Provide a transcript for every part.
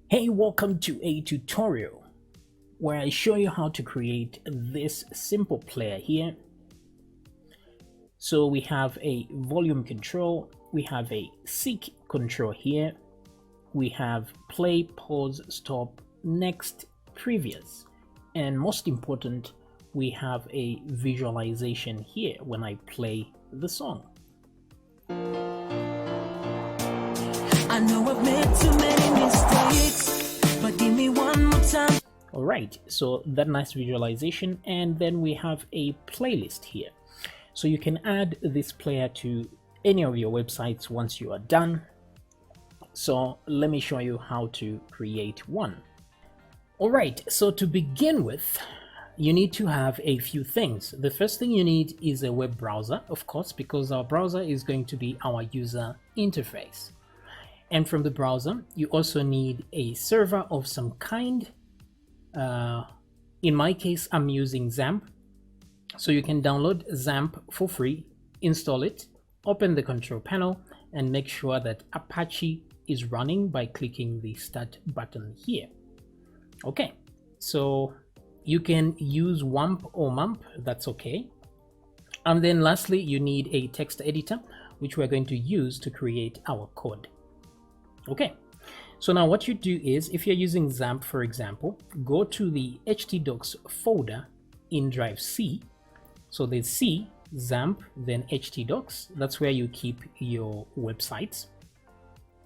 Hey, welcome to a tutorial where I show you how to create this simple player here. So we have a volume control, we have a seek control here, we have play, pause, stop, next, previous, and most important, we have a visualization here when I play the song. I know I've made too many mistakes, but give me one more time. All right, so that nice visualization, and then we have a playlist here. So you can add this player to any of your websites once you are done. So let me show you how to create one. All right, so to begin with, you need to have a few things. The first thing you need is a web browser, of course, because our browser is going to be our user interface. And from the browser, you also need a server of some kind. In my case, I'm using XAMPP. So you can download XAMPP for free, install it, open the control panel, and make sure that Apache is running by clicking the start button here. Okay, so you can use WAMP or MAMP, that's okay. And then lastly, you need a text editor, which we're going to use to create our code. Okay, so now what you do is, if you're using XAMPP, for example, go to the htdocs folder in drive C. So there's C, XAMPP, then htdocs. That's where you keep your websites.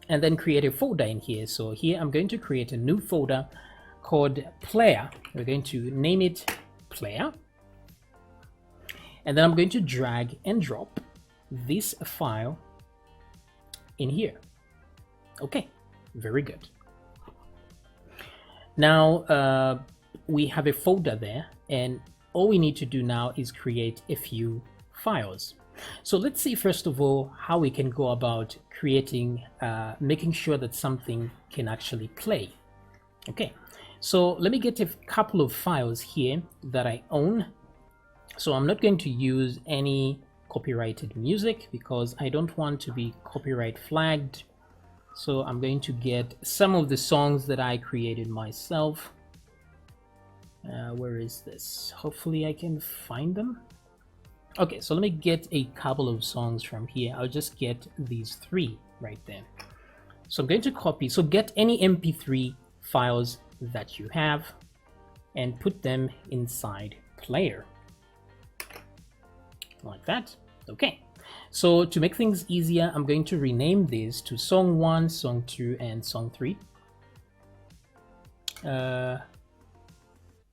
And then create a folder in here. So here I'm going to create a new folder called player. We're going to name it player. And then I'm going to drag and drop this file in here. Okay, very good. Now we have a folder there, and all we need to do now is create a few files. So let's see first of all how we can go about creating, making sure that something can actually play. Okay, so let me get a couple of files here that I own. So I'm not going to use any copyrighted music because I don't want to be copyright flagged. So I'm going to get some of the songs that I created myself. Where is this? Hopefully I can find them. Okay, so let me get a couple of songs from here. I'll just get these three right there. So I'm going to copy. So get any MP3 files that you have and put them inside player. Like that. Okay. So to make things easier, I'm going to rename these to Song 1, Song 2, and Song 3.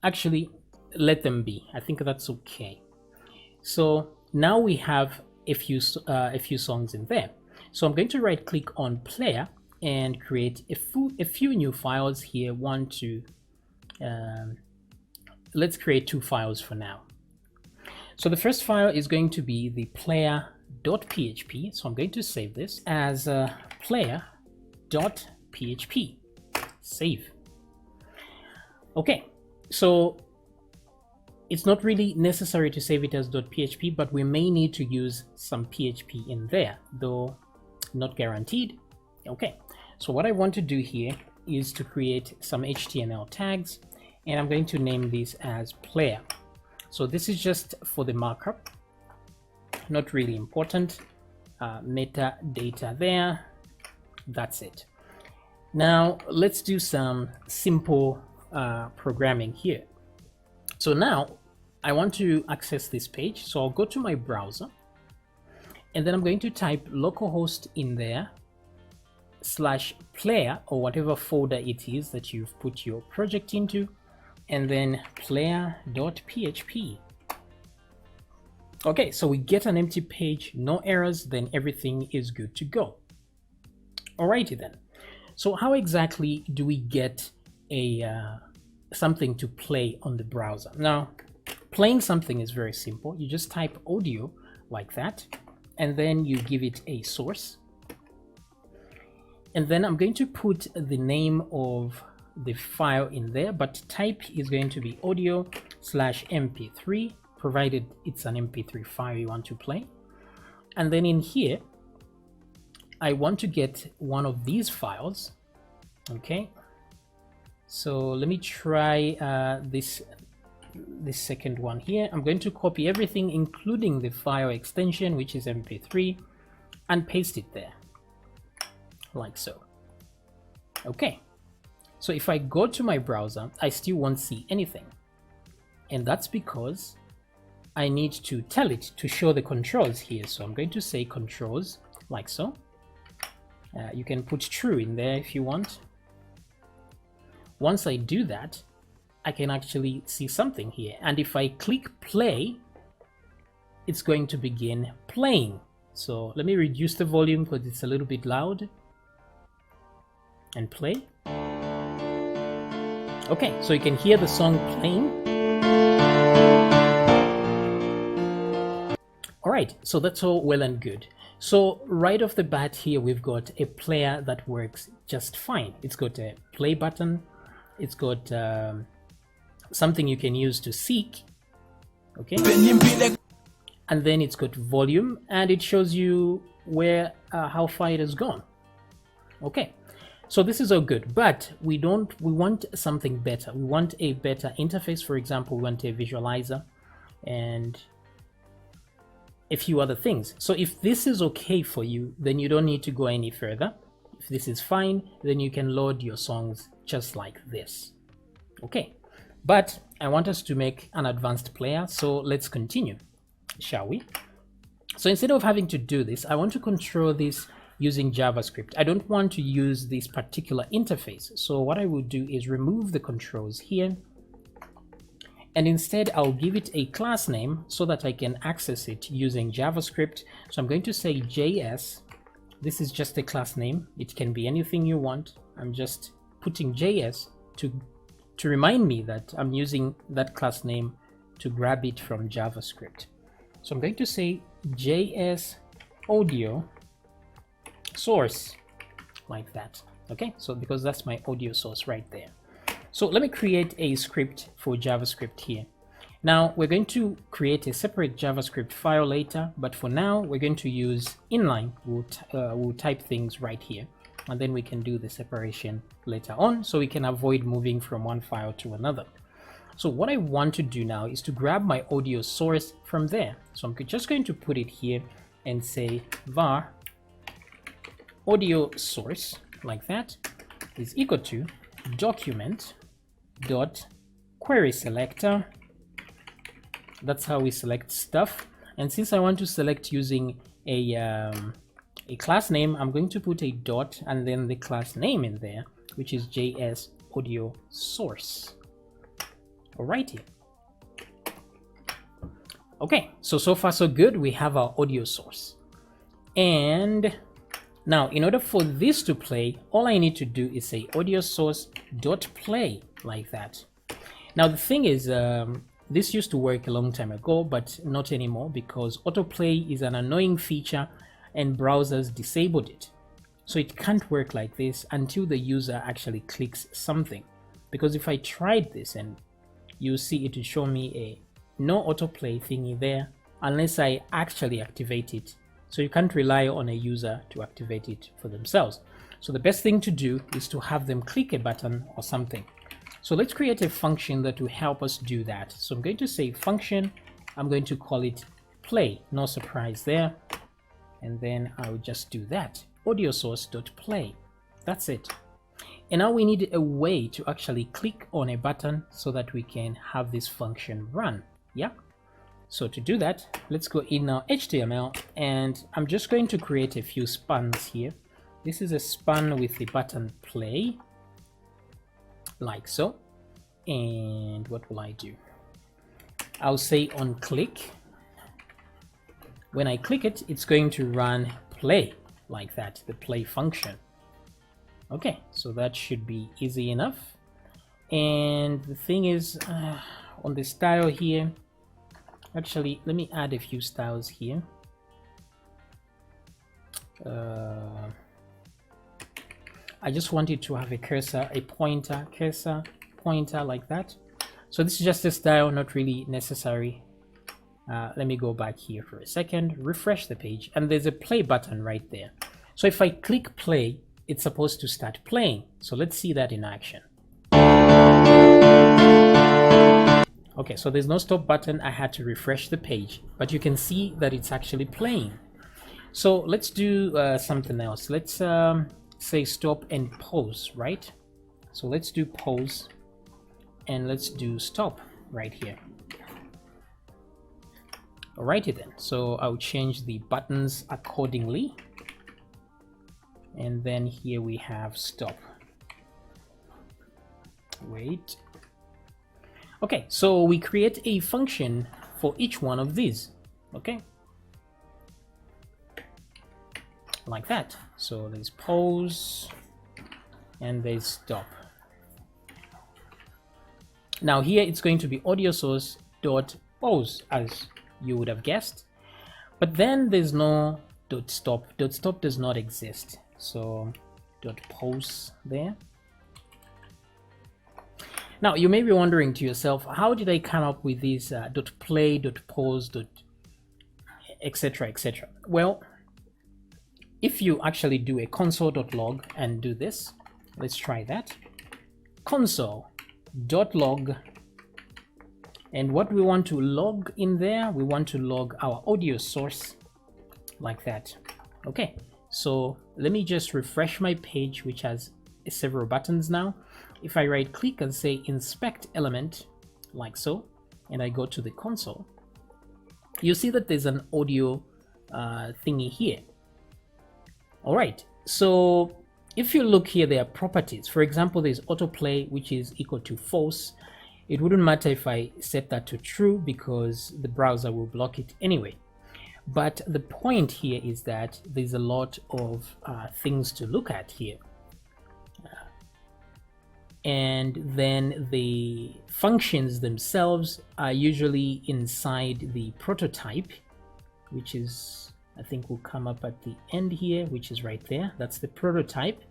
Actually, let them be. I think that's okay. So now we have a few songs in there. So I'm going to right click on player and create a few new files here. One, two. Let's create two files for now. So the first file is going to be the player.php. So I'm going to save this as player.php. Save. Okay, so it's not really necessary to save it as .php, but we may need to use some PHP in there, though not guaranteed. Okay, so what I want to do here is to create some HTML tags, and I'm going to name this as player. So this is just for the markup, not really important. Metadata there, that's it. Now let's do some simple programming here. So now I want to access this page, so I'll go to my browser, and then I'm going to type localhost in there /player or whatever folder it is that you've put your project into, and then player.php. Okay, so we get an empty page, no errors, then everything is good to go. Alrighty then. So how exactly do we get a something to play on the browser? Now, playing something is very simple. You just type audio like that, and then you give it a source. And then I'm going to put the name of the file in there, but type is going to be audio/mp3, provided it's an mp3 file you want to play. And then in here, I want to get one of these files. Okay, So let me try this second one here. I'm going to copy everything, including the file extension, which is mp3, and paste it there, like so. Okay, so if I go to my browser, I still won't see anything. And that's because I need to tell it to show the controls here. So I'm going to say controls, like so. You can put true in there if you want. Once I do that, I can actually see something here. And if I click play, it's going to begin playing. So let me reduce the volume because it's a little bit loud. And play. Okay, so you can hear the song playing. All right, so that's all well and good. So right off the bat here, we've got a player that works just fine. It's got a play button. It's got something you can use to seek. Okay. And then it's got volume, and it shows you where how far it has gone. Okay. So this is all good, but we want something better. We want a better interface. For example, we want a visualizer and a few other things. So if this is okay for you, then you don't need to go any further. If this is fine, then you can load your songs just like this. Okay, but I want us to make an advanced player, so let's continue, shall we? So instead of having to do this, I want to control this using JavaScript. I don't want to use this particular interface. So what I will do is remove the controls here, and instead I'll give it a class name so that I can access it using JavaScript. So I'm going to say JS. This is just a class name. It can be anything you want. I'm just putting JS to remind me that I'm using that class name to grab it from JavaScript. So I'm going to say JS audio source, like that. Okay, so because that's my audio source right there. So let me create a script for JavaScript here. Now we're going to create a separate JavaScript file later, but for now we're going to use inline. We'll type things right here, and then we can do the separation later on, so we can avoid moving from one file to another. So what I want to do now is to grab my audio source from there. So I'm just going to put it here and say var audio source, like that, is equal to document dot query selector. That's how we select stuff. And since I want to select using a class name, I'm going to put a dot and then the class name in there, which is JS audio source. Alrighty. Okay, so far so good. We have our audio source. And now in order for this to play, all I need to do is say audio source dot play, like that. Now the thing is, this used to work a long time ago, but not anymore, because autoplay is an annoying feature and browsers disabled it. So it can't work like this until the user actually clicks something. Because if I tried this, and you see it will show me a no autoplay thingy there unless I actually activate it. So you can't rely on a user to activate it for themselves. So the best thing to do is to have them click a button or something. So let's create a function that will help us do that. So I'm going to say function. I'm going to call it play. No surprise there. And then I'll just do that. Audio source.play. That's it. And now we need a way to actually click on a button so that we can have this function run. Yeah. So to do that, let's go in our HTML, and I'm just going to create a few spans here. This is a span with the button play, like so. And what will I do? I'll say on click. When I click it, it's going to run play, like that, the play function. Okay, so that should be easy enough. And the thing is, on the style here, actually, let me add a few styles here. I just wanted to have a cursor, a pointer, cursor, pointer, like that. So this is just a style, not really necessary. Let me go back here for a second, refresh the page, and there's a play button right there. So if I click play, it's supposed to start playing. So let's see that in action. Okay, so there's no stop button. I had to refresh the page, but you can see that it's actually playing. So let's do something else. Let's say stop and pause, right? So let's do pause and let's do stop right here. Alrighty then, so I'll change the buttons accordingly. And then here we have stop. Wait. Okay, so we create a function for each one of these. Okay. Like that. So there's pause and there's stop. Now here it's going to be audio source dot pause, as you would have guessed, but then there's no dot stop. Dot stop does not exist, so dot pause there. Now you may be wondering to yourself, how did I come up with these dot play, dot pause, dot etc, etc? Well, if you actually do a console.log and do this, let's try that. Console.log, and what we want to log in there, we want to log our audio source like that. Okay, so let me just refresh my page, which has several buttons now. If I right click and say inspect element, like so, and I go to the console, you see that there's an audio thingy here. All right, so if you look here, there are properties. For example, there's autoplay, which is equal to false. It wouldn't matter if I set that to true because the browser will block it anyway. But the point here is that there's a lot of things to look at here. And then the functions themselves are usually inside the prototype, which is, I think, will come up at the end here, which is right there. That's the prototype.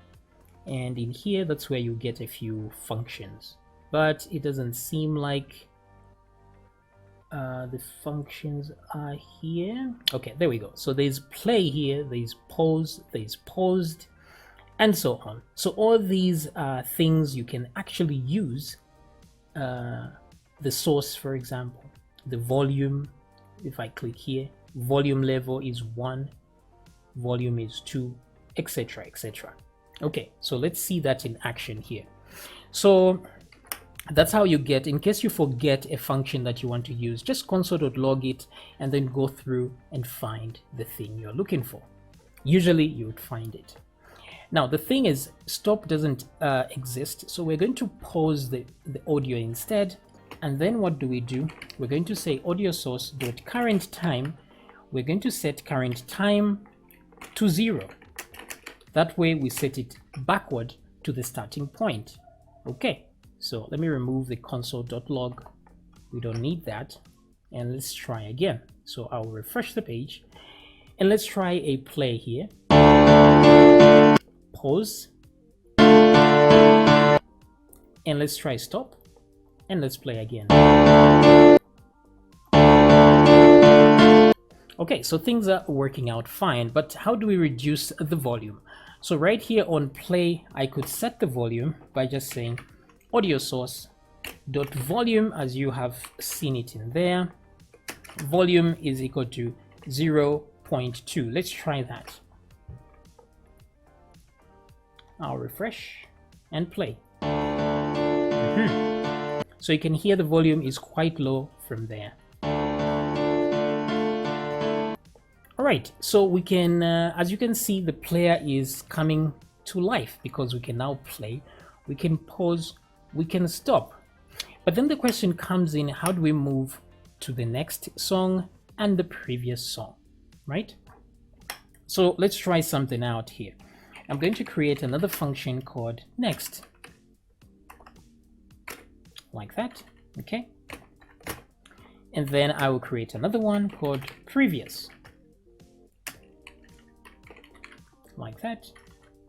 And in here, that's where you get a few functions. But it doesn't seem like the functions are here. Okay, there we go. So there's play here, there's pause, there's paused, and so on. So all these things you can actually use. The source, for example, the volume, if I click here, volume level is 1, volume is 2, etc, etc. Okay, so let's see that in action here. So that's how you get, in case you forget a function that you want to use, just console.log it and then go through and find the thing you're looking for. Usually you would find it. Now the thing is, stop doesn't exist, so we're going to pause the audio instead. And then what do? We're going to say audio source dot current time. We're going to set current time to 0. That way we set it backward to the starting point. Okay, so let me remove the console.log. We don't need that. And let's try again. So I'll refresh the page and let's try a play here. Pause. And let's try stop. And let's play again. Okay, so things are working out fine, but how do we reduce the volume? So right here on play, I could set the volume by just saying audio source dot volume, as you have seen it in there. Volume is equal to 0.2. Let's try that. I'll refresh and play. So you can hear the volume is quite low from there. Alright, so we can, as you can see, the player is coming to life because we can now play, we can pause, we can stop. But then the question comes in, how do we move to the next song and the previous song, right? So let's try something out here. I'm going to create another function called next. Like that, okay? And then I will create another one called previous. Like that.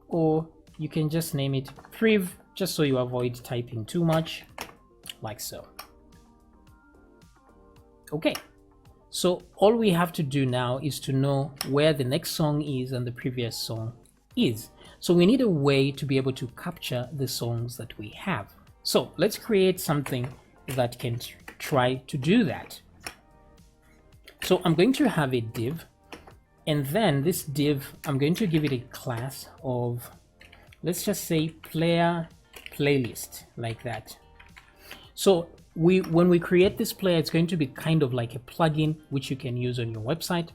Or you can just name it prev, just so you avoid typing too much, like so. Okay, so all we have to do now is to know where the next song is and the previous song is. So we need a way to be able to capture the songs that we have. So let's create something that can try to do that. So I'm going to have a div, and then this div, I'm going to give it a class of, let's just say player playlist, like that. So when we create this player, it's going to be kind of like a plugin which you can use on your website.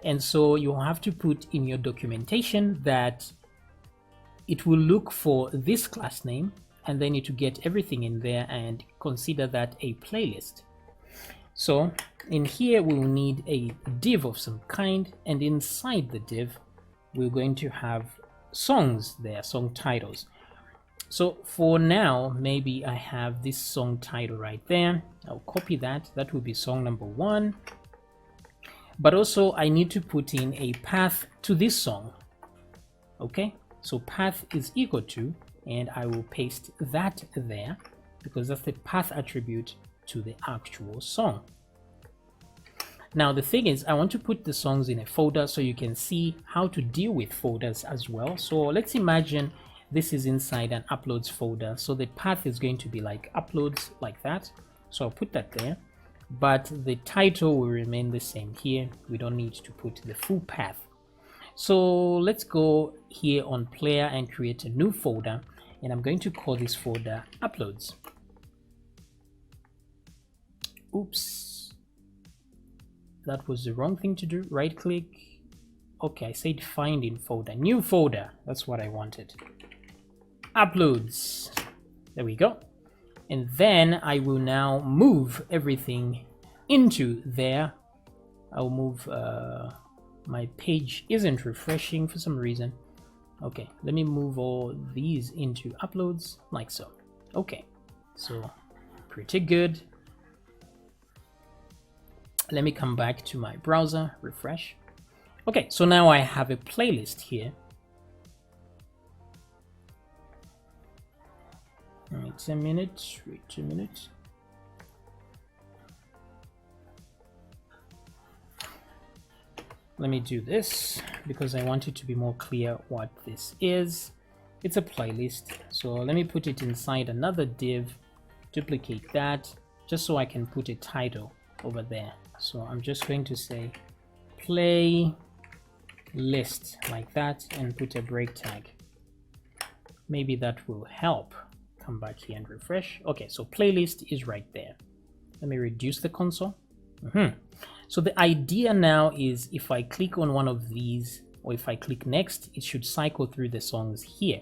And so you'll have to put in your documentation that it will look for this class name, and then it will get everything in there and consider that a playlist. So in here, we'll need a div of some kind, and inside the div, we're going to have songs there, song titles. So for now, maybe I have this song title right there. I'll copy that. That will be song number 1. But also I need to put in a path to this song. Okay, so path is equal to, and I will paste that there because that's the path attribute to the actual song. Now the thing is, I want to put the songs in a folder so you can see how to deal with folders as well. So let's imagine this is inside an uploads folder. So the path is going to be like uploads, like that. So I'll put that there, but the title will remain the same here. We don't need to put the full path. So let's go here on player and create a new folder, and I'm going to call this folder uploads. Oops, that was the wrong thing to do. Right click. Okay, I said find in folder, new folder. That's what I wanted. Uploads. There we go. And then I will now move everything into there. I'll move, my page isn't refreshing for some reason. Okay, let me move all these into uploads like so. Okay, so pretty good. Let me come back to my browser, refresh. Okay, so now I have a playlist here. Wait a minute, wait a minute. Let me do this because I want it to be more clear what this is. It's a playlist. So let me put it inside another div, duplicate that, just so I can put a title over there. So I'm just going to say play list like that and put a break tag. Maybe that will help. Come back here and refresh. Okay, so playlist is right there. Let me reduce the console. So the idea now is if I click on one of these, or if I click next, it should cycle through the songs here.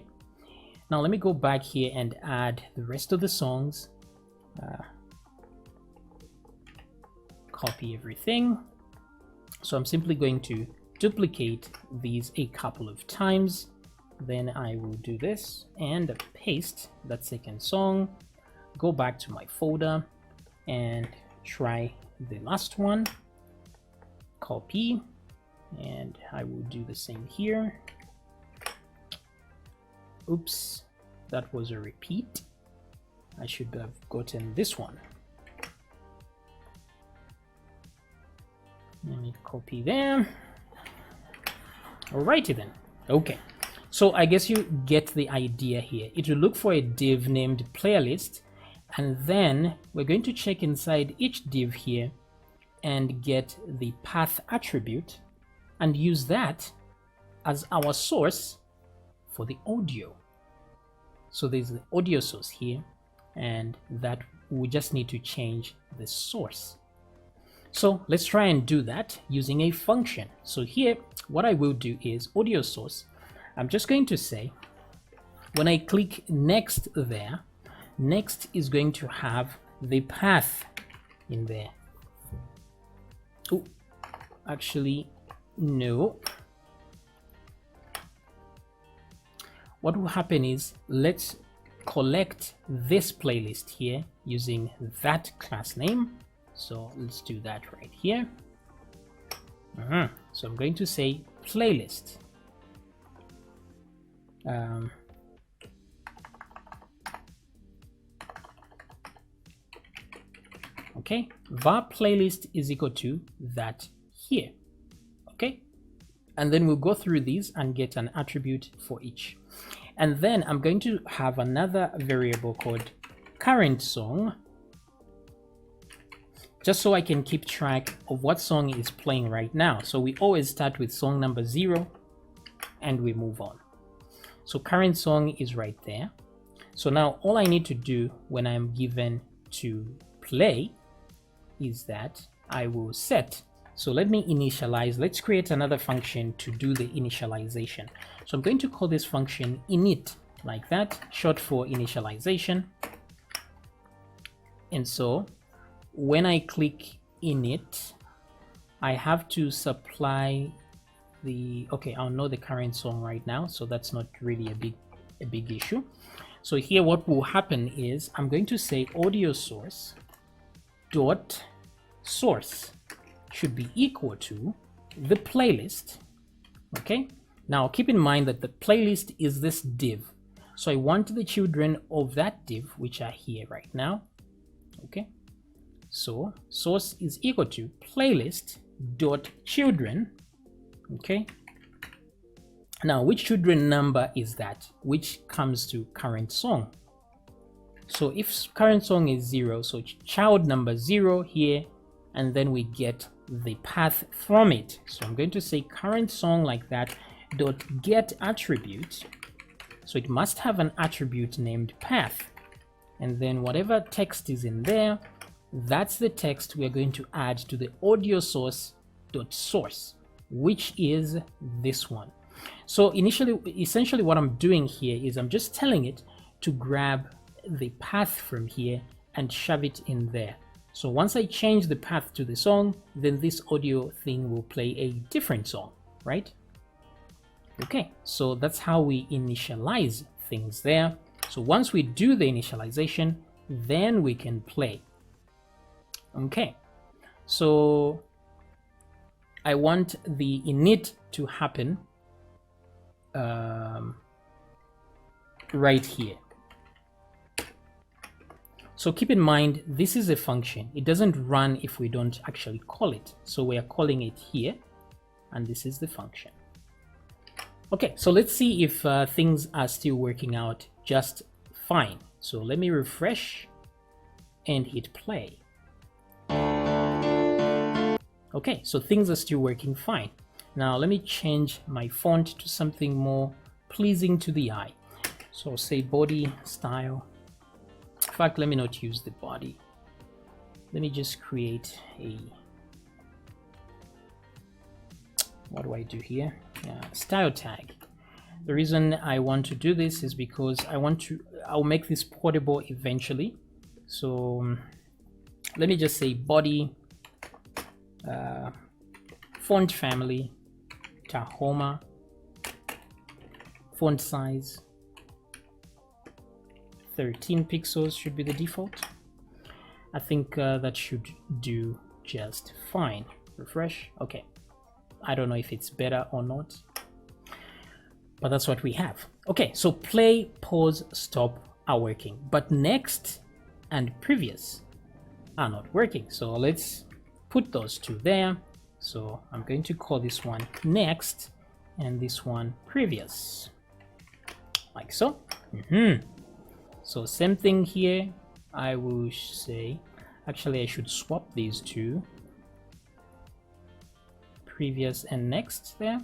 Now let me go back here and add the rest of the songs. Copy everything. So I'm simply going to duplicate these a couple of times. Then I will do this and paste that second song, go back to my folder and try the last one, copy, and I will do the same here. Oops, that was a repeat. I should have gotten this one. Let me copy there. Alrighty then. Okay. So I guess you get the idea here. It will look for a div named playlist, and then we're going to check inside each div here and get the path attribute and use that as our source for the audio. So there's the audio source here, and that we just need to change the source. So let's try and do that using a function. So here, what I will do is audio source. I'm just going to say, when I click next there, next is going to have the path in there. Oh, actually, no. What will happen is, let's collect this playlist here using that class name. So let's do that right here. So I'm going to say playlist. Okay, var playlist is equal to that here. Okay, and then we'll go through these and get an attribute for each. And then I'm going to have another variable called current song. just so I can keep track of what song is playing right now. So we always start with song number 0 and we move on. So current song is right there. So now all I need to do when I'm given to play is that I will set. So let me initialize. Let's create another function to do the initialization. So I'm going to call this function init, like that, short for initialization. And so when I click init, I have to supply the, okay, I'll know the current song right now, so that's not really a big issue. So here what will happen is I'm going to say audio source dot source should be equal to the playlist. Okay, now keep in mind that the playlist is this div, so I want the children of that div, which are here right now. Okay, so source is equal to playlist dot children. Okay, now which children number is that, which comes to current song? So if current song is 0, so child number 0 here, and then we get the path from it. So I'm going to say current song like that dot get attribute, so it must have an attribute named path, and then whatever text is in there, that's the text we are going to add to the audio source dot source, which is this one. So essentially what I'm doing here is I'm just telling it to grab the path from here and shove it in there. So once I change the path to the song, then this audio thing will play a different song, right? Okay, so that's how we initialize things there. So once we do the initialization, then we can play. Okay, so I want the init to happen right here. So keep in mind, this is a function. It doesn't run if we don't actually call it. So we are calling it here, and this is the function. Okay, so let's see if things are still working out just fine. So let me refresh and hit play. Okay, so things are still working fine. Now let me change my font to something more pleasing to the eye. So say body style. In fact, let me not use the body. Let me just create a, what do I do here? Style tag. The reason I want to do this is because I'll make this portable eventually. So let me just say body, font family, Tahoma, font size 13 pixels should be the default. I think that should do just fine. Refresh. Okay, I don't know if it's better or not, but that's what we have. Okay, so play, pause, stop are working, but next and previous are not working. So let's put those two there. So I'm going to call this one next and this one previous, like so. So same thing here. I will say, actually I should swap these two, previous and next there.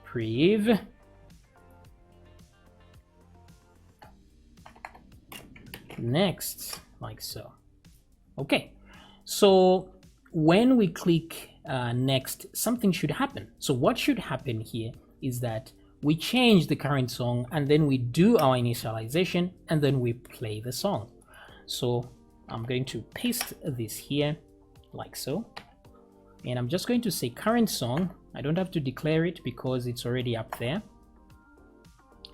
Prev, next, like so. Okay, so when we click next, something should happen. So what should happen here is that we change the current song, and then we do our initialization, and then we play the song. So I'm going to paste this here like so, and I'm just going to say current song. I don't have to declare it because it's already up there,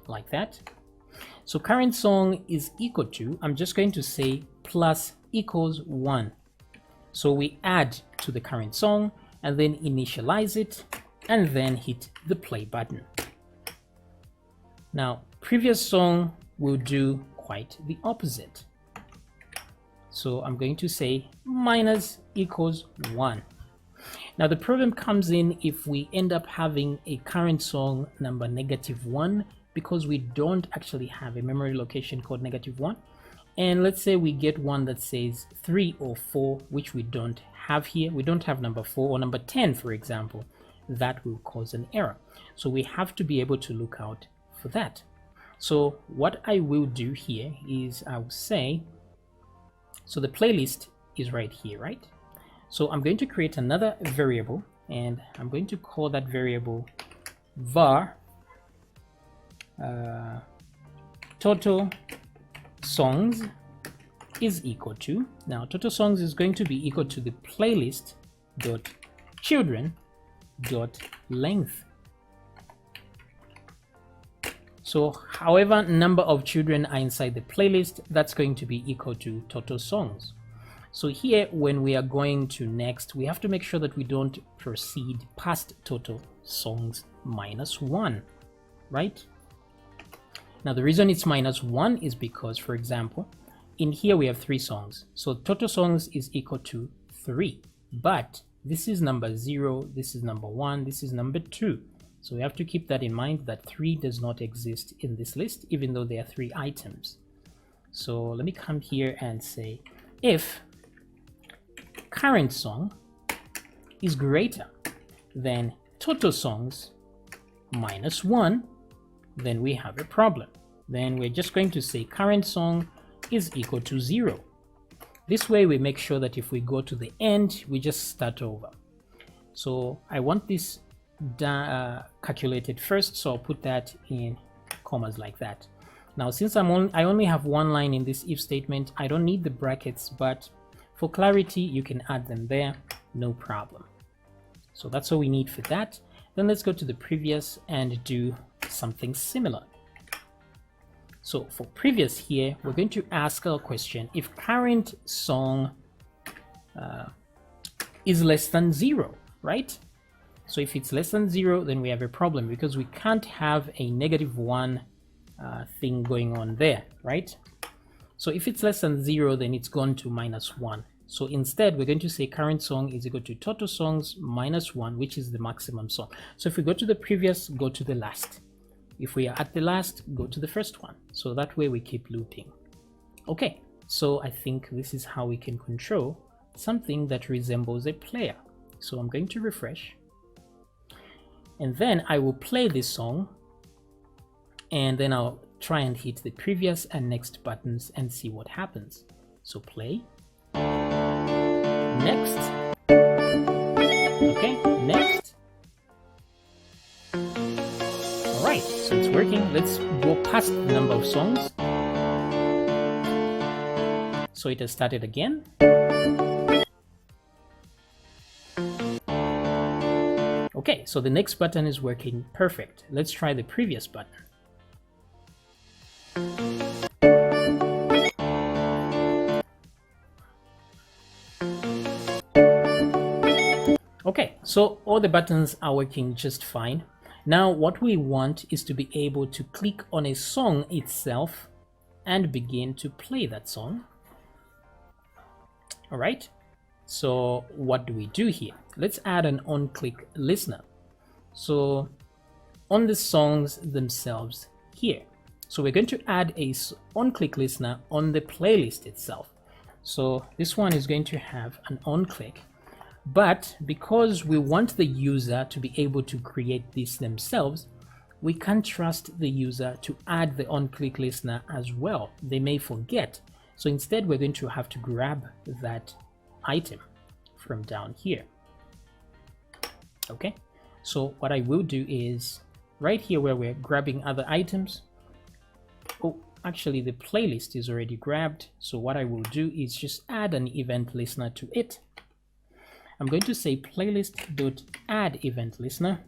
like that. So current song is equal to, I'm just going to say plus equals 1. So we add to the current song and then initialize it and then hit the play button. Now, previous song will do quite the opposite. So I'm going to say minus equals 1. Now the problem comes in if we end up having a current song number -1, because we don't actually have a memory location called -1, And let's say we get one that says 3 or 4, which we don't have here. We don't have number 4 or number 10, for example. That will cause an error. So we have to be able to look out for that. So what I will do here is I will say, so the playlist is right here, right? So I'm going to create another variable, and I'm going to call that variable var total songs is equal to, now total songs is going to be equal to the playlist dot children dot length. So however number of children are inside the playlist, that's going to be equal to total songs. So here, when we are going to next, we have to make sure that we don't proceed past total songs -1, right? Now the reason it's -1 is because, for example, in here we have 3 songs. So total songs is equal to 3, but this is number 0, this is number 1, this is number 2. So we have to keep that in mind, that 3 does not exist in this list, even though there are 3 items. So let me come here and say, if current song is greater than total songs -1, then we have a problem. Then we're just going to say current song is equal to 0. This way we make sure that if we go to the end, we just start over. So I want this calculated first, so I'll put that in commas like that. Now since I only have one line in this if statement, I don't need the brackets, but for clarity you can add them there, no problem. So that's all we need for that. Then let's go to the previous and do something similar. So for previous here, we're going to ask a question: if current song is less than 0, right? So if it's less than 0, then we have a problem, because we can't have a -1 thing going on there, right? So if it's less than 0, then it's gone to -1. So instead, we're going to say current song is equal to total songs -1, which is the maximum song. So if we go to the previous, go to the last. If we are at the last, go to the first one. So that way we keep looping. Okay, so I think this is how we can control something that resembles a player. So I'm going to refresh. And then I will play this song, and then I'll try and hit the previous and next buttons and see what happens. So play. Next. Okay, next. Alright, so it's working. Let's go past the number of songs. So it has started again. Okay, so the next button is working perfect. Let's try the previous button. Okay, so all the buttons are working just fine. Now what we want is to be able to click on a song itself and begin to play that song. All right, so what do we do here? Let's add an on-click listener. So on the songs themselves here. So we're going to add a on-click listener on the playlist itself. So this one is going to have an on-click. But because we want the user to be able to create this themselves, we can't trust the user to add the on-click listener as well. They may forget. So instead, we're going to have to grab that item from down here. Okay, so what I will do is right here where we're grabbing other items. Oh, actually the playlist is already grabbed. So what I will do is just add an event listener to it. I'm going to say playlist.add event listener.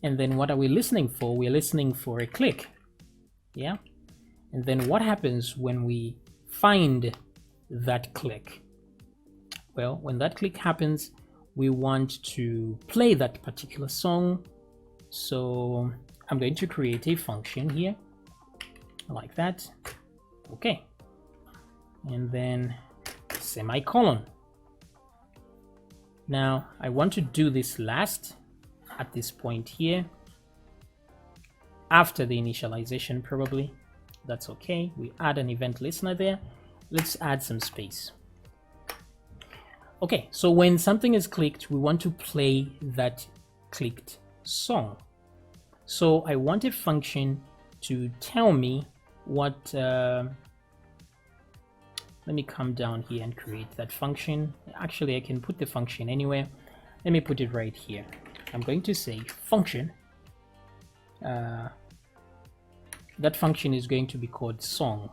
And then what are we listening for? We're listening for a click. Yeah. And then what happens when we find that click? Well, when that click happens, we want to play that particular song. So I'm going to create a function here like that. Okay. And then semicolon. Now I want to do this last at this point here, after the initialization probably. That's okay. We add an event listener there. Let's add some space. Okay, so when something is clicked, we want to play that clicked song. So I want a function to tell me what, let me come down here and create that function. Actually, I can put the function anywhere. Let me put it right here. I'm going to say function. That function is going to be called song.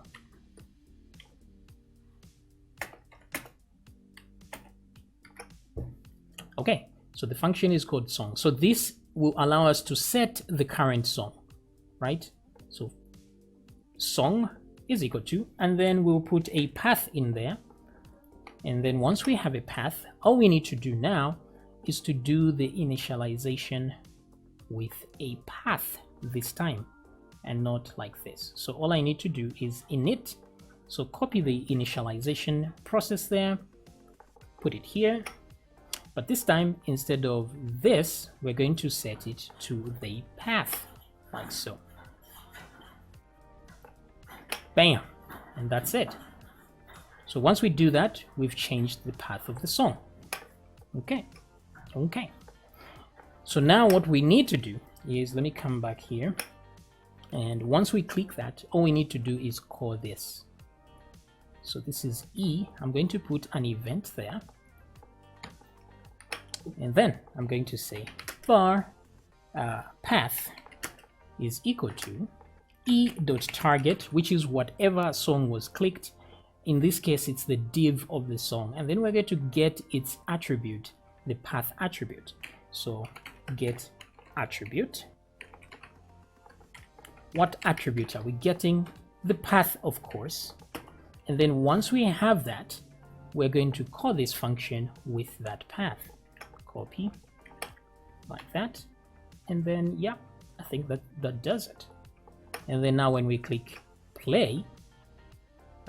Okay, so the function is called song. So this will allow us to set the current song, right? So song is equal to, and then we'll put a path in there. And then once we have a path, all we need to do now is to do the initialization with a path this time, and not like this. So all I need to do is init. So copy the initialization process there, put it here. But this time, instead of this, we're going to set it to the path, like so. Bam, and that's it. So once we do that, we've changed the path of the song. Okay, okay. So now what we need to do is, let me come back here. And once we click that, all we need to do is call this. So this is E. I'm going to put an event there. And then I'm going to say var path is equal to e.target, which is whatever song was clicked. In this case, it's the div of the song. And then we're going to get its attribute, the path attribute. So get attribute. What attribute are we getting? The path, of course. And then once we have that, we're going to call this function with that path. Copy like that, and then yeah, I think that does it. And then now when we click play,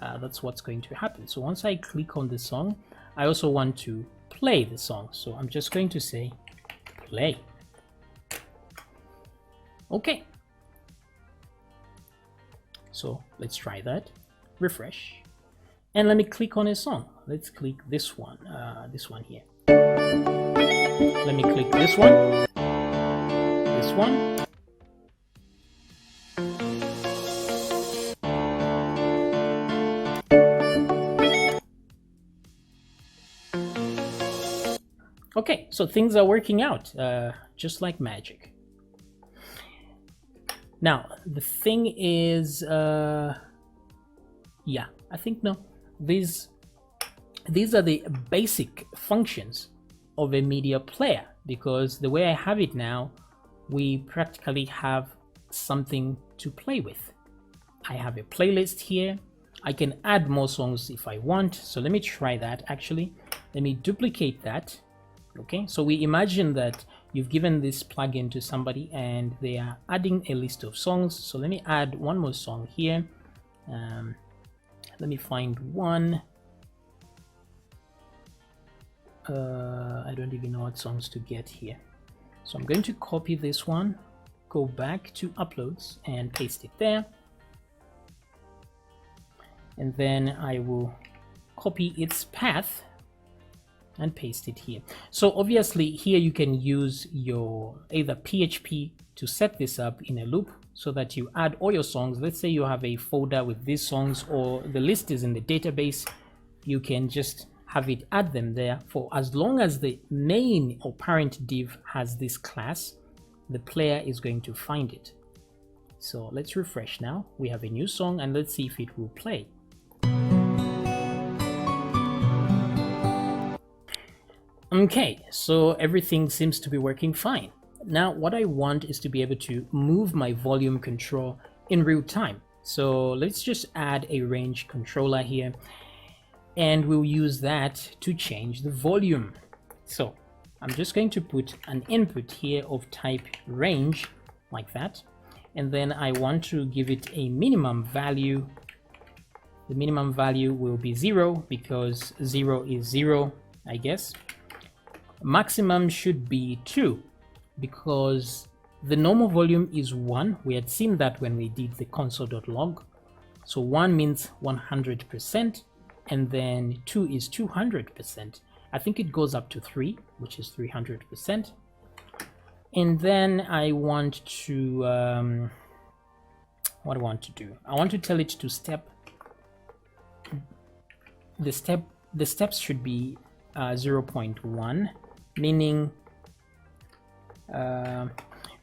that's what's going to happen. So once I click on the song, I also want to play the song, so I'm just going to say play. Okay, so let's try that. Refresh, and let me click on a song. Let's click this one here. Let me click this one, this one. Okay, so things are working out just like magic. Now, the thing is, yeah, I think no, these are the basic functions of a media player, because the way I have it now, we practically have something to play with. I have a playlist here. I can add more songs if I want. So let me try that actually. Let me duplicate that. Okay, so we imagine that you've given this plugin to somebody and they are adding a list of songs. So let me add one more song here. Let me find one. I don't even know what songs to get here. So I'm going to copy this one, go back to uploads and paste it there. And then I will copy its path and paste it here. So obviously here you can use your either PHP to set this up in a loop so that you add all your songs. Let's say you have a folder with these songs, or the list is in the database. You can just have it add them there. For as long as the main or parent div has this class, the player is going to find it. So let's refresh now. We have a new song and let's see if it will play. Okay, so everything seems to be working fine. Now what I want is to be able to move my volume control in real time. So let's just add a range controller here, and we'll use that to change the volume. So I'm just going to put an input here of type range like that, and then I want to give it a minimum value. The minimum value will be 0 because 0 is 0, I guess. Maximum should be 2 because the normal volume is 1. We had seen that when we did the console.log. So 1 means 100%, and then 2 is 200%. I think it goes up to 3, which is 300%. And then I want to, what do I want to do? I want to tell it to step. The steps should be 0.1, meaning,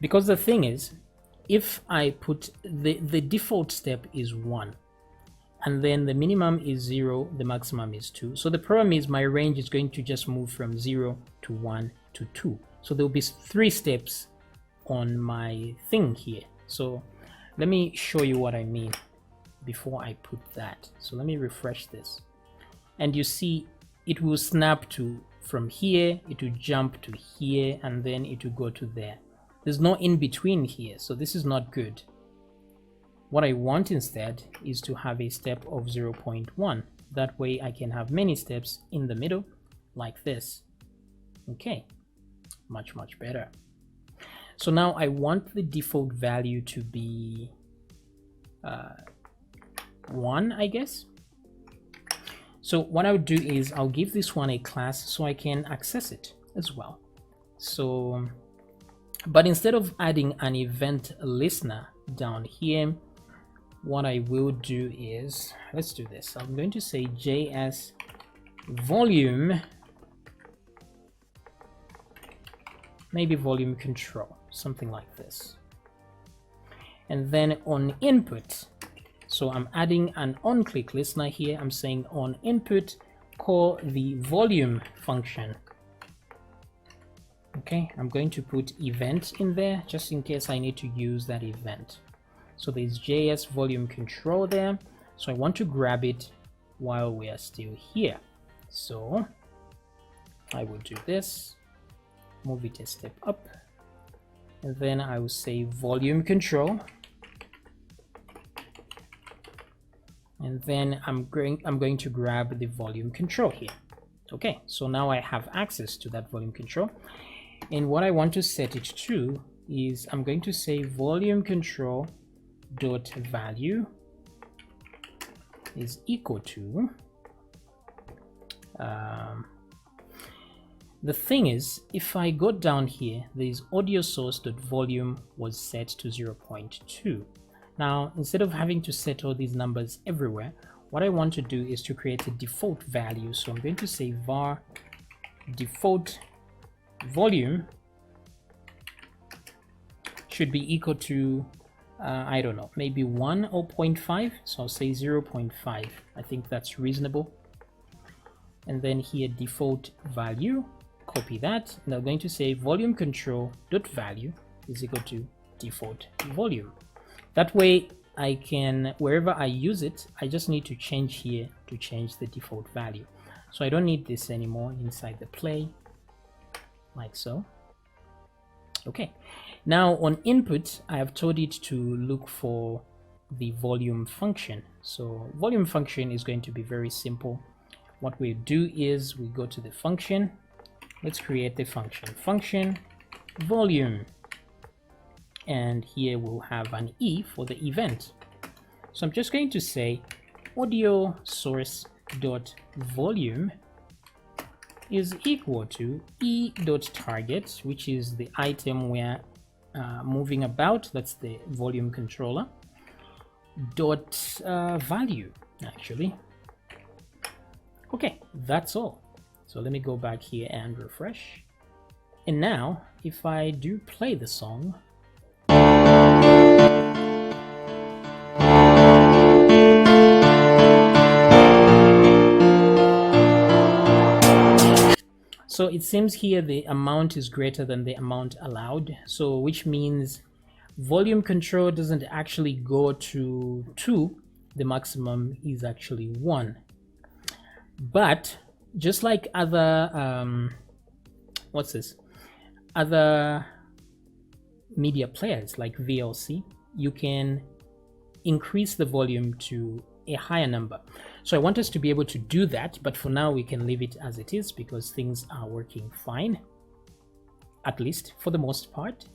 because the thing is, if I put the default step is 1, and then the minimum is 0, the maximum is 2. So the problem is my range is going to just move from 0 to 1 to 2. So there will be 3 steps on my thing here. So let me show you what I mean before I put that. So let me refresh this. And you see it will snap to from here, it will jump to here, and then it will go to there. There's no in between here, so this is not good. What I want instead is to have a step of 0.1. That way I can have many steps in the middle like this. Okay, much better. So now I want the default value to be 1, I guess. So what I would do is I'll give this one a class so I can access it as well. So, but instead of adding an event listener down here, what I will do is, let's do this. I'm going to say JS volume, maybe volume control, something like this. And then on input, so I'm adding an on-click listener here. I'm saying on input, call the volume function. Okay, I'm going to put event in there just in case I need to use that event. So there's JS volume control there. So I want to grab it while we are still here. So I will do this, move it a step up, and then I will say volume control. And then I'm going to grab the volume control here. Okay, so now I have access to that volume control. And what I want to set it to is I'm going to say volume control dot value is equal to the thing is, if I go down here, there's audio source dot volume was set to 0.2. Now, instead of having to set all these numbers everywhere, what I want to do is to create a default value. So I'm going to say var default volume should be equal to, I don't know, maybe 1 or 0.5. So I'll say 0.5. I think that's reasonable. And then here default value, copy that. And I'm going to say volume control dot value is equal to default volume. That way I can, wherever I use it, I just need to change here to change the default value. So I don't need this anymore inside the play, like so. Okay, now on input, I have told it to look for the volume function. So volume function is going to be very simple. What we do is we go to the function. Let's create the function volume. And here we'll have an E for the event. So I'm just going to say audio source dot volume is equal to E dot target, which is the item we're moving about. That's the volume controller. Dot value, actually. Okay, that's all. So let me go back here and refresh. And now, if I do play the song, so it seems here the amount is greater than the amount allowed. So which means volume control doesn't actually go to 2. The maximum is actually 1. But just like other, other media players like VLC, you can increase the volume to a higher number. So I want us to be able to do that, but for now we can leave it as it is because things are working fine, at least for the most part.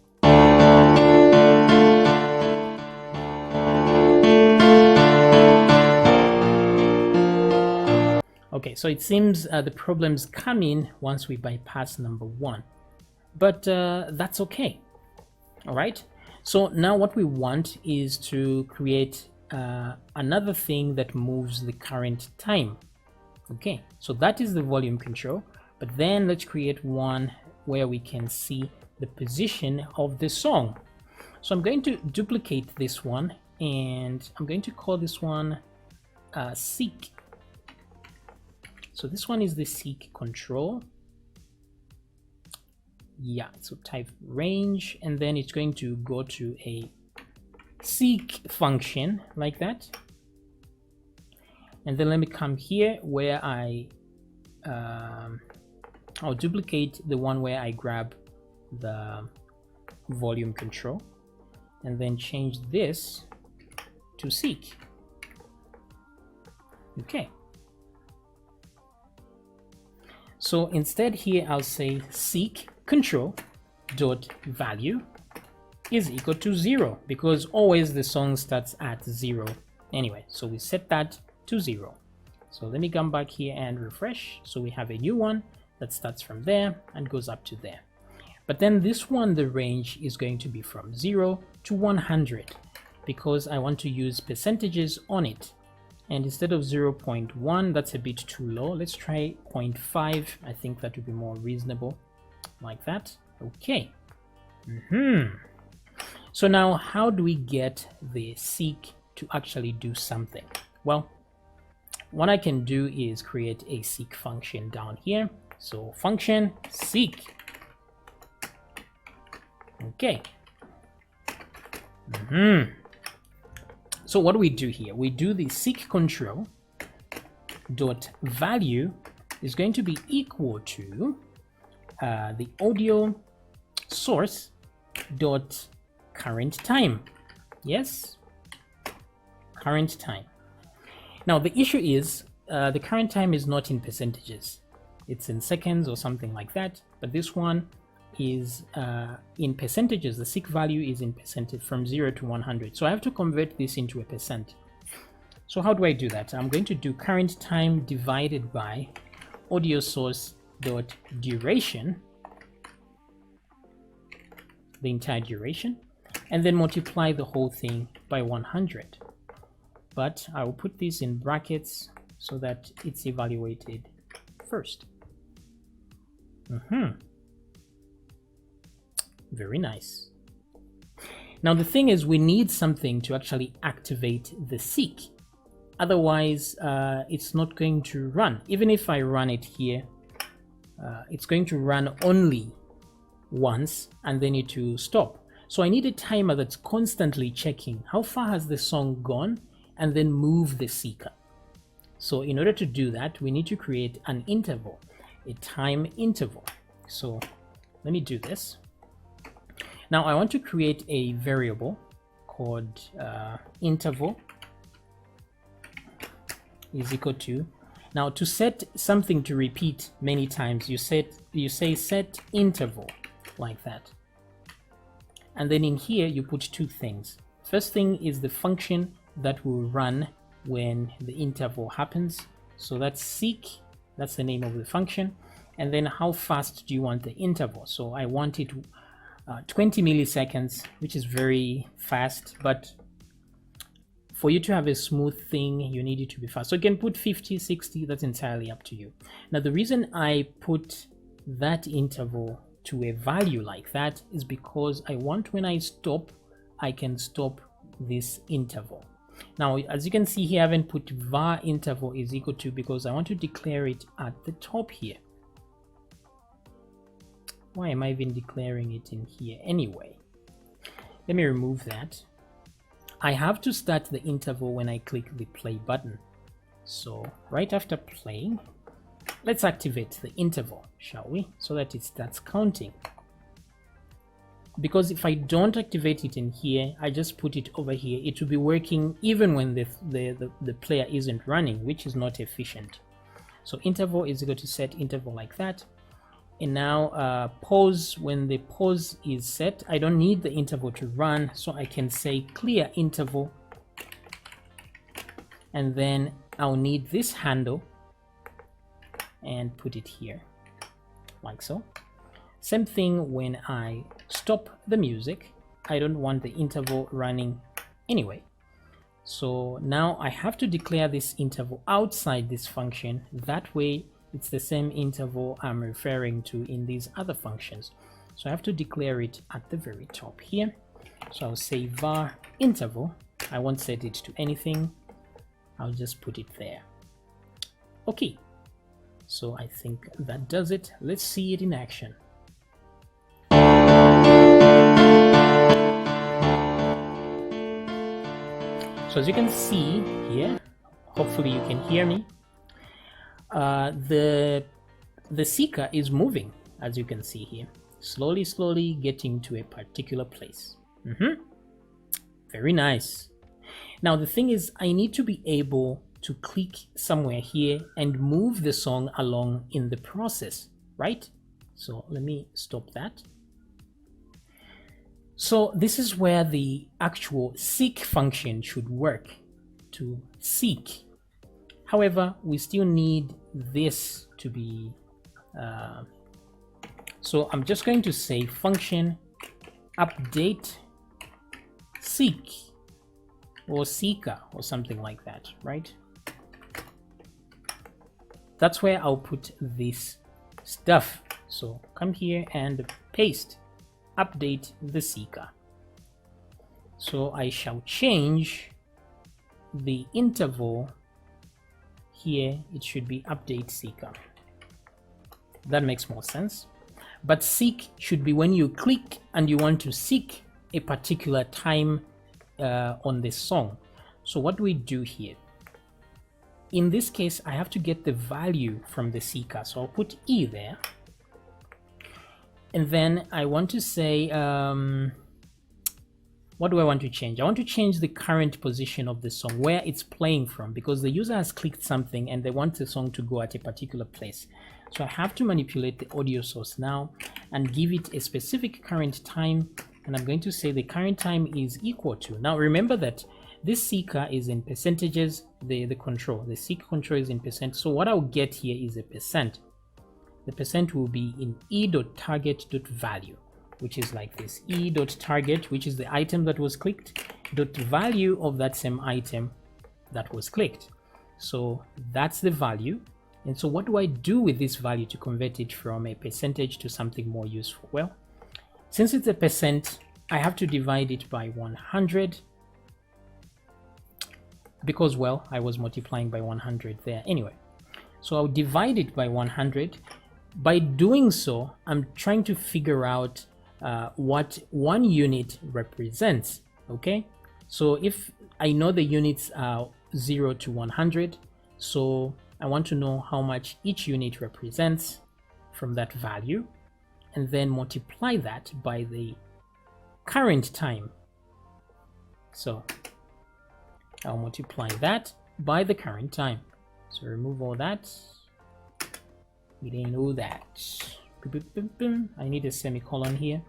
Okay, so it seems the problems come in once we bypass number 1, but that's okay. All right, so now what we want is to create another thing that moves the current time. Okay, so that is the volume control, but then let's create one where we can see the position of the song. So I'm going to duplicate this one, and I'm going to call this one seek. So this one is the seek control. Yeah, so type range, and then it's going to go to a seek function like that. And then let me come here where I'll duplicate the one where I grab the volume control, and then change this to seek. Okay. So instead here I'll say seek control dot value is equal to 0, because always the song starts at 0 anyway. So we set that to 0. So let me come back here and refresh. So we have a new one that starts from there and goes up to there. But then this one, the range is going to be from 0 to 100, because I want to use percentages on it. And instead of 0.1, that's a bit too low. Let's try 0.5. I think that would be more reasonable, like that. Okay. So now how do we get the seek to actually do something? Well, what I can do is create a seek function down here. So function seek. Okay. So what do we do here? We do the seek control dot value is going to be equal to the audio source dot current time. Yes, current time. Now the issue is the current time is not in percentages. It's in seconds or something like that, but this one is in percentages. The seek value is in percentage from 0 to 100. So I have to convert this into a percent. So how do I do that? I'm going to do current time divided by audio source dot duration, the entire duration, and then multiply the whole thing by 100. But I will put this in brackets so that it's evaluated first. Very nice. Now the thing is, we need something to actually activate the seek. Otherwise, it's not going to run. Even if I run it here, it's going to run only once and then it will stop. So I need a timer that's constantly checking how far has the song gone and then move the seeker. So in order to do that, we need to create an interval, a time interval. So let me do this. Now I want to create a variable called interval is equal to. Now to set something to repeat many times, you say set interval like that. And then in here you put two things. First thing is the function that will run when the interval happens. So that's seek, that's the name of the function. And then how fast do you want the interval? So I want it 20 milliseconds, which is very fast, but for you to have a smooth thing, you need it to be fast. So you can put 50, 60, that's entirely up to you. Now the reason I put that interval to a value like that is because I want when I stop, I can stop this interval. Now, as you can see here, I haven't put var interval is equal to because I want to declare it at the top here. Why am I even declaring it in here anyway? Let me remove that. I have to start the interval when I click the play button. So right after playing, let's activate the interval, shall we? So that it starts counting. Because if I don't activate it in here, I just put it over here, it will be working even when the player isn't running, which is not efficient. So interval is equal to set interval like that. And now pause, when the pause is set, I don't need the interval to run, so I can say clear interval. And then I'll need this handle and put it here, like so. Same thing when I stop the music. I don't want the interval running anyway. So now I have to declare this interval outside this function. That way it's the same interval I'm referring to in these other functions. So I have to declare it at the very top here. So I'll say var interval. I won't set it to anything. I'll just put it there. Okay. So I think that does it. Let's see it in action. So as you can see here, hopefully you can hear me, the seeker is moving, as you can see here, slowly getting to a particular place. Very nice. Now the thing is, I need to be able to click somewhere here and move the song along in the process, right? So let me stop that. So this is where the actual seek function should work, to seek. However, we still need this to be, so I'm just going to say function update seek or seeker or something like that, right? That's where I'll put this stuff. So come here and paste update the seeker. So I shall change the interval here. It should be update seeker. That makes more sense. But seek should be when you click and you want to seek a particular time on this song. So what do we do here? In this case, I have to get the value from the seeker. So I'll put E there. And then I want to say, what do I want to change? I want to change the current position of the song, where it's playing from, because the user has clicked something and they want the song to go at a particular place. So I have to manipulate the audio source now and give it a specific current time. And I'm going to say the current time is equal to. Now remember that this seeker is in percentages, the control. The seek control is in percent. So what I'll get here is a percent. The percent will be in e.target.value, which is like this. E.target, which is the item that was clicked, dot value of that same item that was clicked. So that's the value. And so what do I do with this value to convert it from a percentage to something more useful? Well, since it's a percent, I have to divide it by 100 because, well, I was multiplying by 100 there anyway. So I'll divide it by 100. By doing so, I'm trying to figure out what 1 unit represents, okay? So if I know the units are 0 to 100, so I want to know how much each unit represents from that value, and then multiply that by the current time. So I'll multiply that by the current time. So remove all that. We didn't know that. I need a semicolon here.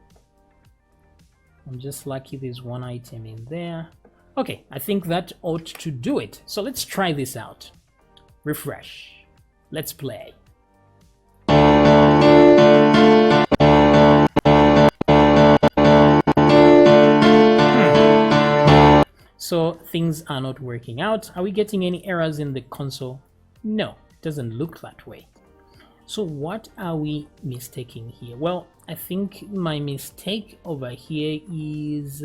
I'm just lucky there's one item in there. Okay, I think that ought to do it. So let's try this out. Refresh. Let's play. So things are not working out. Are we getting any errors in the console? No, it doesn't look that way. So what are we mistaking here? Well, I think my mistake over here is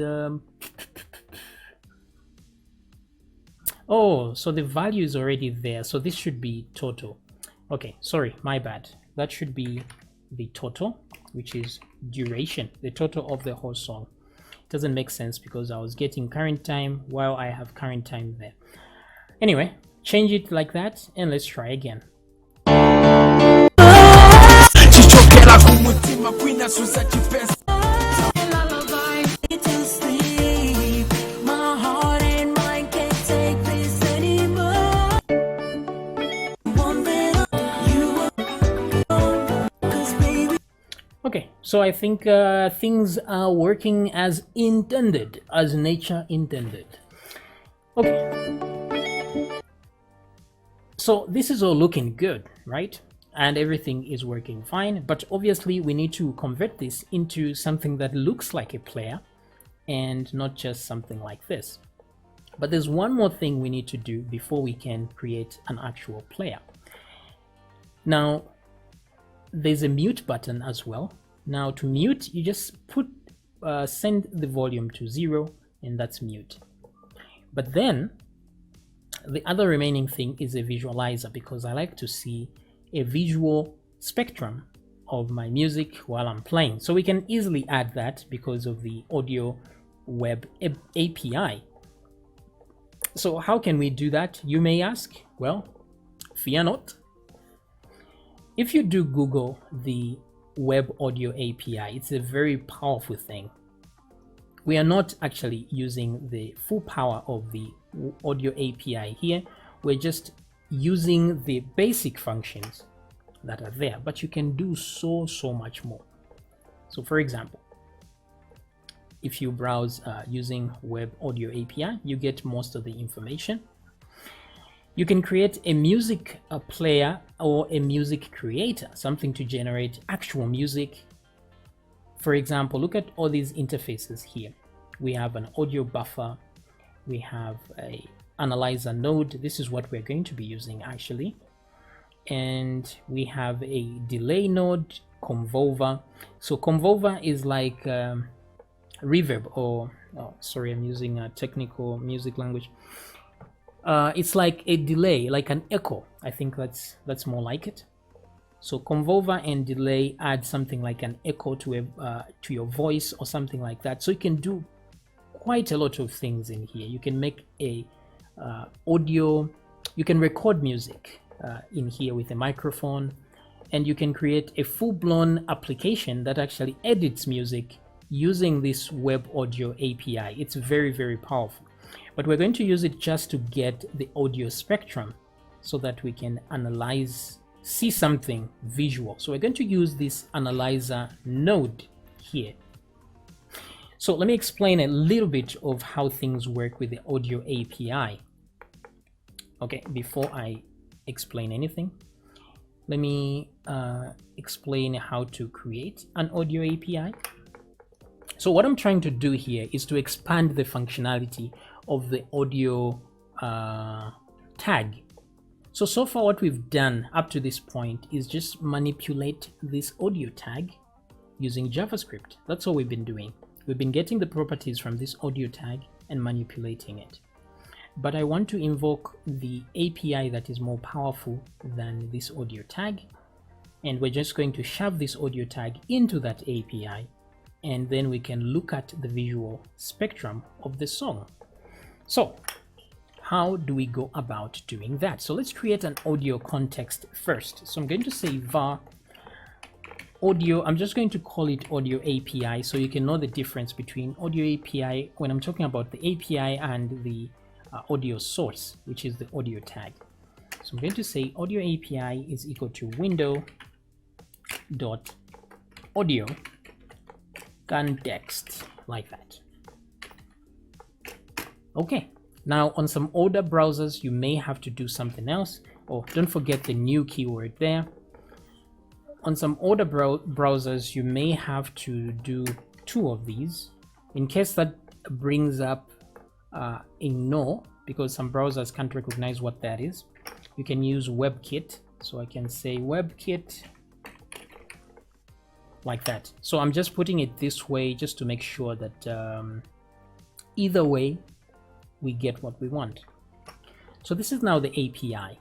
oh, so the value is already there, so this should be total. Okay, sorry, my bad. That should be the total, which is duration, the total of the whole song. It doesn't make sense because I was getting current time while I have current time there. Anyway, change it like that and let's try again. Okay, so I think things are working as intended, as nature intended. Okay. So this is all looking good, right? and everything is working fine. But obviously we need to convert this into something that looks like a player and not just something like this. But there's one more thing we need to do before we can create an actual player. Now there's a mute button as well. Now to mute, you just send the volume to 0, and that's mute. But then the other remaining thing is a visualizer, because I like to see a visual spectrum of my music while I'm playing. So we can easily add that because of the Audio Web API. So how can we do that, you may ask? Well, fear not. If you do Google the Web Audio API, it's a very powerful thing. We are not actually using the full power of the Audio API here. We're just using the basic functions that are there, but you can do so much more. So for example, if you browse using Web Audio API, you get most of the information. You can create a music player or a music creator, something to generate actual music. For example, look at all these interfaces here. We have an audio buffer, we have a analyzer node. This is what we're going to be using actually. And we have a delay node, convolver. So convolver is like reverb, or sorry, I'm using a technical music language. It's like a delay, like an echo. I think that's more like it. So convolver and delay add something like an echo to your voice or something like that. So you can do quite a lot of things in here. You can make a audio, you can record music in here with a microphone, and you can create a full-blown application that actually edits music using this Web Audio API. It's very powerful, but we're going to use it just to get the audio spectrum so that we can see something visual. So we're going to use this analyzer node here. So let me explain a little bit of how things work with the Audio API. Okay, before I explain anything, let me explain how to create an Audio API. So what I'm trying to do here is to expand the functionality of the audio tag. So far what we've done up to this point is just manipulate this audio tag using JavaScript. That's all we've been doing. We've been getting the properties from this audio tag and manipulating it. But I want to invoke the API that is more powerful than this audio tag. And we're just going to shove this audio tag into that API. And then we can look at the visual spectrum of the song. So how do we go about doing that? So let's create an audio context first. So I'm going to say var audio. I'm just going to call it Audio API so you can know the difference between Audio API when I'm talking about the API and the audio source, which is the audio tag. So I'm going to say Audio API is equal to window.audio context, like that. Okay, now on some older browsers you may have to do something else. Oh, don't forget the new keyword there. On some older browsers you may have to do 2 of these in case that brings up a no, because some browsers can't recognize what that is. You can use WebKit. So I can say WebKit like that. So I'm just putting it this way just to make sure that either way we get what we want. So this is now the API.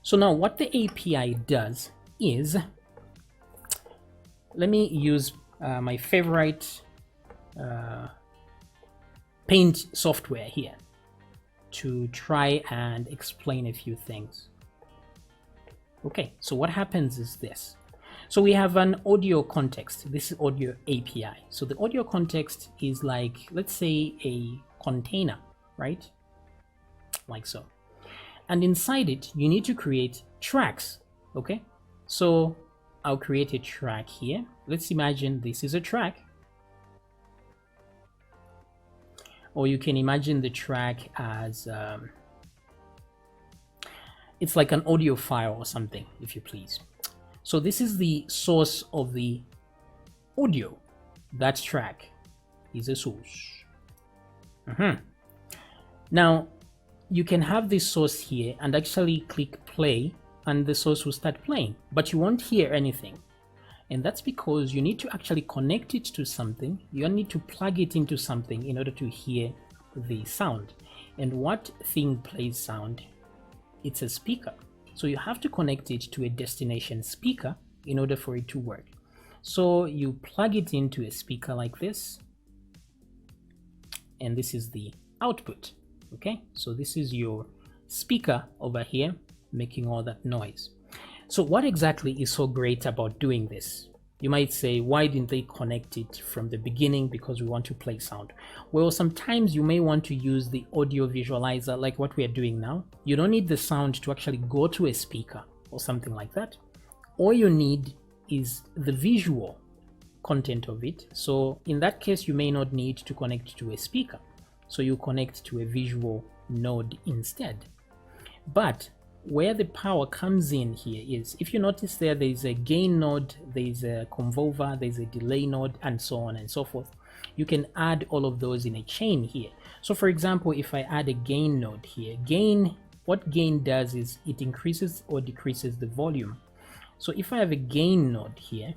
So now what the API does is, let me use my favorite Paint software here to try and explain a few things. Okay, so what happens is this. So we have an audio context. This is Audio API. So the audio context is like, let's say, a container, right? Like so. And inside it, you need to create tracks. Okay, so I'll create a track here. Let's imagine this is a track. Or you can imagine the track as it's like an audio file or something, if you please. So this is the source of the audio. That track is a source. Now you can have this source here and actually click play and the source will start playing, but you won't hear anything. And that's because you need to actually connect it to something. You need to plug it into something in order to hear the sound. And what thing plays sound? It's a speaker. So you have to connect it to a destination speaker in order for it to work. So you plug it into a speaker like this, and this is the output. Okay, so this is your speaker over here making all that noise. So what exactly is so great about doing this? You might say, why didn't they connect it from the beginning? Because we want to play sound. Well, sometimes you may want to use the audio visualizer like what we are doing now. You don't need the sound to actually go to a speaker or something like that. All you need is the visual content of it. So in that case, you may not need to connect to a speaker. So you connect to a visual node instead. But where the power comes in here is, if you notice there's a gain node, there's a convolver, there's a delay node, and so on and so forth. You can add all of those in a chain here. So for example, if I add a gain node here, what gain does is it increases or decreases the volume. So if I have a gain node here,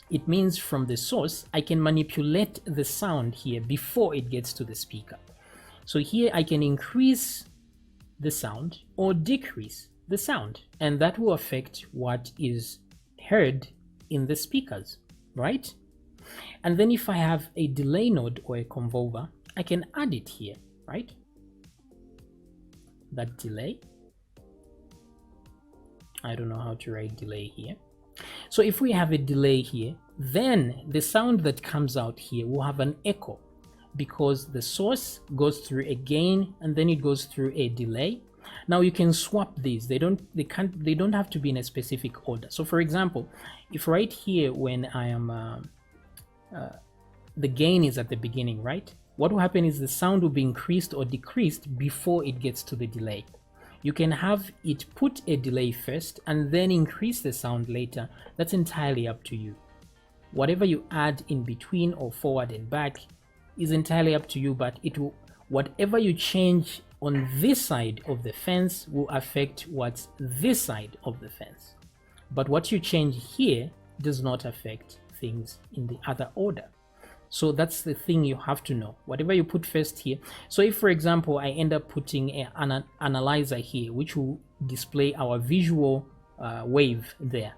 it means from the source, I can manipulate the sound here before it gets to the speaker. So here I can increase the sound or decrease the sound, and that will affect what is heard in the speakers, right? And then if I have a delay node or a convolver, I can add it here, right? That delay. I don't know how to write delay here. So if we have a delay here, then the sound that comes out here will have an echo, because the source goes through a gain and then it goes through a delay. Now you can swap these. They don't have to be in a specific order. So for example, if right here when I am the gain is at the beginning, right? What will happen is the sound will be increased or decreased before it gets to the delay. You can have it put a delay first and then increase the sound later. That's entirely up to you. Whatever you add in between or forward and back is entirely up to you, but it will, whatever you change on this side of the fence will affect what's this side of the fence. But what you change here does not affect things in the other order. So that's the thing you have to know. Whatever you put first here. So if, for example, I end up putting an analyzer here, which will display our visual wave there.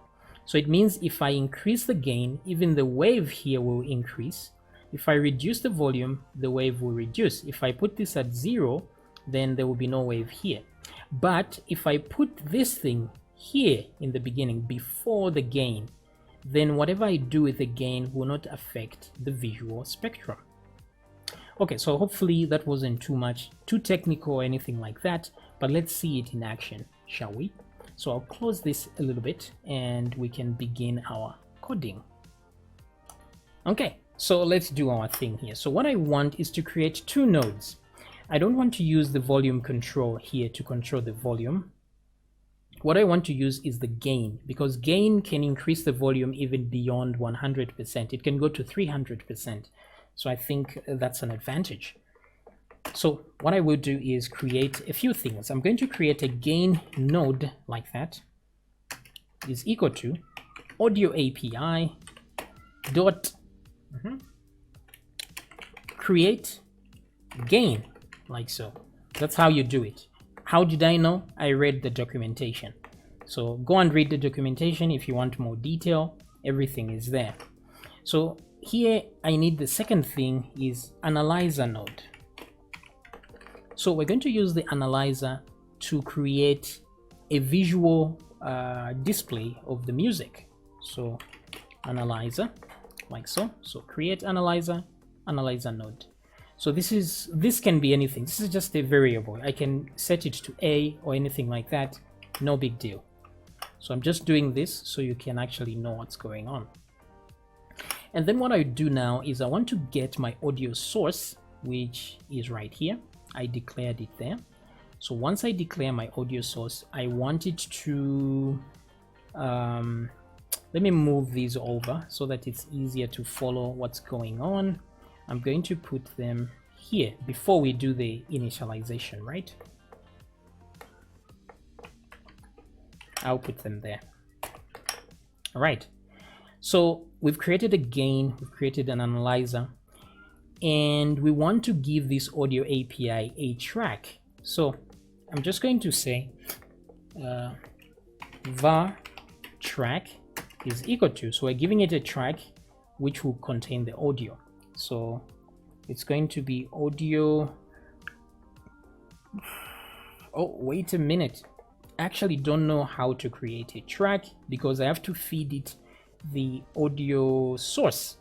So it means if I increase the gain, even the wave here will increase. If I reduce the volume, the wave will reduce. If I put this at 0, then there will be no wave here. But if I put this thing here in the beginning before the gain, then whatever I do with the gain will not affect the visual spectrum. Okay, so hopefully that wasn't too technical or anything like that, but let's see it in action, shall we? So I'll close this a little bit and we can begin our coding. Okay, so let's do our thing here. So what I want is to create two nodes. I don't want to use the volume control here to control the volume. What I want to use is the gain, because gain can increase the volume even beyond 100%. It can go to 300%. So I think that's an advantage. So what I will do is create a few things. I'm going to create a gain node like that is equal to audio API dot create gain, like so. That's how you do it. How did I know? I read the documentation. So go and read the documentation if you want more detail. Everything is there. So here I need the second thing is analyzer node. So we're going to use the analyzer to create a visual display of the music. So analyzer, like so. So create analyzer, analyzer node. So this can be anything. This is just a variable. I can set it to A or anything like that. No big deal. So I'm just doing this so you can actually know what's going on. And then what I do now is I want to get my audio source, which is right here. I declared it there. So once I declare my audio source, I want it to let me move these over so that it's easier to follow what's going on. I'm going to put them here before we do the initialization, right? I'll put them there. All right. So we've created a gain, we've created an analyzer, and we want to give this audio API a track. So I'm just going to say var track is equal to, so we're giving it a track which will contain the audio. So it's going to be audio. Oh, wait a minute. I actually don't know how to create a track because I have to feed it the audio source.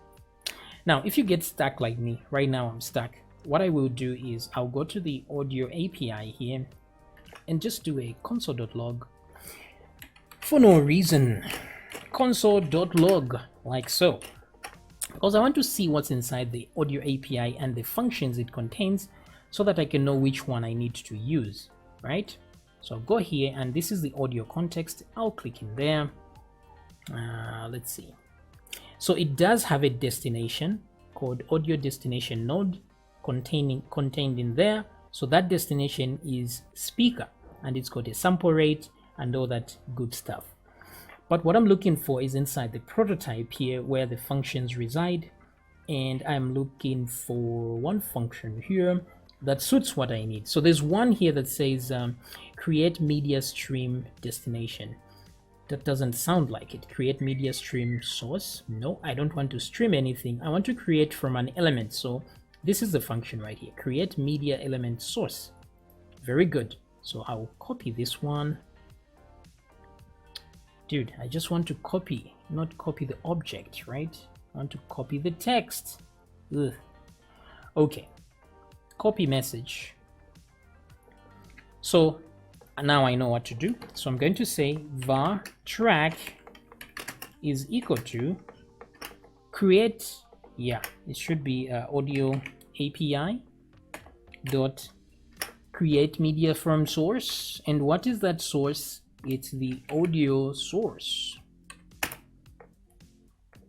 Now, if you get stuck like me, right now I'm stuck, what I will do is I'll go to the audio API here and just do a console.log for no reason. Console.log, like so, because I want to see what's inside the audio API and the functions it contains so that I can know which one I need to use, right? So I'll go here, and this is the audio context. I'll click in there. Let's see. So it does have a destination called audio destination node contained in there. So that destination is speaker, and it's got a sample rate and all that good stuff. But what I'm looking for is inside the prototype here where the functions reside, and I'm looking for one function here that suits what I need. So there's one here that says create media stream destination. That doesn't sound like it. Create media stream source. No, I don't want to stream anything. I want to create from an element. So this is the function right here. Create media element source. Very good. So I will copy this one. Dude, I just want to copy, not copy the object, right? I want to copy the text. Ugh. Okay. Copy message. So now I know what to do. So I'm going to say var track is equal to create, yeah, it should be audio API dot create media from source. And what is that source? It's the audio source,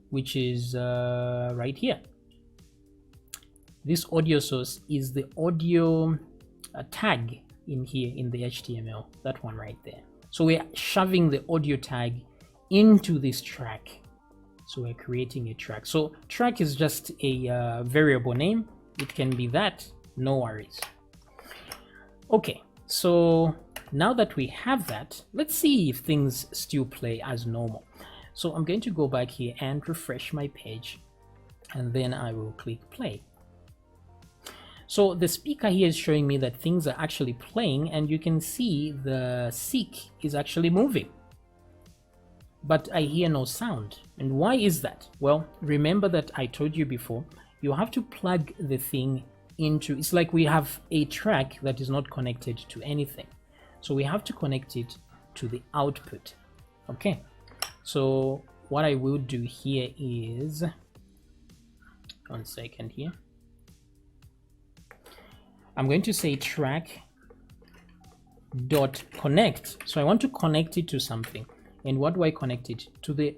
which is right here. This audio source is the audio tag in here in the HTML, that one right there. So we're shoving the audio tag into this track. So we're creating a track. So track is just a variable name. It can be that, no worries. Okay, so now that we have that, let's see if things still play as normal. So I'm going to go back here and refresh my page, and then I will click play. So the speaker here is showing me that things are actually playing, and you can see the seek is actually moving. But I hear no sound. And why is that? Well, remember that I told you before, you have to plug the thing into, it's like we have a track that is not connected to anything. So we have to connect it to the output. Okay, so what I will do here is, one second here, I'm going to say track dot connect. So I want to connect it to something. And what do I connect it to? The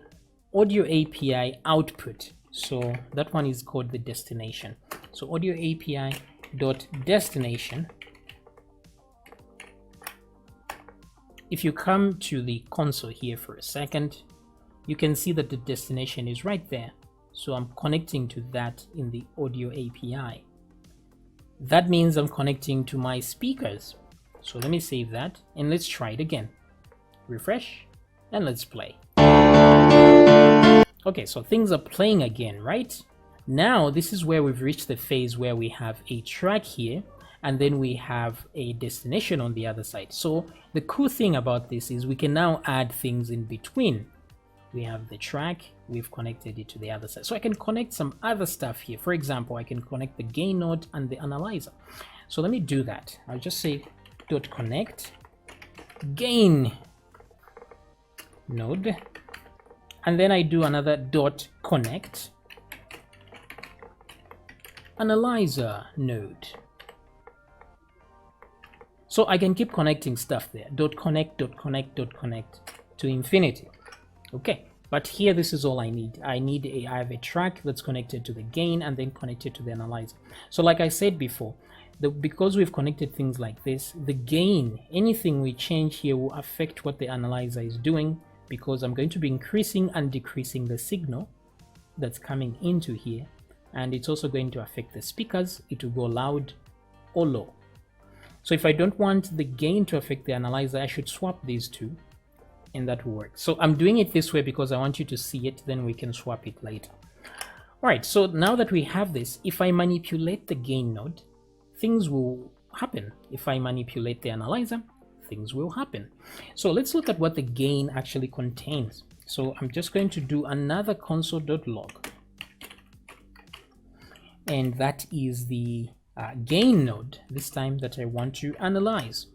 audio API output. So that one is called the destination. So audio API dot destination. If you come to the console here for a second, you can see that the destination is right there. So I'm connecting to that in the audio API. That means I'm connecting to my speakers. So let me save that and let's try it again. Refresh and let's play. Okay, so things are playing again, right? Now this is where we've reached the phase where we have a track here and then we have a destination on the other side. So the cool thing about this is we can now add things in between. We have the track, we've connected it to the other side. So I can connect some other stuff here. For example, I can connect the gain node and the analyzer. So let me do that. I'll just say dot connect gain node, and then I do another dot connect analyzer node. So I can keep connecting stuff there, dot connect to infinity. Okay, but here this is all I need. I have a track that's connected to the gain and then connected to the analyzer. So like I said before, because we've connected things like this, the gain, anything we change here will affect what the analyzer is doing, because I'm going to be increasing and decreasing the signal that's coming into here, and it's also going to affect the speakers. It will go loud or low. So if I don't want the gain to affect the analyzer, I should swap these two, and that will work. So I'm doing it this way because I want you to see it, then we can swap it later. All right, so now that we have this, if I manipulate the gain node, things will happen. If I manipulate the analyzer, things will happen. So let's look at what the gain actually contains. So I'm just going to do another console.log, and that is the gain node this time that I want to analyze.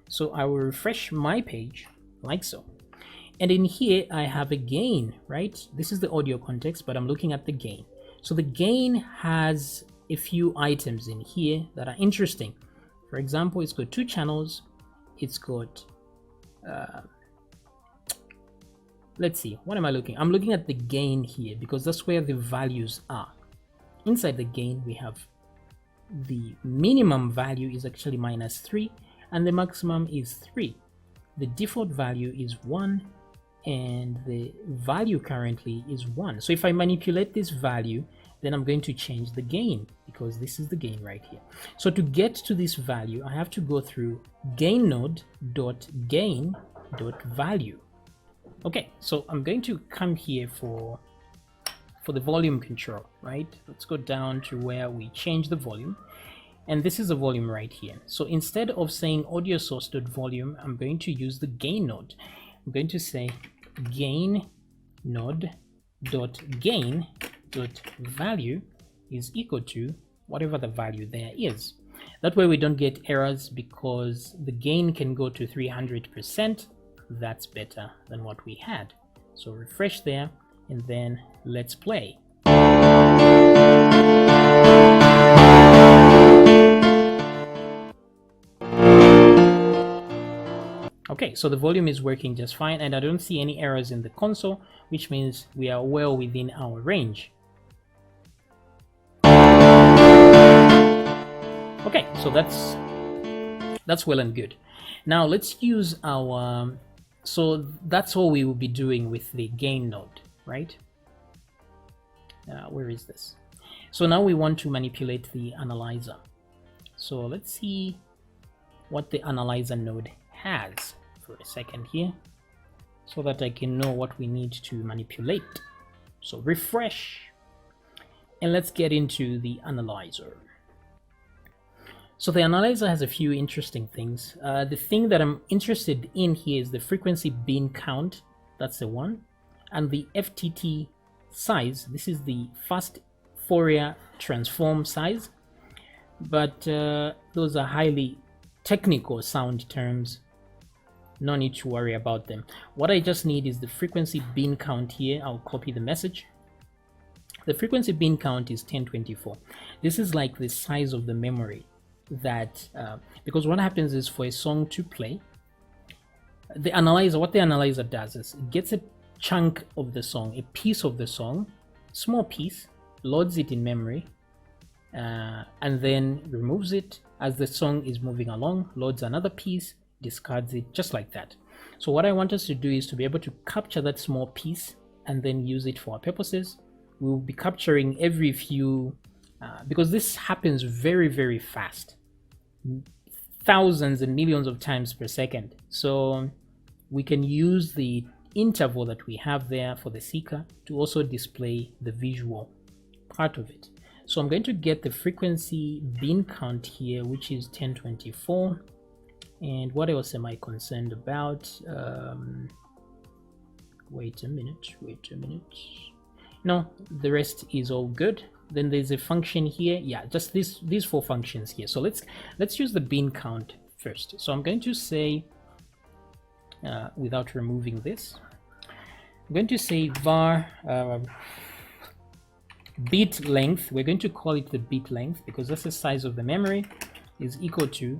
So I will refresh my page like so, and in here I have a gain, right? This is the audio context, but I'm looking at the gain. So the gain has a few items in here that are interesting. For example, it's got 2 channels. It's got let's see, what am I looking? I'm looking at the gain here because that's where the values are. Inside the gain we have the minimum value is actually -3 and the maximum is 3. The default value is 1 and the value currently is 1. So if I manipulate this value, then I'm going to change the gain, because this is the gain right here. So to get to this value, I have to go through gain node dot gain dot value. Okay, so I'm going to come here for the volume control, right? Let's go down to where we change the volume, and this is the volume right here. So instead of saying audio source dot volume, I'm going to use the gain node. I'm going to say gain node dot gain dot value is equal to whatever the value there is. That way we don't get errors, because the gain can go to 300%. That's better than what we had. So refresh there, and then let's play. Okay, so the volume is working just fine, and I don't see any errors in the console, which means we are well within our range. Okay, so that's well and good. Now let's use our, so that's all we will be doing with the gain node, right? Where is this? So now we want to manipulate the analyzer. So let's see what the analyzer node has for a second here, so that I can know what we need to manipulate. So refresh, and let's get into the analyzer. So the analyzer has a few interesting things. The thing that I'm interested in here is the frequency bin count. That's the one. And the FTT size. This is the fast Fourier transform size. But those are highly technical sound terms. No need to worry about them. What I just need is the frequency bin count here. I'll copy the message. The frequency bin count is 1024. This is like the size of the memory that because what happens is, for a song to play, the analyzer, what the analyzer does is it gets a chunk of the song, a piece of the song, small piece, loads it in memory, and then removes it as the song is moving along, loads another piece, discards it, just like that. So what I want us to do is to be able to capture that small piece and then use it for our purposes. We'll be capturing every few because this happens very, very fast, thousands and millions of times per second. So we can use the interval that we have there for the seeker to also display the visual part of it. So I'm going to get the frequency bin count here, which is 1024. And what else am I concerned about? Wait a minute. No, the rest is all good. Then there's a function here. Yeah, just these 4 functions here. So let's use the bin count first. So I'm going to say, without removing this, I'm going to say var bit length. We're going to call it the bit length because that's the size of the memory, is equal to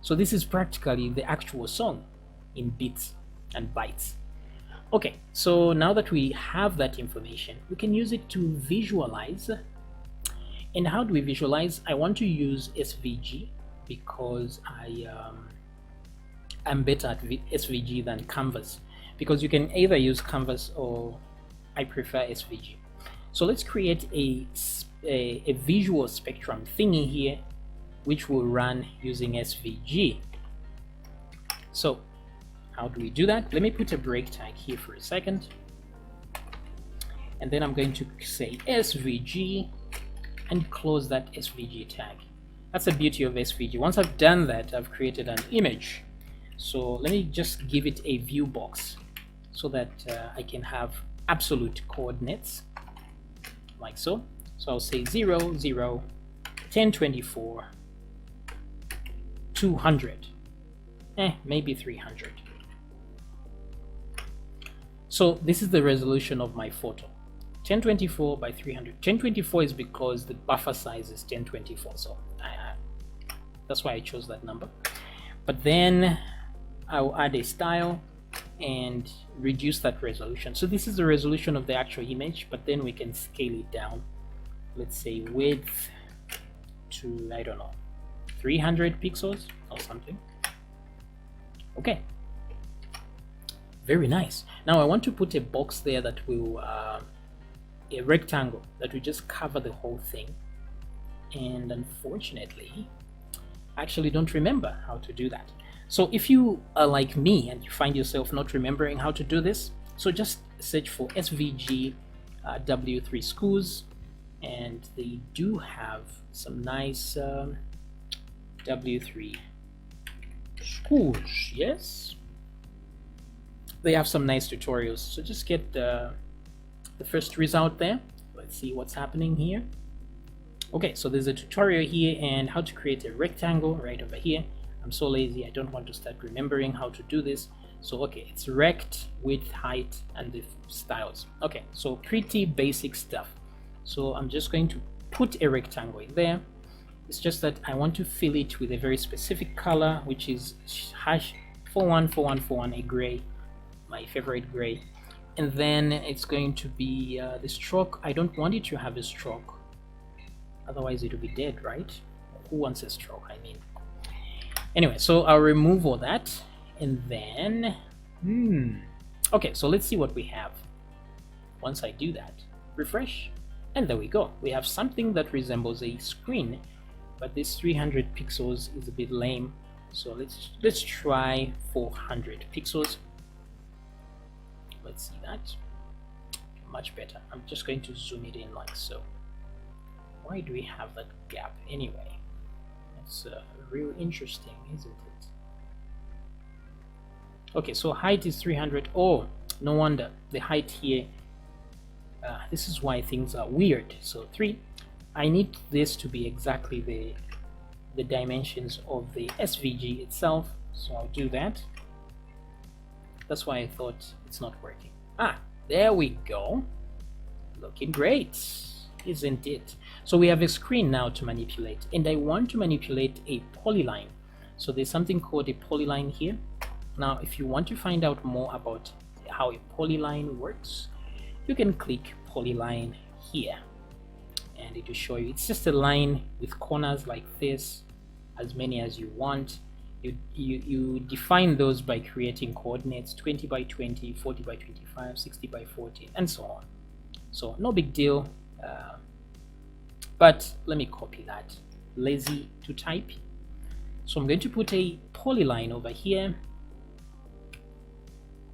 So this is practically the actual song in bits and bytes. Okay, so now that we have that information, we can use it to visualize. And how do we visualize? I want to use SVG because I'm better at SVG than Canvas, because you can either use Canvas or I prefer SVG. So let's create a visual spectrum thingy here, which will run using SVG. So how do we do that? Let me put a break tag here for a second, and then I'm going to say SVG and close that SVG tag. That's the beauty of SVG. Once I've done that, I've created an image. So let me just give it a view box so that I can have absolute coordinates like so. So I'll say 0, 0, 1024, 200, maybe 300. So this is the resolution of my photo, 1024 by 300. 1024 is because the buffer size is 1024, so that's why I chose that number. But then I'll add a style and reduce that resolution. So this is the resolution of the actual image, but then we can scale it down. Let's say width to, I don't know, 300 pixels or something. Okay, very nice. Now I want to put a box there that will a rectangle that will just cover the whole thing, and unfortunately I actually don't remember how to do that. So if you are like me and you find yourself not remembering how to do this, so just search for SVG W3 schools, and they do have some nice W3 schools. Yes, they have some nice tutorials. So just get the first result there. Let's see what's happening here. Okay, so there's a tutorial here and how to create a rectangle right over here. I'm so lazy, I don't want to start remembering how to do this. So okay, it's rect, width, height, and the styles. Okay, so pretty basic stuff. So I'm just going to put a rectangle in there. It's just that I want to fill it with a very specific color, which is hash 414141, a gray, my favorite gray. And then it's going to be the stroke. I don't want it to have a stroke, otherwise it will be dead, right? Who wants a stroke? I mean, anyway, so I'll remove all that, and then okay, so let's see what we have. Once I do that, refresh, and there we go. We have something that resembles a screen, but this 300 pixels is a bit lame. So let's try 400 pixels. Let's see that. Much better. I'm just going to zoom it in like so. Why do we have that gap anyway? It's real interesting, isn't it? Okay, so height is 300. Oh, no wonder the height here. This is why things are weird. So 3. I need this to be exactly the dimensions of the SVG itself. So I'll do that. That's why I thought it's not working. There we go. Looking great, isn't it? So we have a screen now to manipulate, and I want to manipulate a polyline. So there's something called a polyline here. Now if you want to find out more about how a polyline works, you can click polyline here and it will show you. It's just a line with corners like this, as many as you want. You define those by creating coordinates 20 by 20, 40 by 25, 60 by 40, and so on. So no big deal, but let me copy that. Lazy to type. So I'm going to put a polyline over here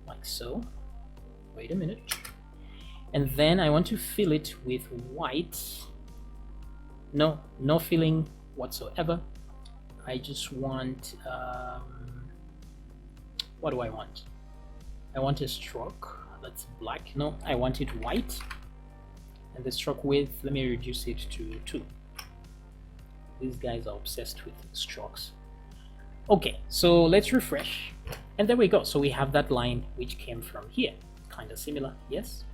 like so. Wait a minute. And then I want to fill it with white. No filling whatsoever. I just want, what do I want? I want a stroke that's black. No, I want it white. And the stroke width, let me reduce it to 2. These guys are obsessed with strokes. Okay, so let's refresh. And there we go. So we have that line which came from here. Kind of similar, yes?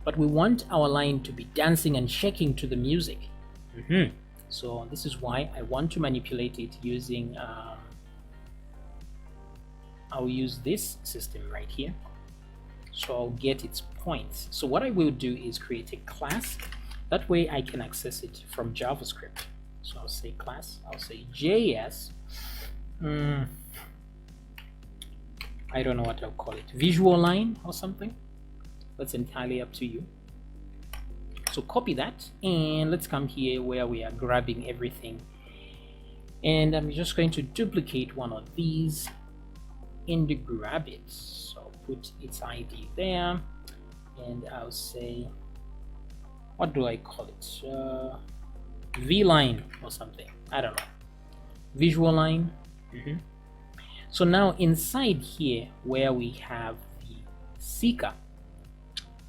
But we want our line to be dancing and shaking to the music. So this is why I want to manipulate it using I'll use this system right here. So I'll get its points. So what I will do is create a class. That way I can access it from JavaScript. So I'll say class, I'll say JS. I don't know what I'll call it. Visual line or something. That's entirely up to you. So copy that and let's come here where we are grabbing everything. And I'm just going to duplicate one of these and grab it. So put its ID there and I'll say, what do I call it? V-line or something. I don't know. Visual line. So now inside here where we have the seeker,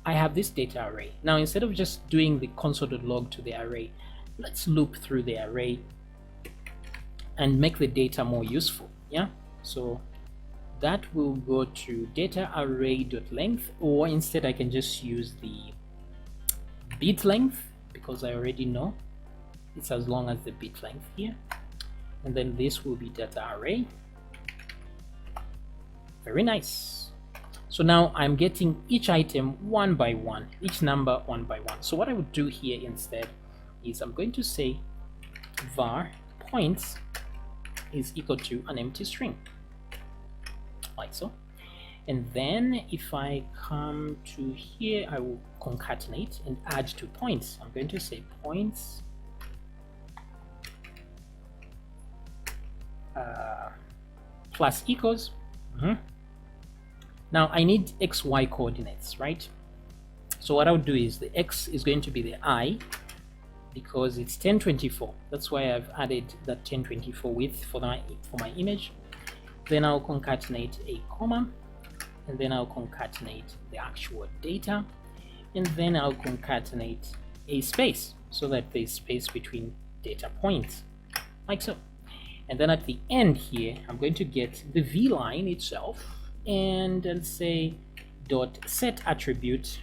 I have this data array. Now instead of just doing the console.log to the array, let's loop through the array and make the data more useful. Yeah, so that will go to data array.length, or instead I can just use the bit length because I already know it's as long as the bit length here, and then this will be data array. Very nice. So now I'm getting each item one by one, each number one by one. So what I would do here instead is I'm going to say var points is equal to an empty string, like so. And then if I come to here, I will concatenate and add 2 points. I'm going to say points plus equals. Now I need XY coordinates, right? So what I'll do is the X is going to be the I because it's 1024. That's why I've added that 1024 width for my image. Then I'll concatenate a comma, and then I'll concatenate the actual data, and then I'll concatenate a space so that there's space between data points, like so. And then at the end here, I'm going to get the V line itself, and I'll say dot set attribute.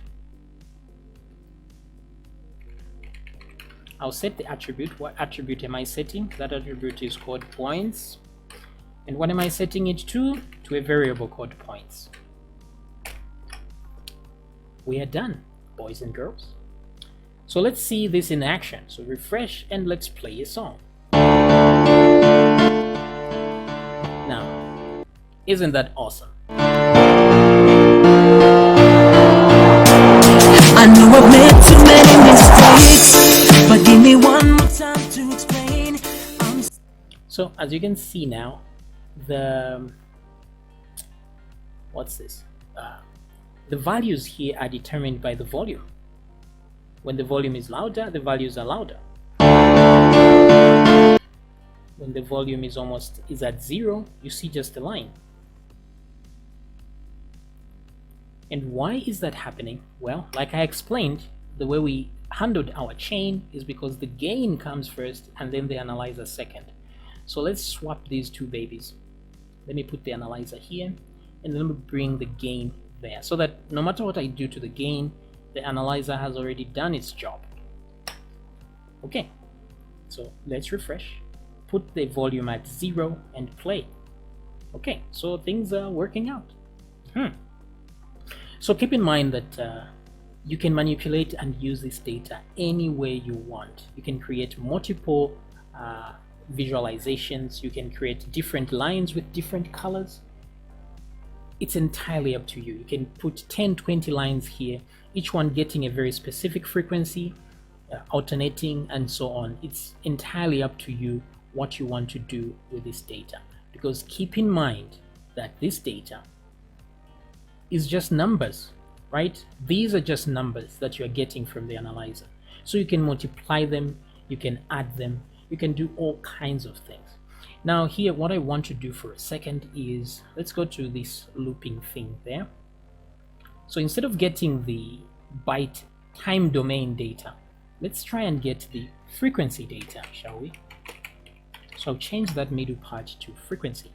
I'll set the attribute. What attribute am I setting? That attribute is called points. And what am I setting it to? To a variable called points. We are done, boys and girls. So let's see this in action. So refresh and let's play a song. Now, isn't that awesome? I know I've made too many mistakes, but give me one more time to explain. So as you can see now, the the values here are determined by the volume. When the volume is louder, the values are louder. When the volume is at 0, you see just a line. And why is that happening? Well, like I explained, the way we handled our chain is because the gain comes first and then the analyzer second. So let's swap these two babies. Let me put the analyzer here and let me bring the gain there, so that no matter what I do to the gain, the analyzer has already done its job. Okay, so let's refresh, put the volume at 0 and play. Okay, so things are working out. So keep in mind that you can manipulate and use this data any way you want. You can create multiple visualizations. You can create different lines with different colors. It's entirely up to you. You can put 10, 20 lines here, each one getting a very specific frequency, alternating and so on. It's entirely up to you what you want to do with this data, because keep in mind that this data is just numbers, right? These are just numbers that you're getting from the analyzer. So you can multiply them, you can add them, you can do all kinds of things. Now here, what I want to do for a second is, let's go to this looping thing there. So instead of getting the byte time domain data, let's try and get the frequency data, shall we? So I'll change that middle part to frequency,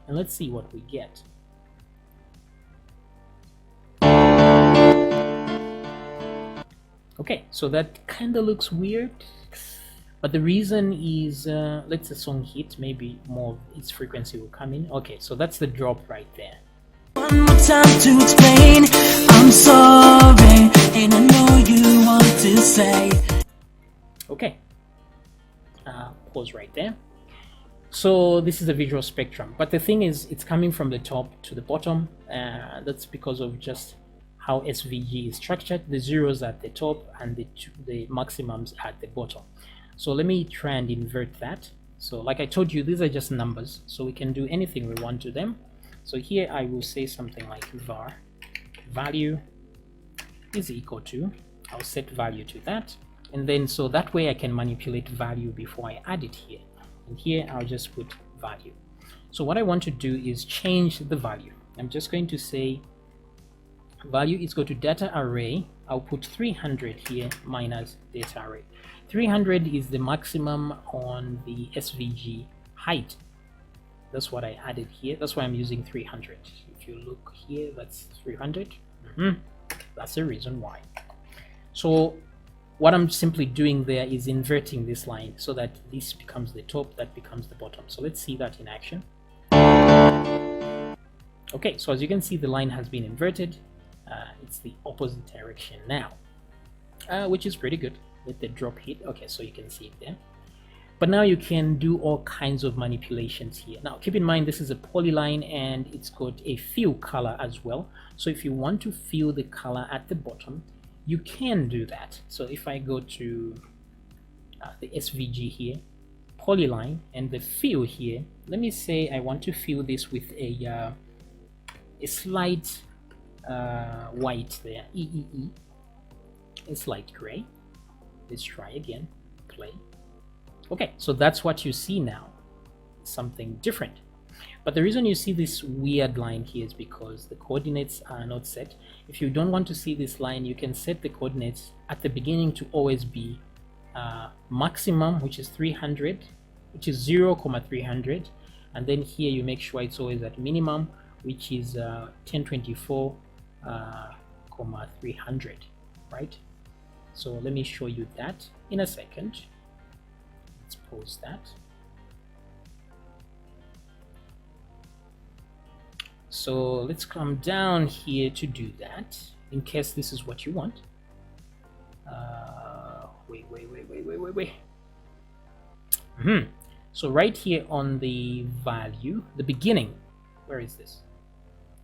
and let's see what we get. Okay, so that kind of looks weird. But the reason is, let's the song hit, maybe more of its frequency will come in. Okay, so that's the drop right there. One more time to explain, I'm sorry, and I know you want to say. Okay, pause right there. So this is a visual spectrum, but the thing is, it's coming from the top to the bottom. That's because of just how SVG is structured. The zeros at the top and the maximums at the bottom. So let me try and invert that. So like I told you, these are just numbers, so we can do anything we want to them. So here I will say something like var value is equal to, I'll set value to that, and then so that way I can manipulate value before I add it here. And here I'll just put value. So what I want to do is change the value. I'm just going to say value is equal to data array. I'll put 300 here minus data array. 300 is the maximum on the SVG height. That's what I added here. That's why I'm using 300. If you look here, that's 300. That's the reason why. So what I'm simply doing there is inverting this line so that this becomes the top, that becomes the bottom. So let's see that in action. Okay, so as you can see, the line has been inverted. It's the opposite direction now, which is pretty good. Let the drop hit. Okay, so you can see it there. But now you can do all kinds of manipulations here. Now keep in mind, this is a polyline and it's got a fill color as well. So if you want to fill the color at the bottom, you can do that. So if I go to the SVG here, polyline, and the fill here, let me say I want to fill this with a slight white there, a slight gray. Let's try again, play. Okay, so that's what you see now, something different. But the reason you see this weird line here is because the coordinates are not set. If you don't want to see this line, you can set the coordinates at the beginning to always be maximum, which is 300, which is 0,300, and then here you make sure it's always at minimum, which is 1024, 300, right? So let me show you that in a second. Let's pause that. So let's come down here to do that, in case this is what you want. Wait. So right here on the value, the beginning, where is this?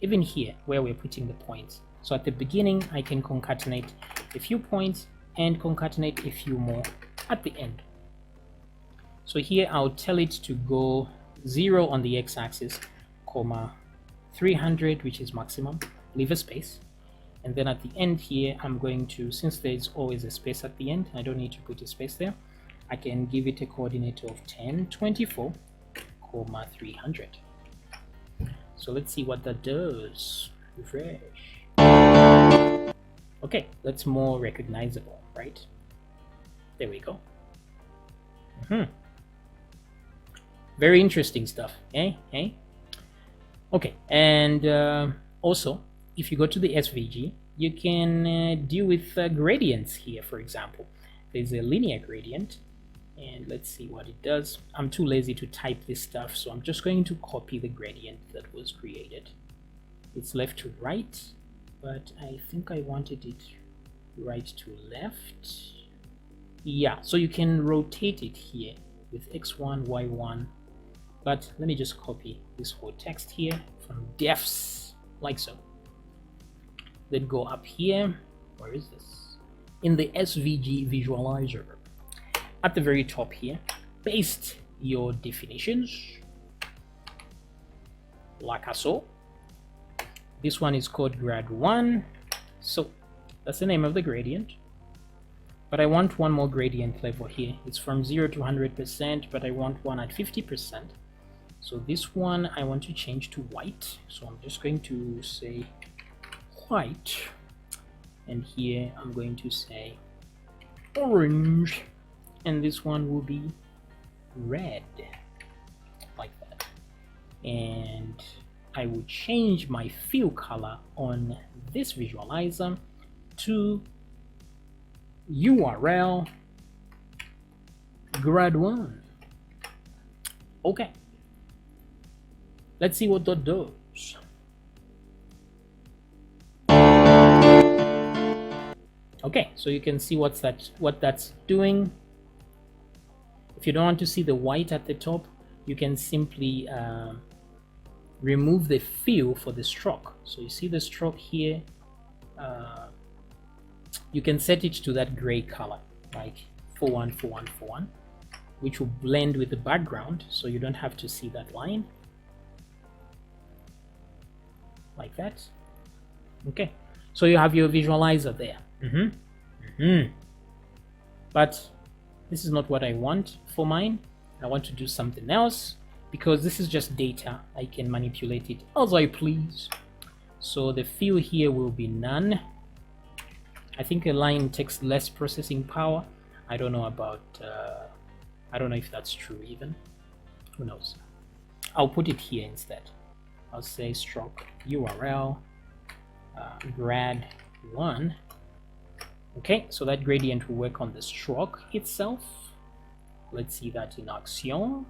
Even here, where we're putting the points. So at the beginning, I can concatenate a few points and concatenate a few more at the end. So here I'll tell it to go 0 on the x-axis, 300, which is maximum, leave a space, and then at the end here I'm going to, since there's always a space at the end, I don't need to put a space there, I can give it a coordinate of 1024, 300. So let's see what that does. Refresh. Okay, that's more recognizable, right? There we go. Very interesting stuff, eh? Okay, and also, if you go to the SVG, you can deal with gradients here, for example. There's a linear gradient, and let's see what it does. I'm too lazy to type this stuff, so I'm just going to copy the gradient that was created. It's left to right, but I think I wanted it right to left. Yeah, so you can rotate it here with x1, y1, but let me just copy this whole text here from defs, like so. Then go up here, where is this? In the SVG Visualizer. At the very top here, paste your definitions, like so. This one is called grad1, so that's the name of the gradient. But I want one more gradient level here. It's from 0 to 100%, but I want one at 50%. So this one I want to change to white. So I'm just going to say white, and here I'm going to say orange, and this one will be red, like that. And I will change my fill color on this visualizer to URL grad 1. Okay, let's see what that does. Okay, so you can see what that's doing. If you don't want to see the white at the top, you can simply remove the fill for the stroke. So you see the stroke here, you can set it to that gray color, like 414141, which will blend with the background, so you don't have to see that line, like that. Okay, so you have your visualizer there. But this is not what I want for mine. I want to do something else, because this is just data. I can manipulate it as I please. So the fill here will be none. I think a line takes less processing power. I don't know about I don't know if that's true even. Who knows? I'll put it here instead. I'll say stroke URL grad 1. Okay, so that gradient will work on the stroke itself. Let's see that in action.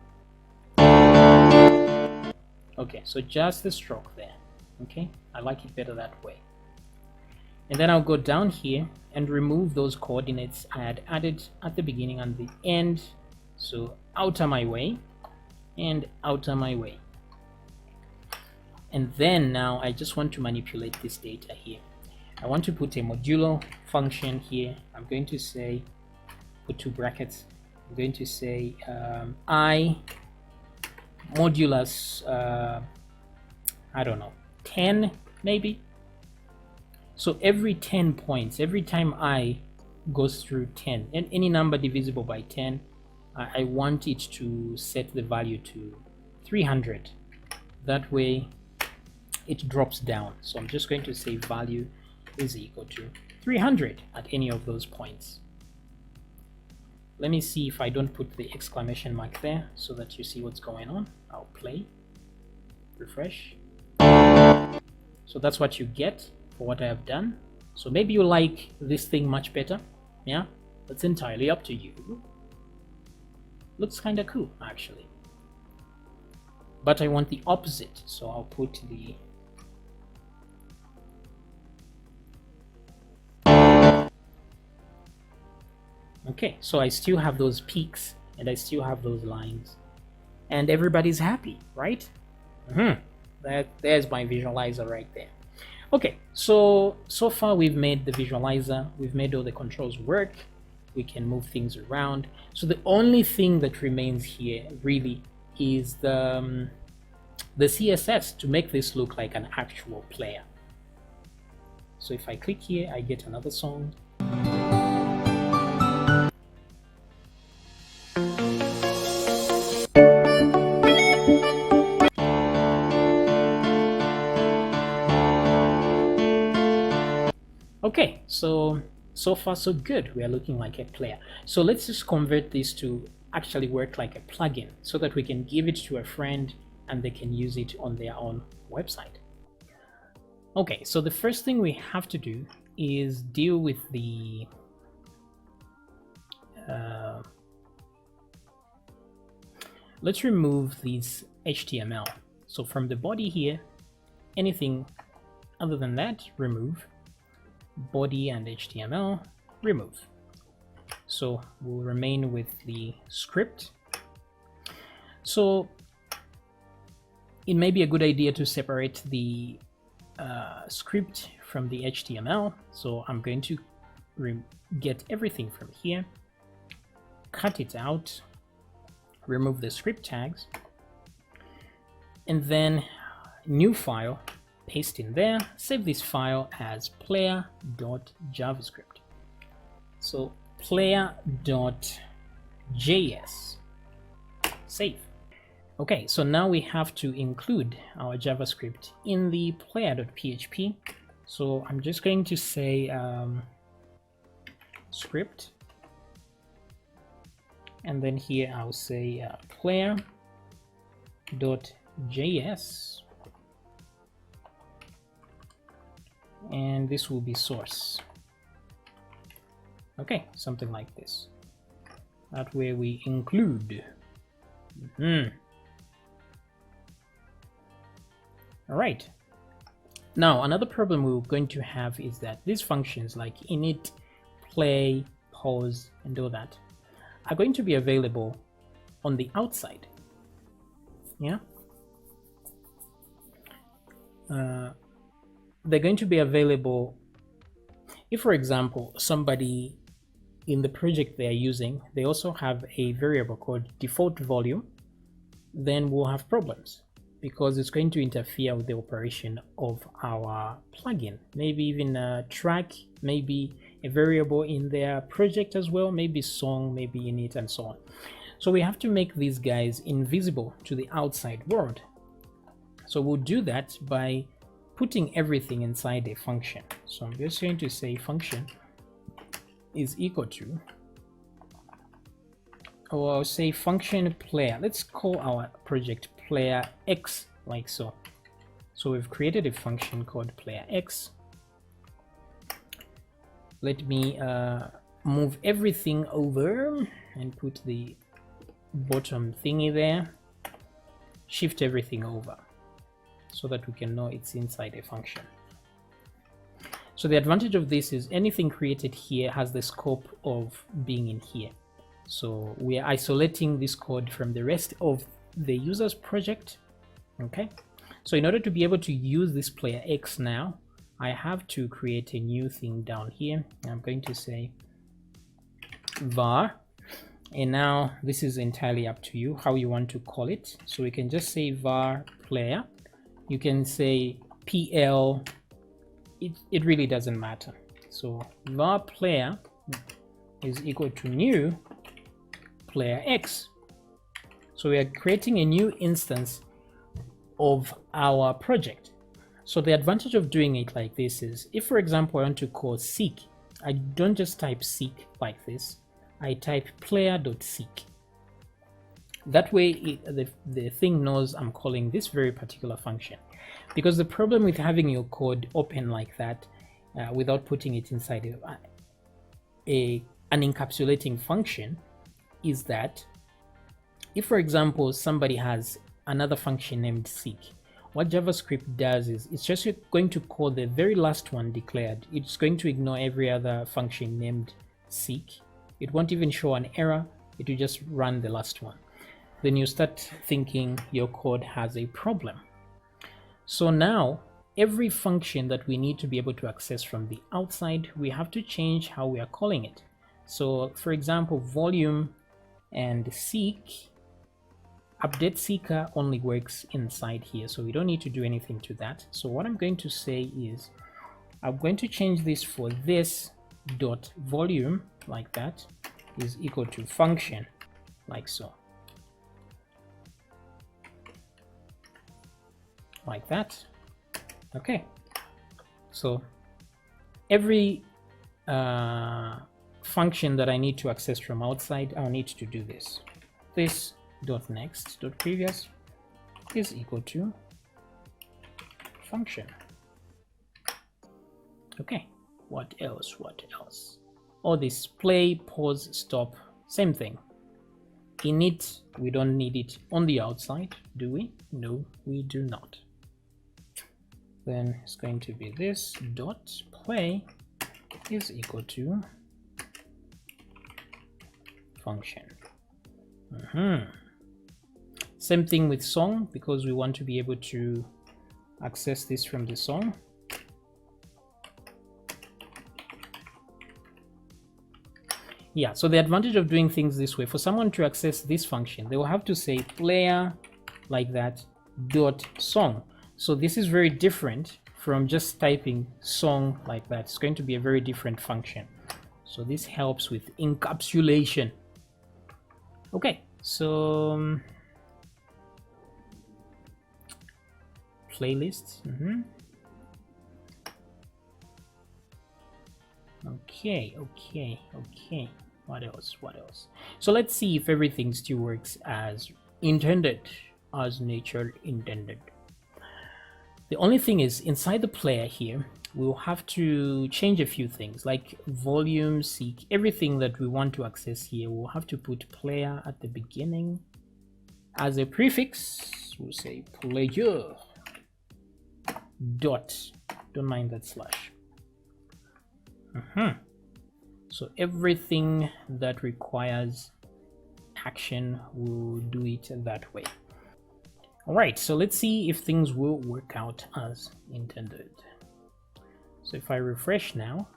Okay, so just the stroke there. Okay, I like it better that way. And then I'll go down here and remove those coordinates I had added at the beginning and the end. So out of my way and out of my way. And then now I just want to manipulate this data here. I want to put a modulo function here. I'm going to say, put 2 brackets. I'm going to say I modulus, I don't know, 10 maybe. So every 10 points, every time I goes through 10, and any number divisible by 10, I want it to set the value to 300. That way it drops down. So I'm just going to say value is equal to 300 at any of those points. Let me see if I don't put the exclamation mark there so that you see what's going on. I'll play, refresh. So that's what you get for what I have done. So maybe you like this thing much better. Yeah, that's entirely up to you. Looks kind of cool actually. But I want the opposite, so I'll put the okay, so I still have those peaks and I still have those lines, and everybody's happy, right? There's my visualizer right there. Okay, so far we've made the visualizer, we've made all the controls work, we can move things around. So the only thing that remains here really is the CSS to make this look like an actual player. So if I click here, I get another song. Okay, so far so good. We are looking like a player. So let's just convert this to actually work like a plugin so that we can give it to a friend and they can use it on their own website. Okay, so the first thing we have to do is deal with the let's remove these HTML. So from the body here, anything other than that, remove. Body and HTML, remove. So we'll remain with the script. So it may be a good idea to separate the script from the HTML. So I'm going to get everything from here, cut it out, remove the script tags, and then new file, paste in there, save this file as player.javascript. So player.js, save. Okay, so now we have to include our JavaScript in the player.php. So I'm just going to say script, and then here I'll say player.js, and this will be source. Okay, something like this. that way we include. All right. Now another problem we're going to have is that these functions like init, play, pause, and all that are going to be available on the outside. Yeah. They're going to be available if, for example, somebody in the project they are using, they also have a variable called default volume, then we'll have problems because it's going to interfere with the operation of our plugin. Maybe even a track, maybe a variable in their project as well, maybe song, maybe init, and so on. So we have to make these guys invisible to the outside world. So we'll do that by putting everything inside a function. So I'm just going to say function is equal to, or I'll say function player. Let's call our project player X, like so. So we've created a function called player X. Let me move everything over and put the bottom thingy there, shift everything over so that we can know it's inside a function. So the advantage of this is anything created here has the scope of being in here. So we are isolating this code from the rest of the user's project. Okay, so in order to be able to use this player X now, I have to create a new thing down here. I'm going to say var, and now this is entirely up to you how you want to call it. So we can just say var player. You can say PL, it really doesn't matter. So var player is equal to new player X. So we are creating a new instance of our project. So the advantage of doing it like this is, if for example I want to call seek, I don't just type seek like this, I type player.seek. That way the thing knows I'm calling this very particular function. Because the problem with having your code open like that without putting it inside an encapsulating function is that if, for example, somebody has another function named seek, what JavaScript does is it's just going to call the very last one declared. It's going to ignore every other function named seek. It won't even show an error. It will just run the last one. Then you start thinking your code has a problem. So now every function that we need to be able to access from the outside, we have to change how we are calling it. So for example, volume and seek, update seeker only works inside here, so we don't need to do anything to that. So what I'm going to say is I'm going to change this for this dot volume like that is equal to function, like so, like that. Okay, so every function that I need to access from outside, I'll need to do this. This dot next dot previous is equal to function. Okay, what else? What else? All this play, pause, stop, same thing. Init, we don't need it on the outside, do we? No, we do not. Then it's going to be this dot play is equal to function. Same thing with song, because we want to be able to access this from the song. Yeah, so the advantage of doing things this way, for someone to access this function, they will have to say player like that dot song. So this is very different from just typing song like that. It's going to be a very different function. So this helps with encapsulation. Okay, so playlist. Okay. What else? So let's see if everything still works as intended, as nature intended. The only thing is inside the player here, we'll have to change a few things like volume, seek, everything that we want to access here. We'll have to put player at the beginning. As a prefix, we'll say player dot, don't mind that slash. So everything that requires action, we'll do it that way. All right, so let's see if things will work out as intended. So if I refresh now,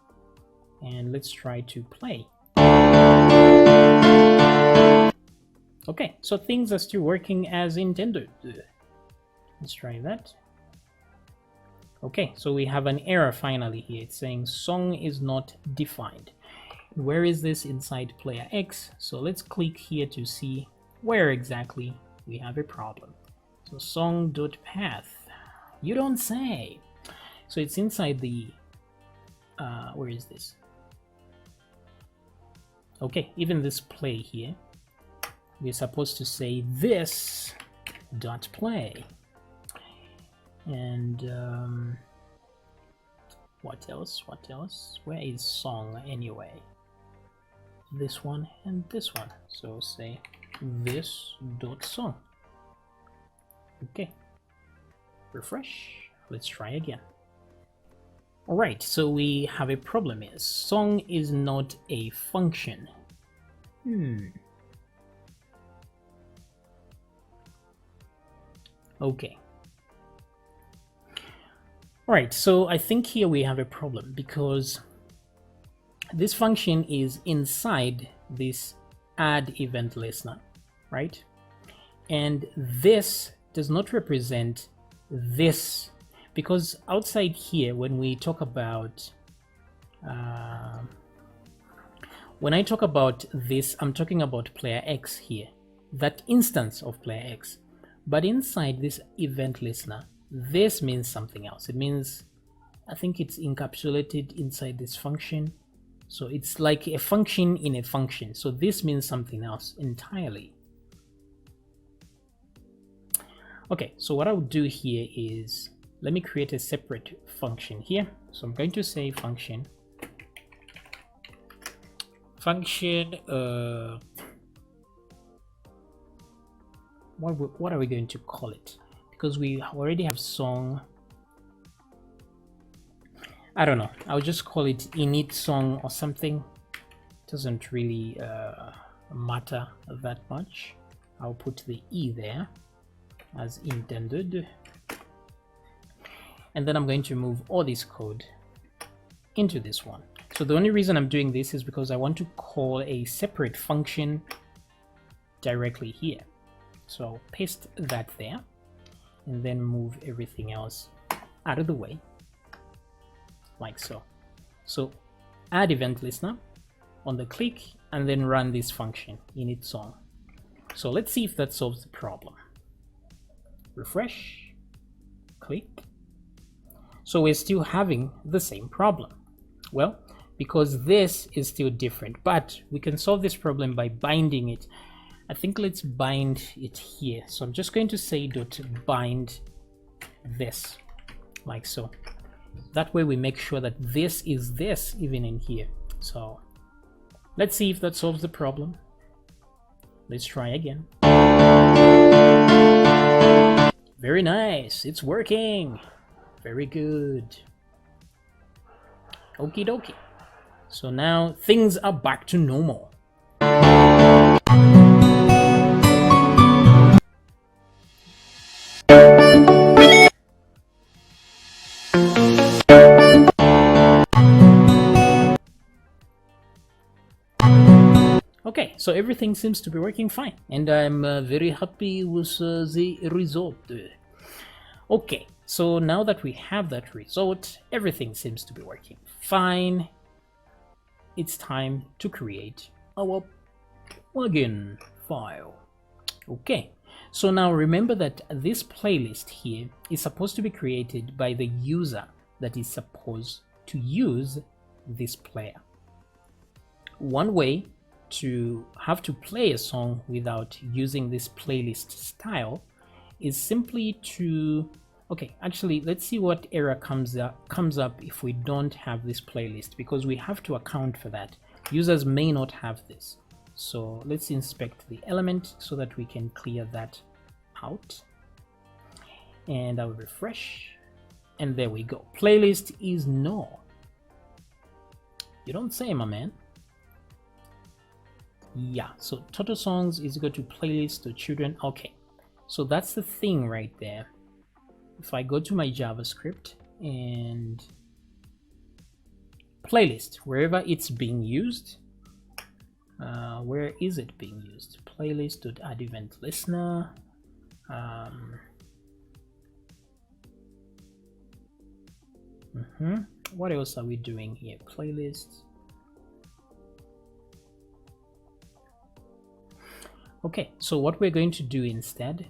and let's try to play. Okay, so things are still working as intended. Let's try that. Okay, so we have an error finally here. It's saying song is not defined. Where is this inside player X? So let's click here to see where exactly we have a problem. So song.path, you don't say. So it's inside the, where is this? Okay, even this play here, we're supposed to say this dot play. And what else? What else? Where is song anyway? This one and this one. So say this dot song. Okay, refresh. Let's try again. All right, so we have a problem here. Song is not a function. Okay. All right, so I think here we have a problem because this function is inside this add event listener, right? And this does not represent this, because outside here, when we talk about when I talk about this, I'm talking about player X here, that instance of player X. But inside this event listener, this means something else. It means, I think it's encapsulated inside this function. So it's like a function in a function. So this means something else entirely. Okay, so what I'll do here is, let me create a separate function here. So I'm going to say function, what are we going to call it? Because we already have song. I don't know, I'll just call it init song or something. Doesn't really matter that much. I'll put the E there as intended. And then I'm going to move all this code into this one. So the only reason I'm doing this is because I want to call a separate function directly here. So I'll paste that there and then move everything else out of the way, like so. So add event listener on the click and then run this function init song. So let's see if that solves the problem. Refresh, click. So we're still having the same problem. Well, because this is still different, but we can solve this problem by binding it. I think let's bind it here. So I'm just going to say dot bind this, like so. That way we make sure that this is this even in here. So let's see if that solves the problem. Let's try again. Very nice, it's working. Very good. Okie dokie. So now things are back to normal. Okay, so everything seems to be working fine, and I'm very happy with the result. Okay, so now that we have that result, everything seems to be working fine. It's time to create our plugin file. Okay, so now remember that this playlist here is supposed to be created by the user that is supposed to use this player. One way to have to play a song without using this playlist style is simply to Okay, actually, let's see what error comes up if we don't have this playlist, because we have to account for that. Users may not have this. So let's inspect the element so that we can clear that out. And I'll refresh. And there we go. Playlist is no. You don't say, my man. Yeah, so total songs is equal to playlist to children. Okay, so that's the thing right there. If I go to my JavaScript and playlist, wherever it's being used, where is it being used? Playlist.add event listener. What else are we doing here? Playlist. Okay, so what we're going to do instead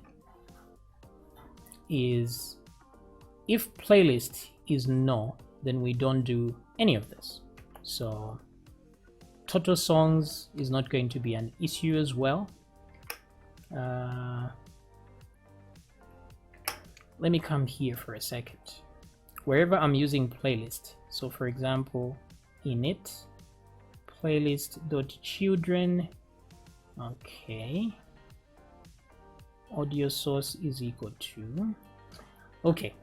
is, if playlist is no, then we don't do any of this. So total songs is not going to be an issue as well. Let me come here for a second. Wherever I'm using playlist, so for example, init playlist.children, okay, audio source is equal to, okay,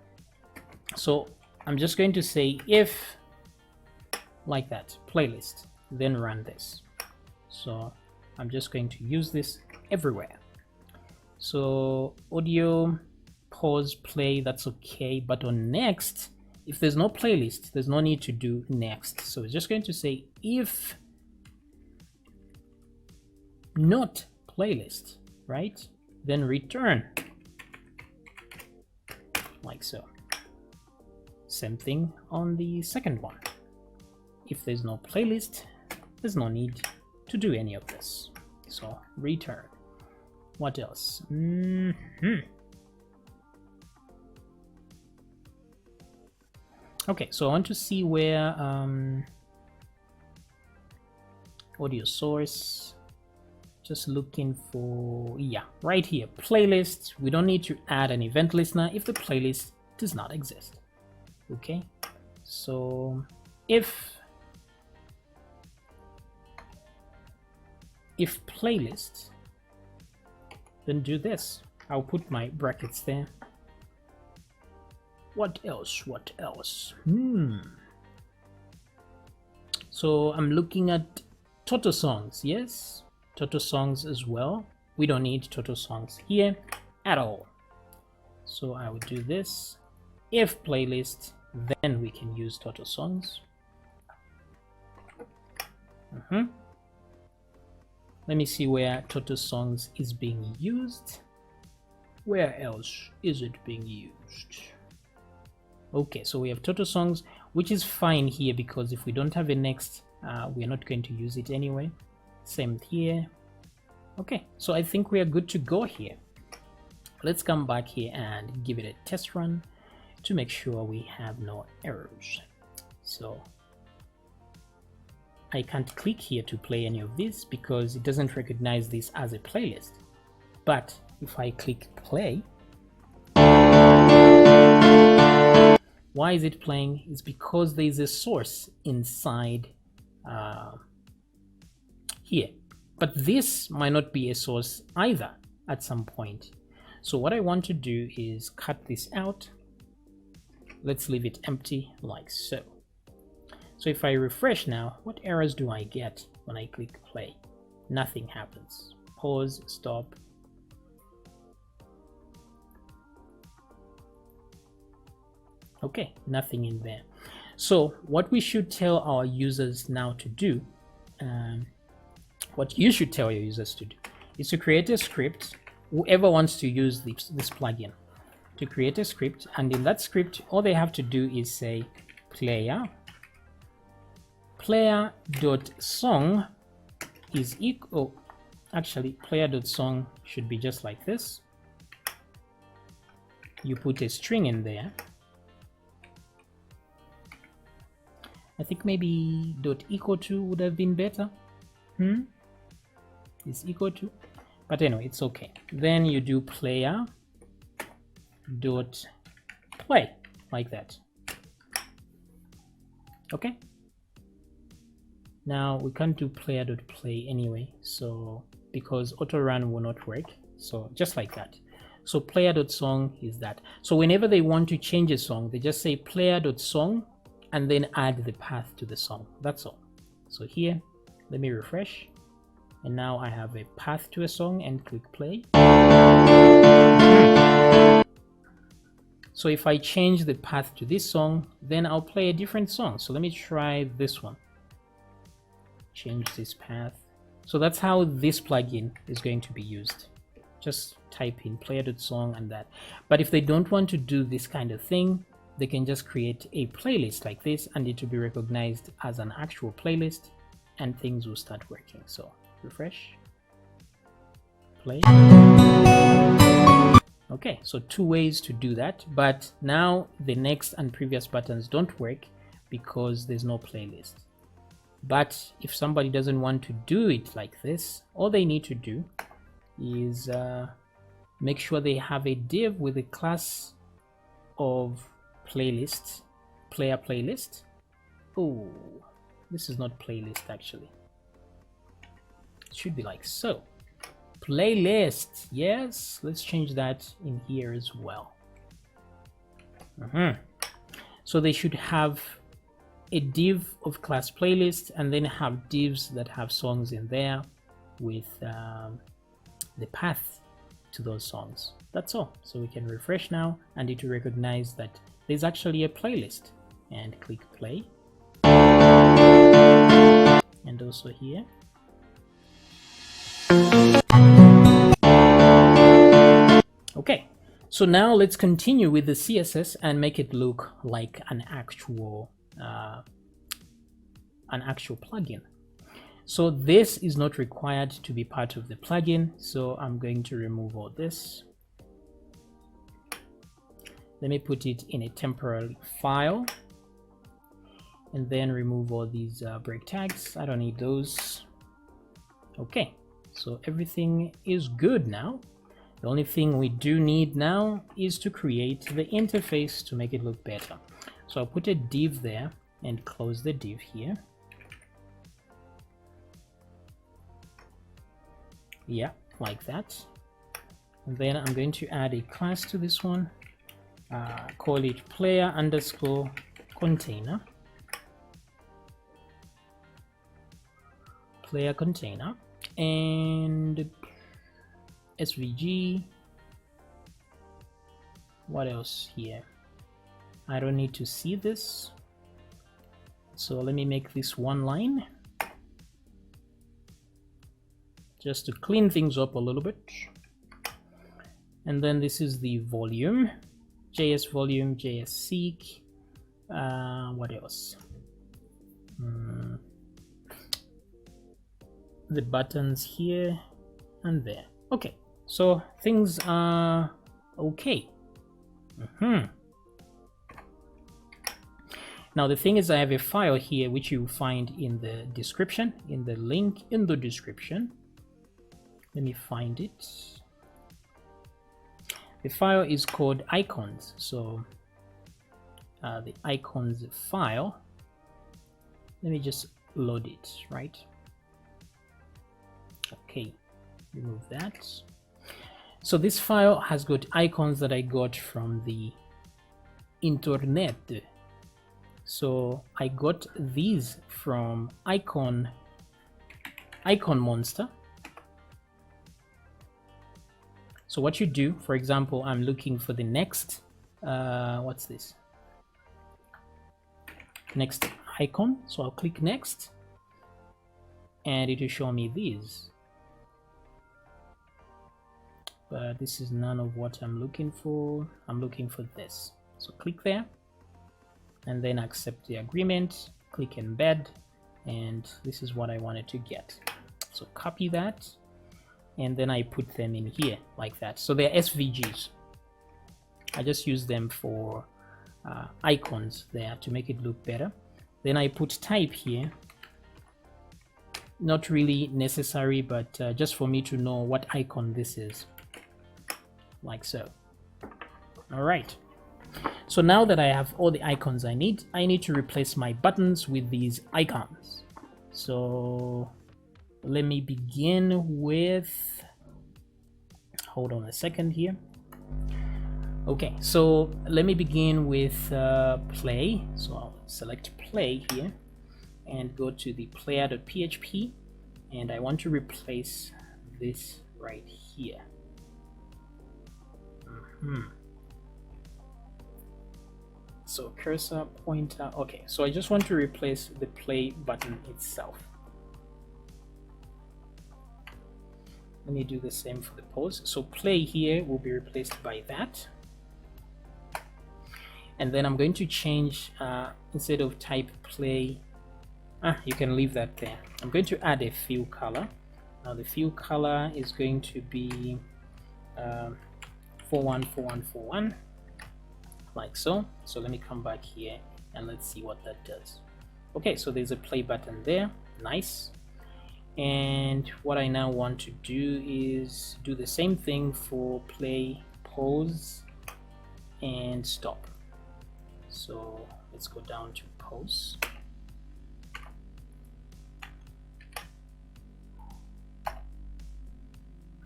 so I'm just going to say if, like that, playlist, then run this. So I'm just going to use this everywhere. So audio, pause, play, that's okay, but on next, if there's no playlist, there's no need to do next. So it's just going to say if not playlist, right? Then return, like so. Same thing on the second one. If there's no playlist, there's no need to do any of this. So return. What else? Okay, so I want to see where audio source, just looking for, yeah, right here, playlist. We don't need to add an event listener if the playlist does not exist. Okay, so if playlist, then do this. I'll put my brackets there. What else? What else? So I'm looking at total songs. Yes, total songs as well. We don't need total songs here at all. So I would do this. If playlist, then we can use total songs. Let me see where total songs is being used. Where else is it being used? Okay, so we have total songs, which is fine here because if we don't have a next, we're not going to use it anyway. Same here. Okay, so I think we are good to go here. Let's come back here and give it a test run to make sure we have no errors. So I can't click here to play any of this because it doesn't recognize this as a playlist. But if I click play, why is it playing? It's because there is a source inside here. But this might not be a source either at some point. So what I want to do is cut this out. Let's leave it empty like so. So if I refresh now, what errors do I get when I click play? Nothing happens. Pause, stop. Okay, nothing in there. So what we should tell our users now to do, what you should tell your users to do, is to create a script. Whoever wants to use this plugin, to create a script, and in that script, all they have to do is say player.song is equal. Actually, player.song should be just like this. You put a string in there. I think maybe .equal to would have been better. Is equal to, but anyway, it's okay. Then you do player dot play like that. Okay, now we can't do player.play anyway, so because auto run will not work, so just like that. So player.song is that. So whenever they want to change a song, they just say player.song and then add the path to the song. That's all. So here, let me refresh, and now I have a path to a song and click play. So if I change the path to this song, then I'll play a different song. So let me try this one. Change this path. So that's how this plugin is going to be used. Just type in player.song and that. But if they don't want to do this kind of thing, they can just create a playlist like this, and it will be recognized as an actual playlist, and things will start working. So refresh, play. Okay, so 2 ways to do that, but now the next and previous buttons don't work because there's no playlist. But if somebody doesn't want to do it like this, all they need to do is make sure they have a div with a class of playlist, player playlist. Oh, this is not playlist actually. It should be like so. Playlist, yes, let's change that in here as well. So they should have a div of class playlist, and then have divs that have songs in there with the path to those songs. That's all. So we can refresh now, and it will recognize that there's actually a playlist, and click play. And also here. Okay, so now let's continue with the CSS and make it look like an actual plugin. So this is not required to be part of the plugin, so I'm going to remove all this. Let me put it in a temporary file, and then remove all these break tags. I don't need those. Okay, so everything is good now. The only thing we do need now is to create the interface to make it look better. So I'll put a div there and close the div here. Yeah, like that. And then I'm going to add a class to this one. Call it player_container. Player container, and SVG. What else here? I don't need to see this, so let me make this one line just to clean things up a little bit. And then this is the volume, JS volume, JS seek. What else? The buttons here and there. Okay, so things are okay. Now the thing is, I have a file here which you find in the description, in the link in the description. Let me find it. The file is called icons. So the icons file, let me just load it, right? Okay, remove that. So this file has got icons that I got from the internet. So I got these from icon monster. So what you do, for example, I'm looking for the next what's this, next icon. So I'll click next, and it will show me these. But this is none of what I'm looking for. I'm looking for this. So click there, and then accept the agreement, click embed, and this is what I wanted to get. So copy that, and then I put them in here like that. So they're SVGs. I just use them for icons there to make it look better. Then I put type here. Not really necessary, but just for me to know what icon this is. Like so. All right. So now that I have all the icons I need to replace my buttons with these icons. So let me begin with, hold on a second here. Okay, so let me begin with play. So I'll select play here and go to the player.php, and I want to replace this right here. So cursor, pointer. Okay, so I just want to replace the play button itself. Let me do the same for the pause. So play here will be replaced by that. And then I'm going to change, instead of type play, you can leave that there. I'm going to add a fill color. Now the fill color is going to be 414141, like so. So let me come back here and let's see what that does. Okay, so there's a play button there. Nice. And what I now want to do is do the same thing for play, pause, and stop. So let's go down to pause.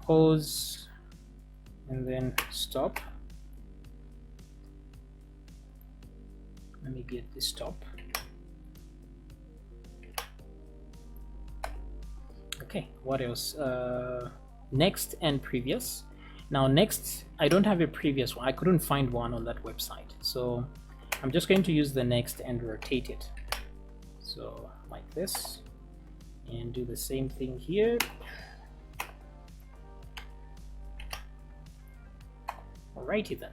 Pause, and then stop. Let me get the stop. Okay, what else? Next and previous. Now next, I don't have a previous one. I couldn't find one on that website. So I'm just going to use the next and rotate it. So like this, and do the same thing here. Alrighty then,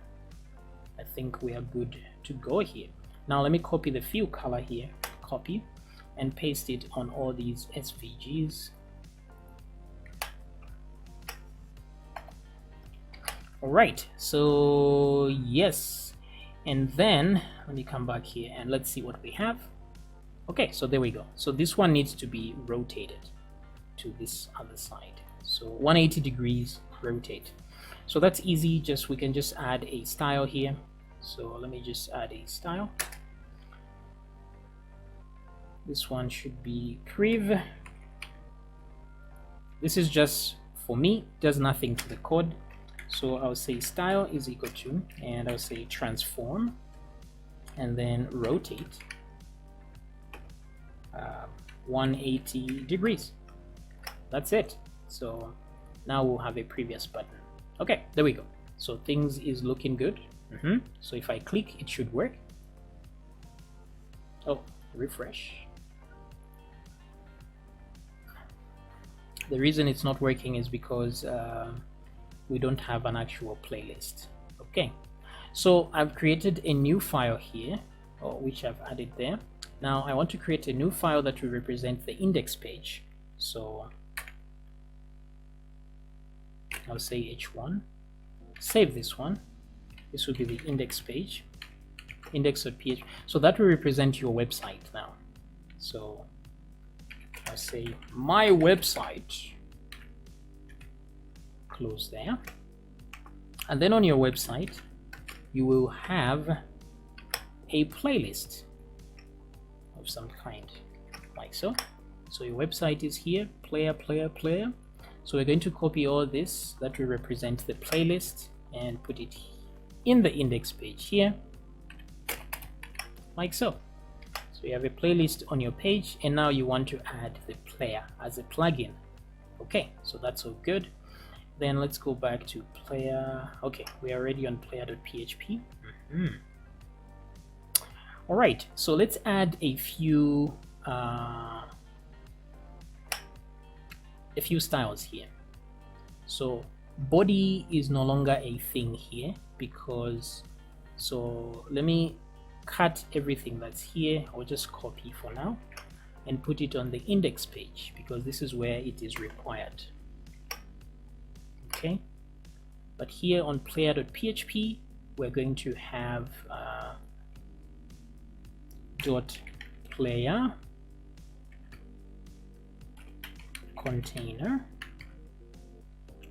I think we are good to go here. Now let me copy the fill color here, copy, and paste it on all these SVGs. Alright, so yes, and then let me come back here and let's see what we have. Okay, so there we go. So this one needs to be rotated to this other side. So 180 degrees rotate. So that's easy, we can just add a style here. So let me just add a style. This one should be priv. This is just for me, does nothing to the code. So I'll say style is equal to, and I'll say transform, and then rotate 180 degrees. That's it. So now we'll have a previous button. Okay, there we go. So things is looking good. So if I click, it should work. Oh, refresh. The reason it's not working is because we don't have an actual playlist. Okay, so I've created a new file here, which I've added there. Now I want to create a new file that will represent the index page. So I'll say h1, save this one. This will be the index page, index.php. So that will represent your website now. So I'll say my website, close there. And then on your website, you will have a playlist of some kind, like so. So your website is here, player, player, player. So we're going to copy all this that will represent the playlist and put it in the index page here, like so. So you have a playlist on your page, and now you want to add the player as a plugin. Okay, so that's all good. Then let's go back to player. Okay, we are already on player.php. All right, so let's add a few styles here. So body is no longer a thing here because, so let me cut everything that's here. I'll just copy for now and put it on the index page because this is where it is required. Okay, but here on player.php we're going to have dot player container.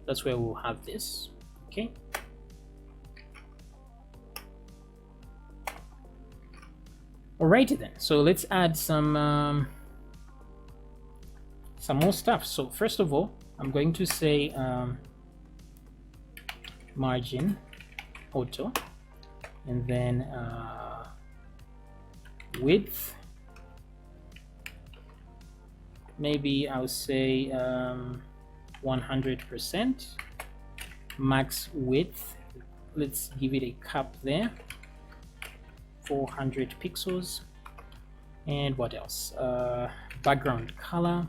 That's where we'll have this. Okay, Alrighty then, so let's add some more stuff. So first of all, I'm going to say margin auto, and then width, maybe I'll say 100%. Max width, let's give it a cap there, 400 pixels. And what else? Background color,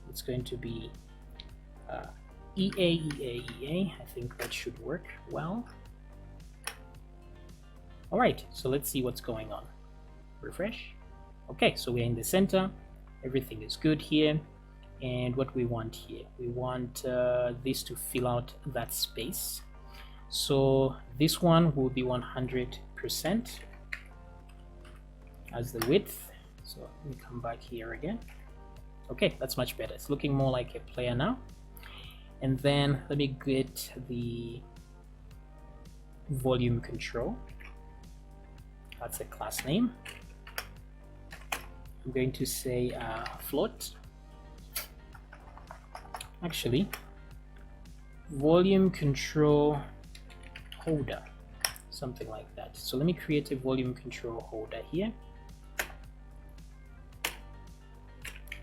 it's going to be EA. I think that should work well. All right, so let's see what's going on. Refresh. Okay, so we're in the center, everything is good here. And what we want here, we want this to fill out that space. So this one will be 100% as the width. So let me come back here again. Okay, that's much better. It's looking more like a player now. And then let me get the volume control. That's a class name. I'm going to say float. Actually, volume control holder, something like that. So let me create a volume control holder here,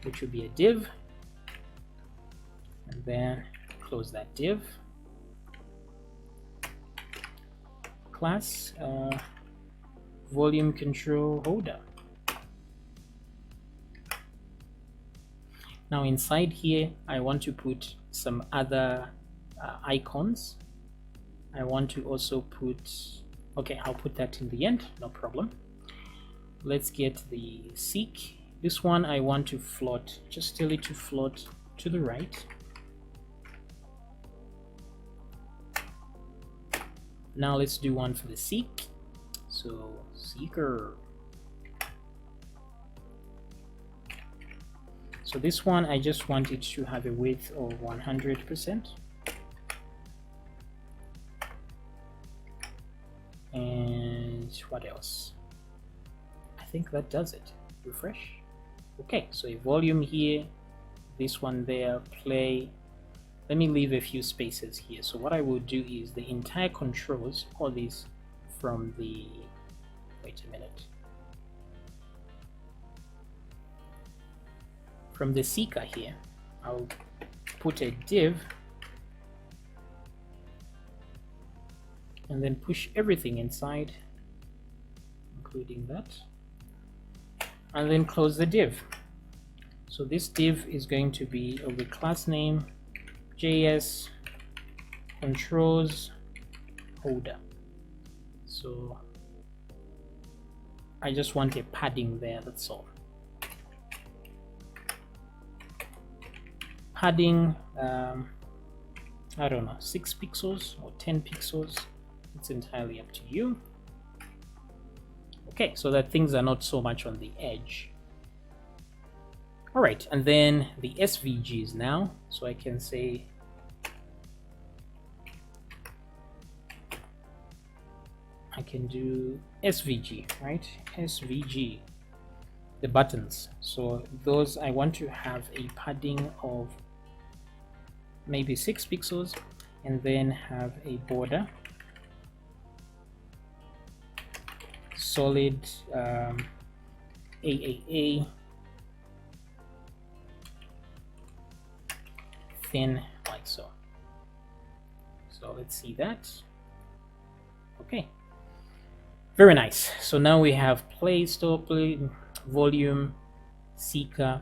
which will be a div, and then close that div. Class volume control holder. Now inside here, I want to put some other icons. I want to also put, okay, I'll put that in the end, no problem. Let's get the seek. This one I want to float, just tell it to float to the right. Now let's do one for the seek. So seeker. So this one, I just want it to have a width of 100%. And what else? I think that does it. Refresh. Okay, so a volume here, this one there, play. Let me leave a few spaces here. So what I will do is the entire controls, all these from the, wait a minute. From the seeker here, I'll put a div and then push everything inside, including that, and then close the div. So this div is going to be of the class name JS controls holder. So I just want a padding there, that's all. Padding, I don't know, 6 pixels or 10 pixels. It's entirely up to you. Okay, so that things are not so much on the edge. All right, and then the SVGs now. So I can say I can do SVG, right? SVG, the buttons. So those I want to have a padding of maybe 6 pixels, and then have a border, solid AAA, thin, like so. So let's see that. Okay, very nice. So now we have play, stop, play, volume, seeker,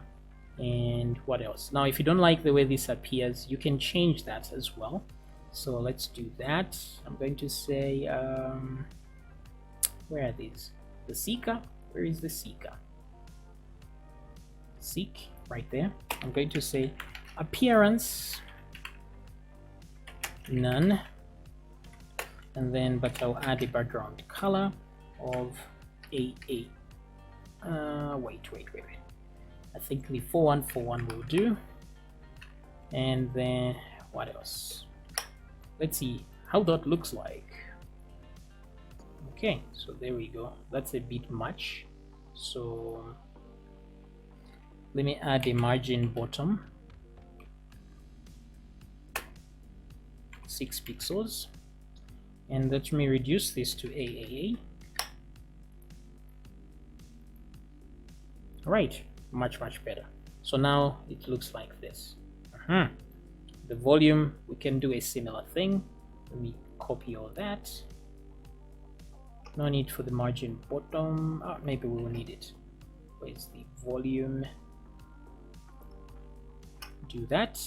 and what else? Now if you don't like the way this appears, you can change that as well. So let's do that. I'm going to say where are these? The seeker, where is the seeker? Seek, right there. I'm going to say appearance none, and then but I'll add a background color of AA. Wait. I think the 4141 will do. And then what else? Let's see how that looks like. Okay, so there we go. That's a bit much. So let me add a margin bottom, 6 pixels, and let me reduce this to AAA. Right, much better. So now it looks like this. The volume, we can do a similar thing. Let me copy all that. No need for the margin bottom. Maybe we will need it. Where's the volume? Do that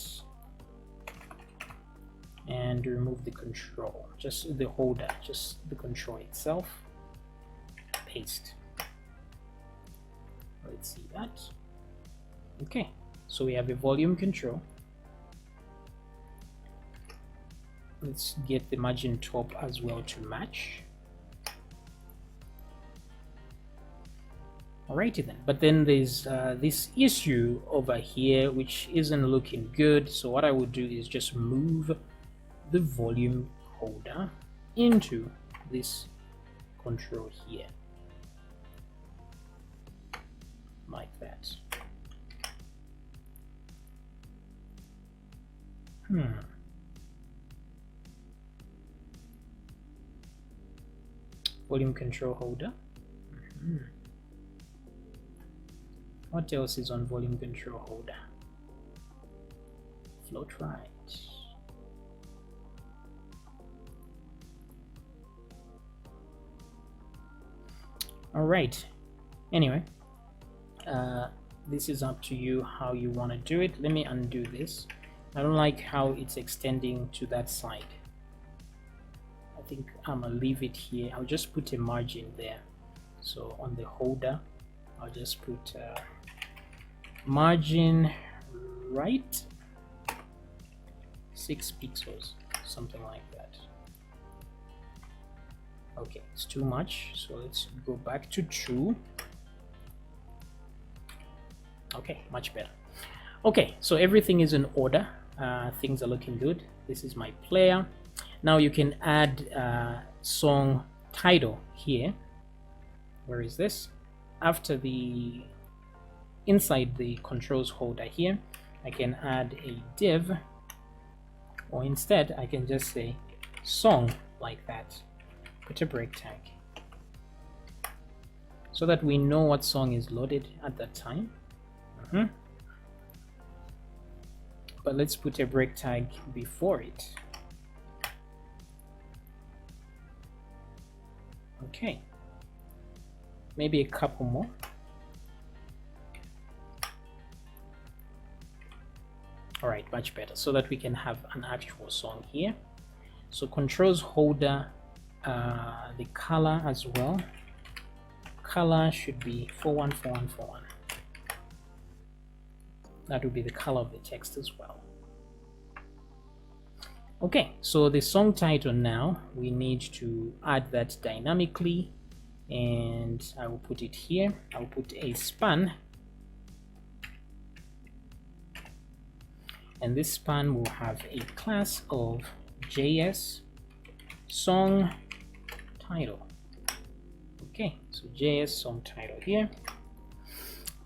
and remove the control, just the holder, just the control itself. Paste. Let's see that. Okay, so we have a volume control. Let's get the margin top as well to match. Alrighty then, but then there's this issue over here which isn't looking good. So what I would do is just move the volume holder into this control here, like that. Volume control holder. What else is on volume control holder? Float right. All right. Anyway, this is up to you how you want to do it. Let me undo this. I don't like how it's extending to that side. I think I'm gonna leave it here. I'll just put a margin there. So on the holder, I'll just put margin right 6 pixels, something like that. Okay, it's too much, so let's go back to true. Okay, much better. Okay, so everything is in order. Things are looking good. This is my player. Now you can add song title here. Where is this? After the inside the controls holder here, I can add a div, or instead I can just say song like that. Put a break tag so that we know what song is loaded at that time. But let's put a break tag before it. Okay, maybe a couple more. All right, much better, so that we can have an actual song here. So controls holder, the color as well. Color should be 414141. That would be the color of the text as well. Okay, so the song title now, we need to add that dynamically, and I will put it here. I will put a span, and this span will have a class of JS song title. Okay, so JS song title here.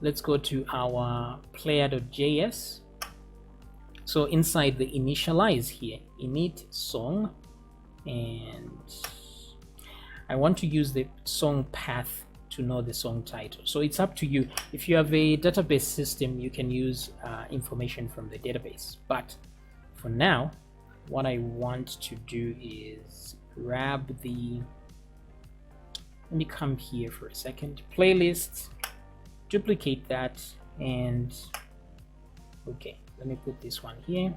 Let's go to our player.js. So inside the initialize here, init song, and I want to use the song path to know the song title. So it's up to you. If you have a database system, you can use information from the database. But for now, what I want to do is grab the, let me come here for a second, playlist, duplicate that, and okay, let me put this one here.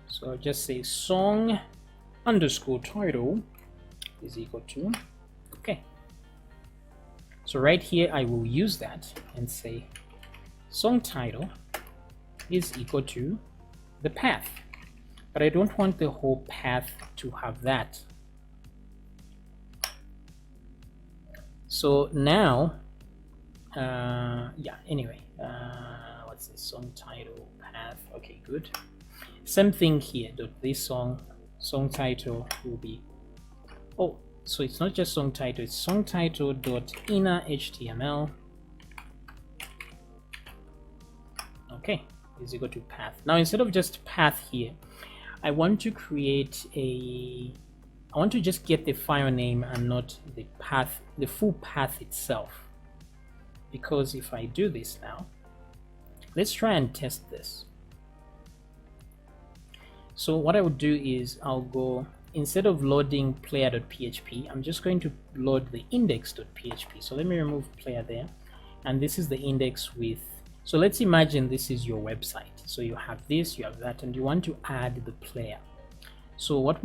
So I'll just say song underscore title is equal to, okay. So right here I will use that and say song title is equal to the path, but I don't want the whole path to have that. So now yeah, anyway, what's this, song title path? Okay, good. Same thing here. This song title will be, oh, So it's not just song title, it's song title dot inner HTML. Okay, is equal to path. Now instead of just path here, I want to create I want to just get the file name and not the path, the full path itself. Because if I do this now, let's try and test this. So what I would do is I'll go, instead of loading player.php, I'm just going to load the index.php. So let me remove player there. And this is the index with, so let's imagine this is your website. So you have this, you have that, and you want to add the player. So what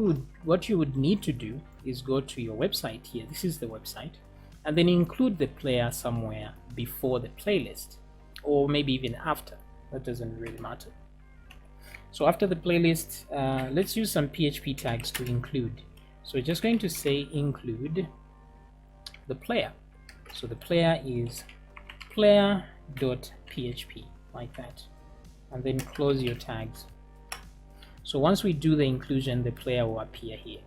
you would need to do is go to your website here. This is the website, and then include the player somewhere before the playlist, or maybe even after. That doesn't really matter. So after the playlist, let's use some PHP tags to include. So we're just going to say include the player. So the player is player.php, like that, and then close your tags. So once we do the inclusion, the player will appear here.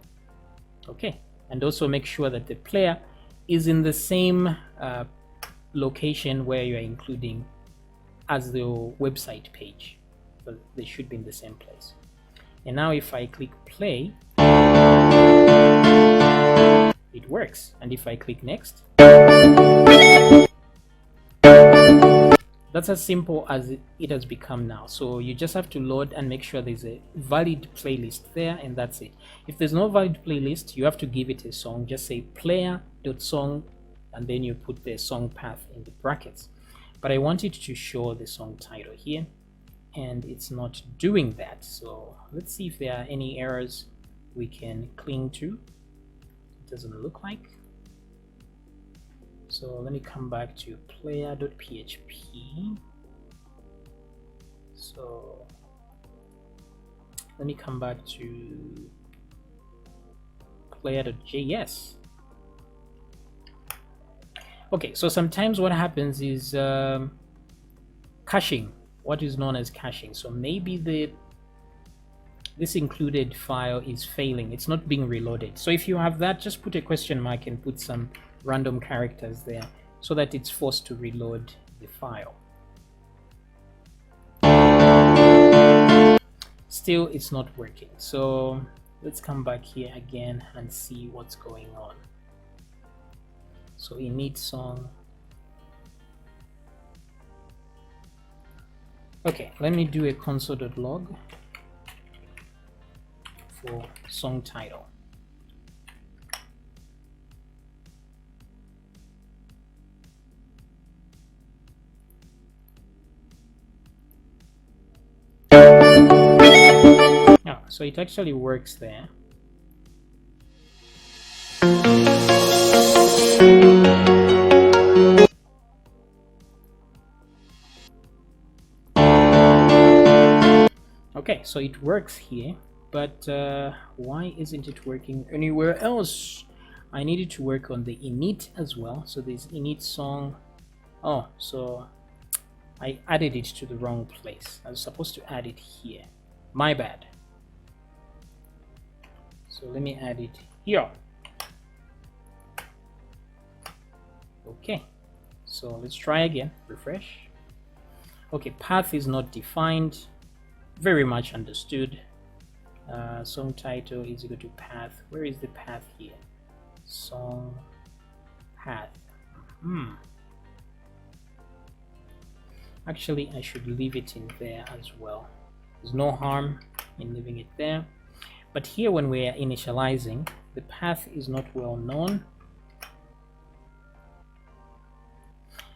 Okay, and also make sure that the player is in the same location where you are including as the website page. So they should be in the same place. And now if I click play, it works. And if I click next, that's as simple as it has become now. So you just have to load and make sure there's a valid playlist there, and that's it. If there's no valid playlist, you have to give it a song. Just say player.song, and then you put the song path in the brackets. But I want it to show the song title here, and it's not doing that. So let's see if there are any errors we can cling to. It doesn't look like. So let me come back to player.php. So let me come back to player.js. Okay, so sometimes what happens is caching, what is known as caching. So maybe this included file is failing, it's not being reloaded. So if you have that, just put a question mark and put some random characters there so that it's forced to reload the file. Still, it's not working. So let's come back here again and see what's going on. So init song. Okay, let me do a console.log for song title. So it actually works there. Okay, so it works here, but why isn't it working anywhere else? I needed to work on the init as well. So there's init song. Oh, so I added it to the wrong place. I was supposed to add it here. My bad. So let me add it here. Okay, so let's try again. Refresh. Okay, path is not defined. Very much understood. Song title is equal to path. Where is the path here? Song path. Actually, I should leave it in there as well. There's no harm in leaving it there. But here, when we are initializing, the path is not well known.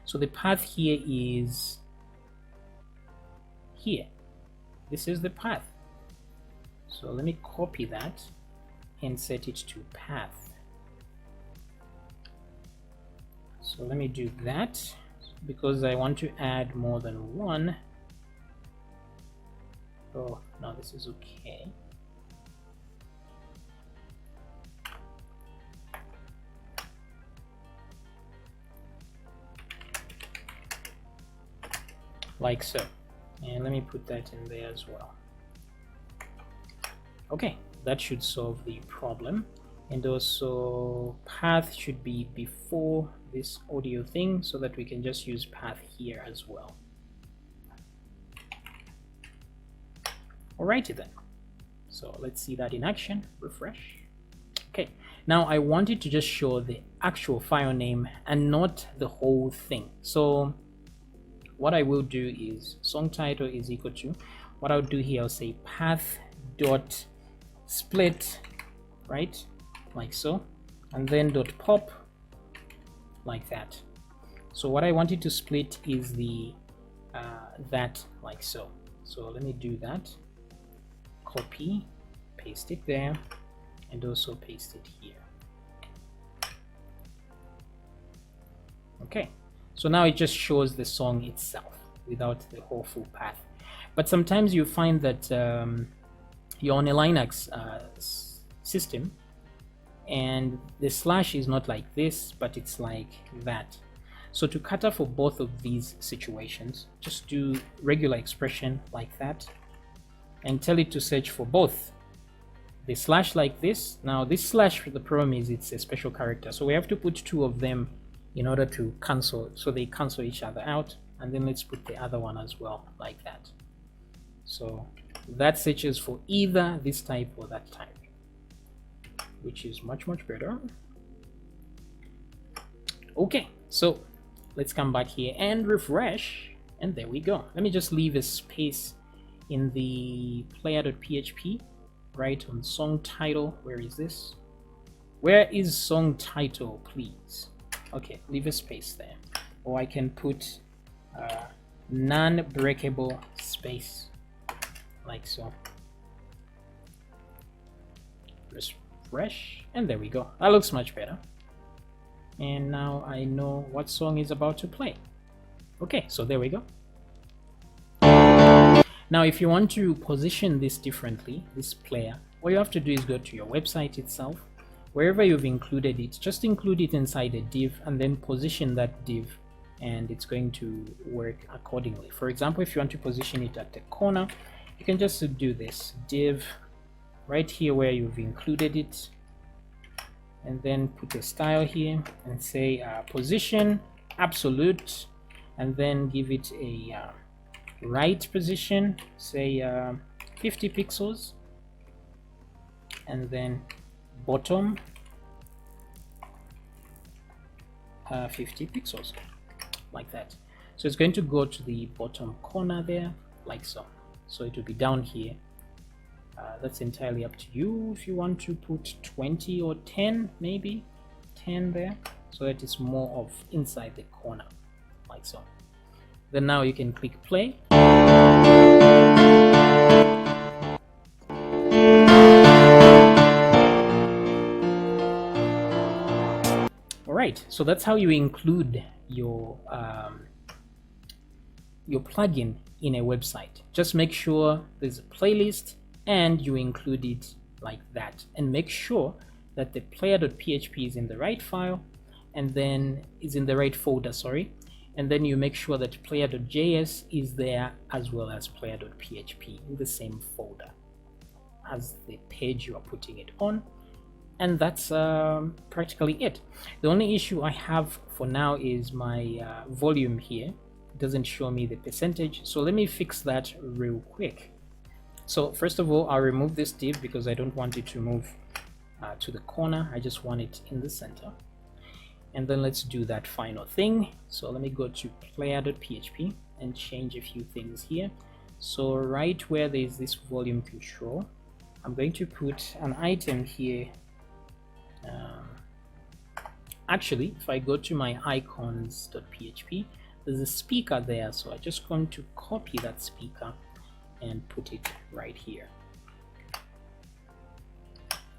So the path here is here. This is the path. So let me copy that and set it to path. So let me do that because I want to add more than one. Oh, no, this is okay. Like so. And let me put that in there as well. Okay, that should solve the problem. and also path should be before this audio thing so that we can just use path here as well. Alrighty then, so let's see that in action. Refresh. Okay, now I want it to just show the actual file name and not the whole thing. So what I will do is song title is equal to, what I'll do here, I'll say path dot split, right, like so, and then dot pop, like that. So what I wanted to split is the that, like so. So let me do that. Copy, paste it there, and also paste it here. Okay, so now it just shows the song itself without the whole full path. But sometimes you find that you're on a Linux system and the slash is not like this, but it's like that. So to cater for both of these situations, just do regular expression like that and tell it to search for both the slash like this. Now this slash, the problem is it's a special character, so we have to put two of them in order to cancel, so they cancel each other out, and then let's put the other one as well like that. So that searches for either this type or that type, which is much better. Okay, so let's come back here and refresh, and there we go. Let me just leave a space in the player.php right on song title. Where is this? Where is song title, please? Okay, leave a space there, or I can put non-breakable space like so. Refresh, and there we go. That looks much better. And now I know what song is about to play. Okay, so there we go. Now if you want to position this differently, this player, all you have to do is go to your website itself. Wherever you've included it, just include it inside a div and then position that div, and it's going to work accordingly. For example, if you want to position it at the corner, you can just do this div right here where you've included it, and then put a style here and say position absolute, and then give it a right position, say 50 pixels, and then bottom 50 pixels, like that. So it's going to go to the bottom corner there, like so. So it will be down here. That's entirely up to you. If you want to put 20 or 10, maybe 10 there, so that it's more of inside the corner, like so. Then now you can click play. Alright, so that's how you include your plugin in a website. Just make sure there's a playlist and you include it like that, and make sure that the player.php is in the right file, and then is in the right folder, sorry, and then you make sure that player.js is there as well as player.php in the same folder as the page you are putting it on. And that's practically it. The only issue I have for now is my volume here. It doesn't show me the percentage, so let me fix that real quick. So first of all, I'll remove this div because I don't want it to move to the corner. I just want it in the center. And then let's do that final thing. So let me go to player.php and change a few things here. So right where there's this volume control, I'm going to put an item here. Actually, if I go to my icons.php, there's a speaker there, so I'm just going to copy that speaker and put it right here.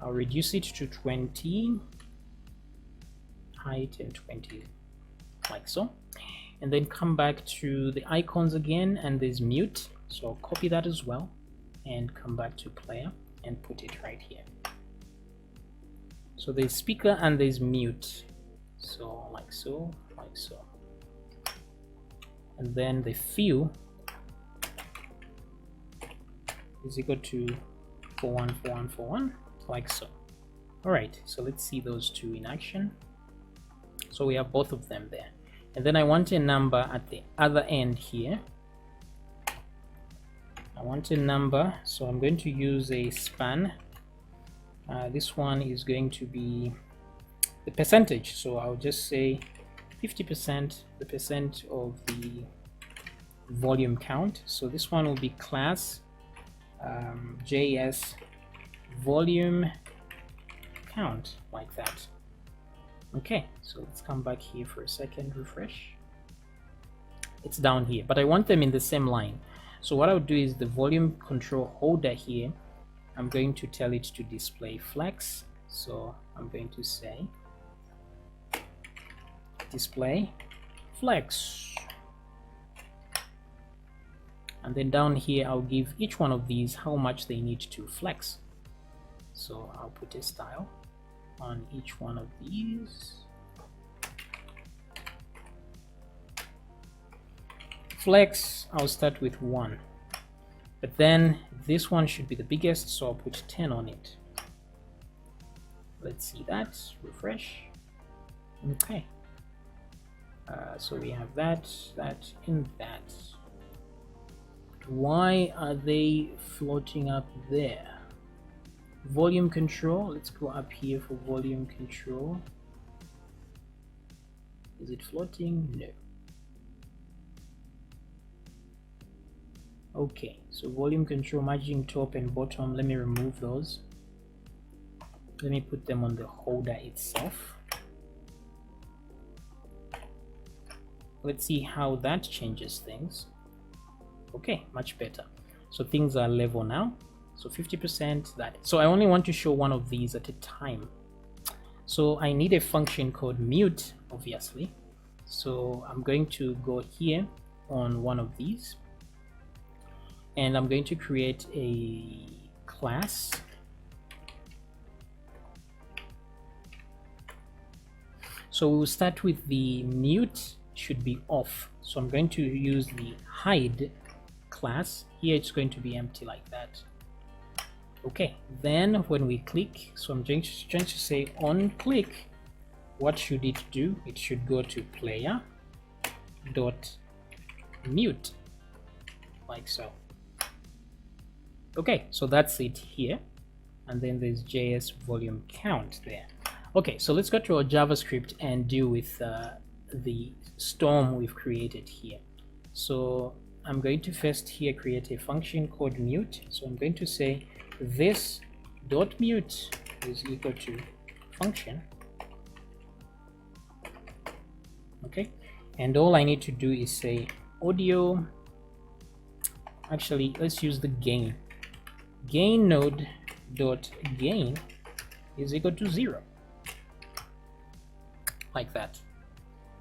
I'll reduce it to 20 height and 20, like so, and then come back to the icons again, and there's mute, so I'll copy that as well and come back to player and put it right here. So there's speaker and there's mute, so like so, like so, and then the fill is equal to 414141, like so. All right, so let's see those two in action. So we have both of them there, and then I want a number at the other end here. I want a number, so I'm going to use a span. This one is going to be the percentage, so I'll just say 50%, the percent of the volume count. So this one will be class JS volume count, like that. Okay, so let's come back here for a second, refresh. It's down here, but I want them in the same line. So what I'll do is the volume control holder here, I'm going to tell it to display flex. So I'm going to say display flex, and then down here I'll give each one of these how much they need to flex. So I'll put a style on each one of these. Flex, I'll start with 1, but then this one should be the biggest, so I'll put 10 on it. Let's see that, refresh. Okay, so we have that, and that. Why are they floating up there? Volume control, let's go up here for volume control. Is it floating? No. Okay, so volume control, margin top and bottom, let me remove those. Let me put them on the holder itself. Let's see how that changes things. Okay, much better. So things are level now. So 50%, that. So I only want to show one of these at a time. So I need a function called mute, obviously. So I'm going to go here on one of these, and I'm going to create a class. So we'll start with the mute should be off. So I'm going to use the hide class. Here it's going to be empty like that. Okay, then when we click, so I'm trying to say on click, what should it do? It should go to player dot mute, like so. Okay, so that's it here, and then there's JS volume count there. Okay, so let's go to our JavaScript and deal with the storm we've created here. So I'm going to first here create a function called mute. So I'm going to say this dot mute is equal to function. Okay, and all I need to do is say audio. Actually, let's use the gain. Gain node dot gain is equal to 0, like that.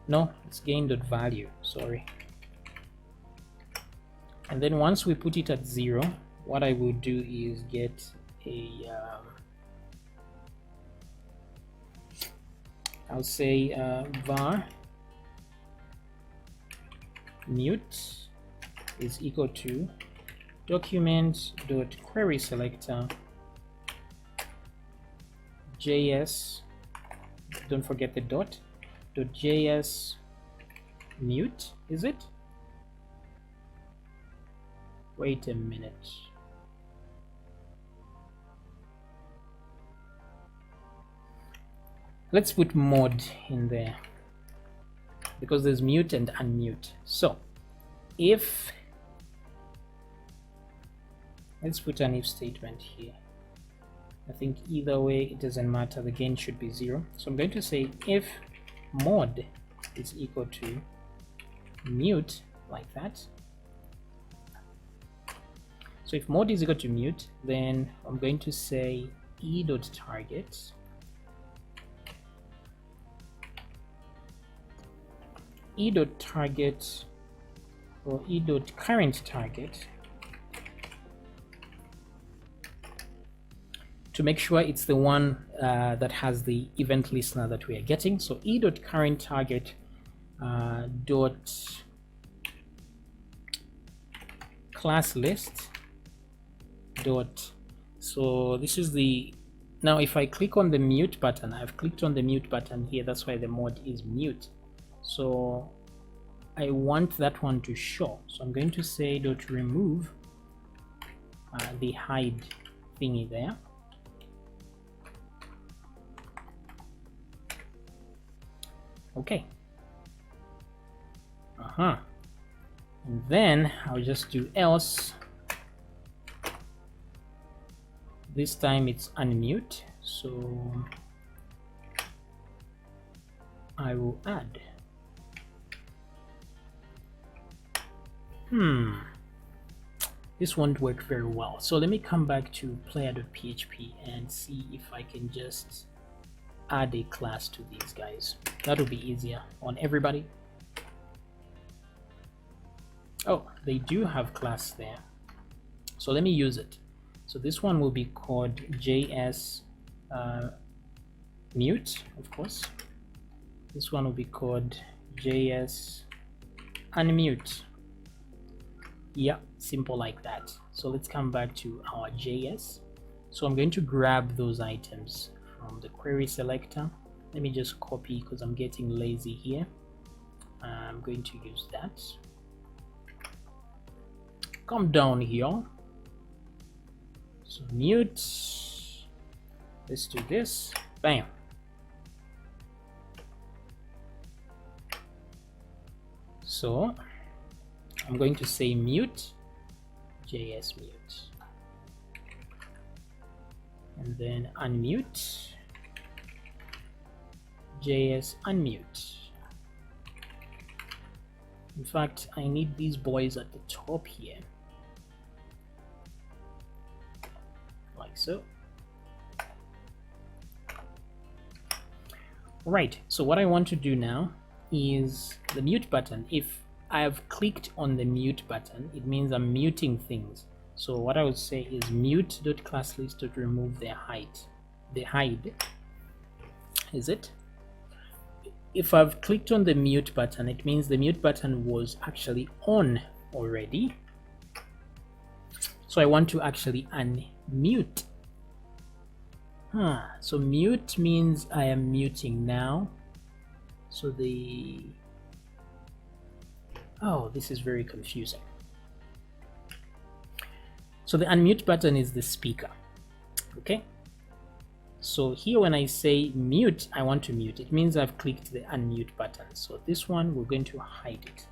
No, it's gain dot value, sorry. And then once we put it at 0, what I will do is get a I'll say var mute is equal to document dot query selector JS, don't forget the dot .js mute, is it? Wait a minute. Let's put mod in there because there's mute and unmute. So if, let's put an if statement here. I think either way it doesn't matter, the gain should be 0. So I'm going to say if mod is equal to mute, like that. So if mod is equal to mute, then I'm going to say e.target e.target or e.current target to make sure it's the one that has the event listener that we are getting. So e.current target dot class list dot, so this is the Now if I click on the mute button, I've clicked on the mute button here, that's why the mod is mute. So I want that one to show, so I'm going to say dot remove the hide thingy there. Okay. And then I'll just do else. This time it's unmute, so I will add. This won't work very well. So let me come back to player.php and see if I can just add a class to these guys. That'll be easier on everybody. Oh, they do have class there. So let me use it. So this one will be called JS mute, of course. This one will be called JS unmute. Yeah, simple like that. So let's come back to our JS. So I'm going to grab those items from the query selector. Let me just copy because I'm getting lazy here. I'm going to use that. Come down here. So mute. Let's do this. Bam. So I'm going to say mute, JS mute, and then unmute, JS unmute. In fact, I need these boys at the top here, like so. Right, so what I want to do now is the mute button. If I have clicked on the mute button, it means I'm muting things. So what I would say is mute.classList.remove the hide. Is it? If I've clicked on the mute button, it means the mute button was actually on already. So I want to actually unmute. So mute means I am muting now. So oh, this is very confusing. So the unmute button is the speaker. Okay. So here when I say mute, I want to mute. It means I've clicked the unmute button. So this one, we're going to hide it.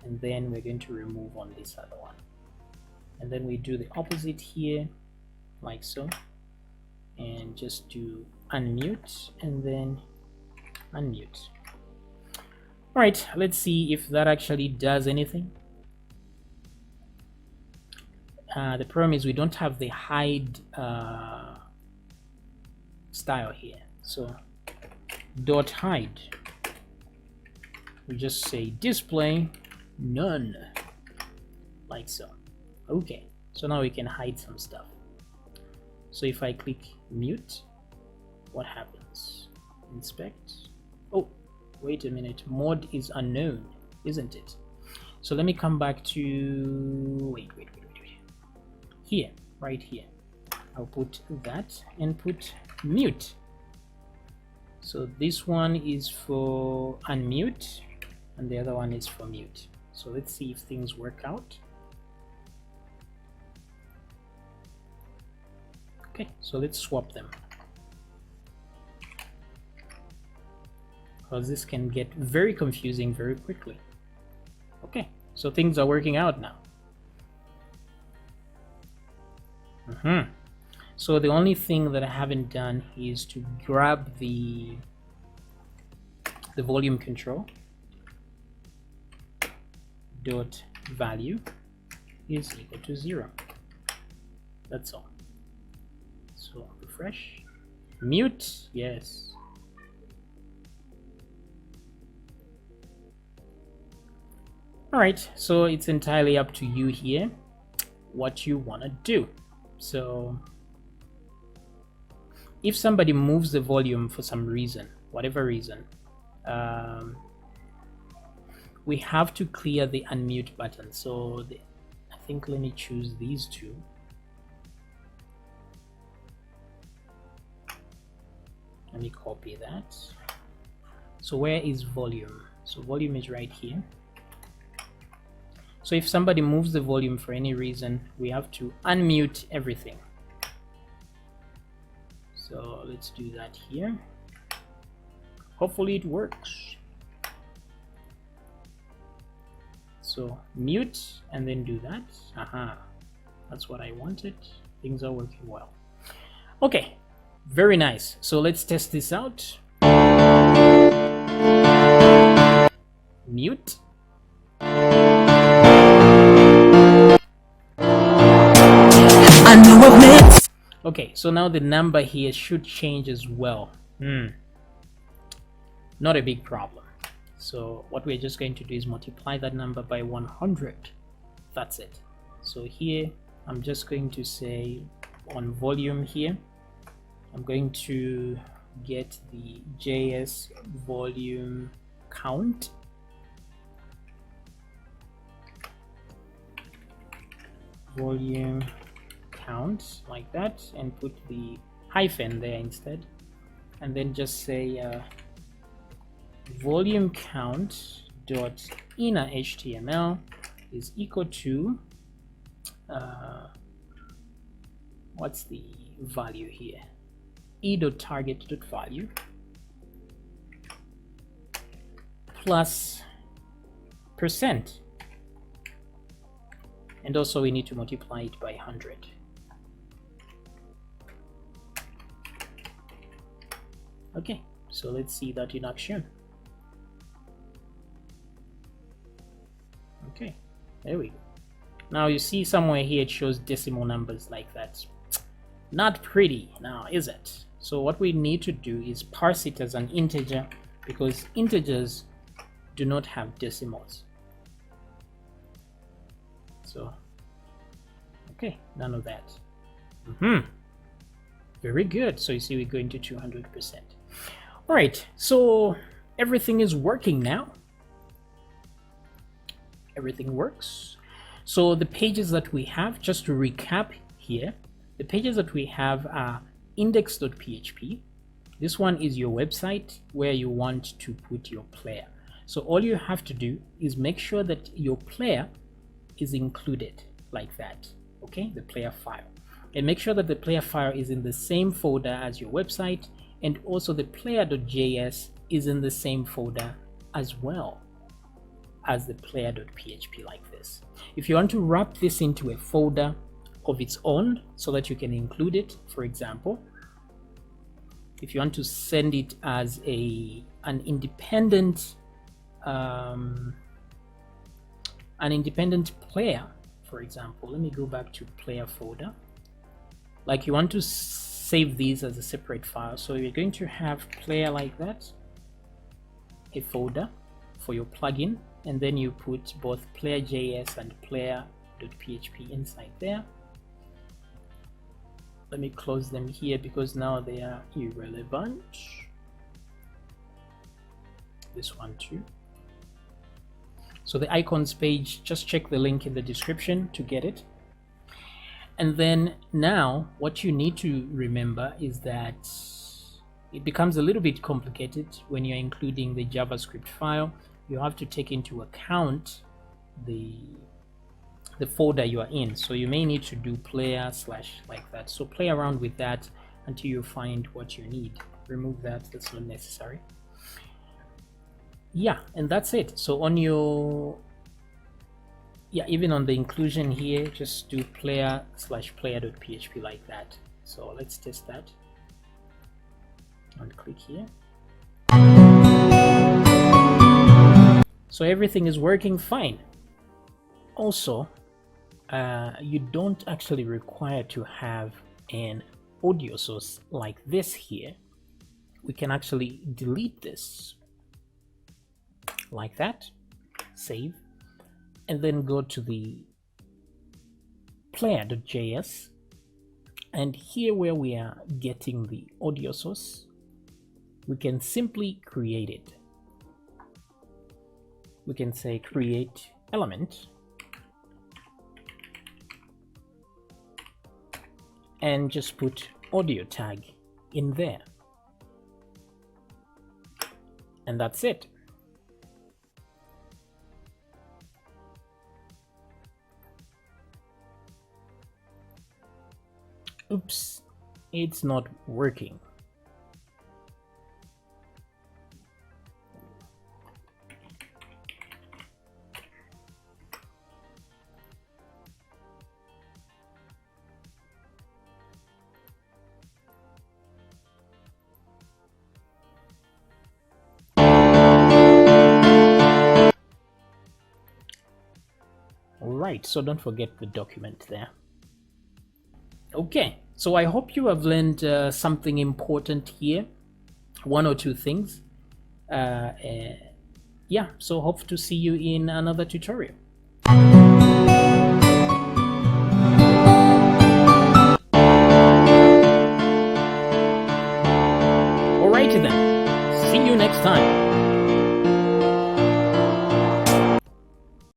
And then we're going to remove on this other one. And then we do the opposite here, like so. And just do unmute and then unmute. All right, let's see if that actually does anything. The problem is we don't have the hide style here. So dot hide, we just say display none, like so. Okay, so now we can hide some stuff. So if I click mute, what happens? Inspect. Oh, wait a minute, mod is unknown, isn't it? So let me come back to wait. Here, right here. I'll put that and put mute. So this one is for unmute and the other one is for mute. So let's see if things work out. Okay, so let's swap them, because this can get very confusing very quickly. Okay, so things are working out now. So the only thing that I haven't done is to grab the volume control dot value is equal to 0. That's all. So refresh, mute, yes. All right, so it's entirely up to you here what you want to do. So if somebody moves the volume for some reason, whatever reason, we have to clear the unmute button. So I think let me choose these two. Let me copy that. So where is volume? So volume is right here. So if somebody moves the volume for any reason, we have to unmute everything. So let's do that here. Hopefully it works. So mute and then do that. Aha, that's what I wanted. Things are working well. Okay, very nice. So let's test this out. Mute. Okay, so now the number here should change as well. Not a big problem. So what we're just going to do is multiply that number by 100. That's it. So here I'm just going to say on volume here, I'm going to get the JS volume count. Volume count like that, and put the hyphen there instead, and then just say volume count dot inner HTML is equal to what's the value here, e.target.value plus %, and also we need to multiply it by 100. Okay, so let's see that in action. Okay, there we go. Now you see somewhere here it shows decimal numbers like that. Not pretty now, is it? So what we need to do is parse it as an integer, because integers do not have decimals. So okay, none of that. Very good. So you see we're going to 200%. All right, so everything is working now. Everything works. So the pages that we have, just to recap here, the pages that we have are index.php. This one is your website where you want to put your player. So all you have to do is make sure that your player is included like that. Okay, the player file, and make sure that the player file is in the same folder as your website, and also the player.js is in the same folder as well as the player.php like this. If you want to wrap this into a folder of its own so that you can include it, for example, if you want to send it as an independent player, for example, let me go back to player folder. Like you want to save these as a separate file, so you're going to have player like that, a folder for your plugin, and then you put both player.js and player.php inside there. Let me close them here because now they are irrelevant. This one too. So the icons page, just check the link in the description to get it. And then now what you need to remember is that it becomes a little bit complicated when you're including the JavaScript file. You have to take into account the folder you are in. So you may need to do player / like that. So play around with that until you find what you need. Remove that, that's not necessary. Yeah, and that's it. So on your, even on the inclusion here, just do player / player.php like that. So let's test that and click here. So everything is working fine. Also, you don't actually require to have an audio source like this here. We can actually delete this like that, save, and then go to the player.js, and here where we are getting the audio source, we can simply create it. We can say create element and just put audio tag in there. And that's it. Oops, it's not working. Right, so don't forget the document there. Okay, so I hope you have learned something important here, one or two things. Yeah, so hope to see you in another tutorial.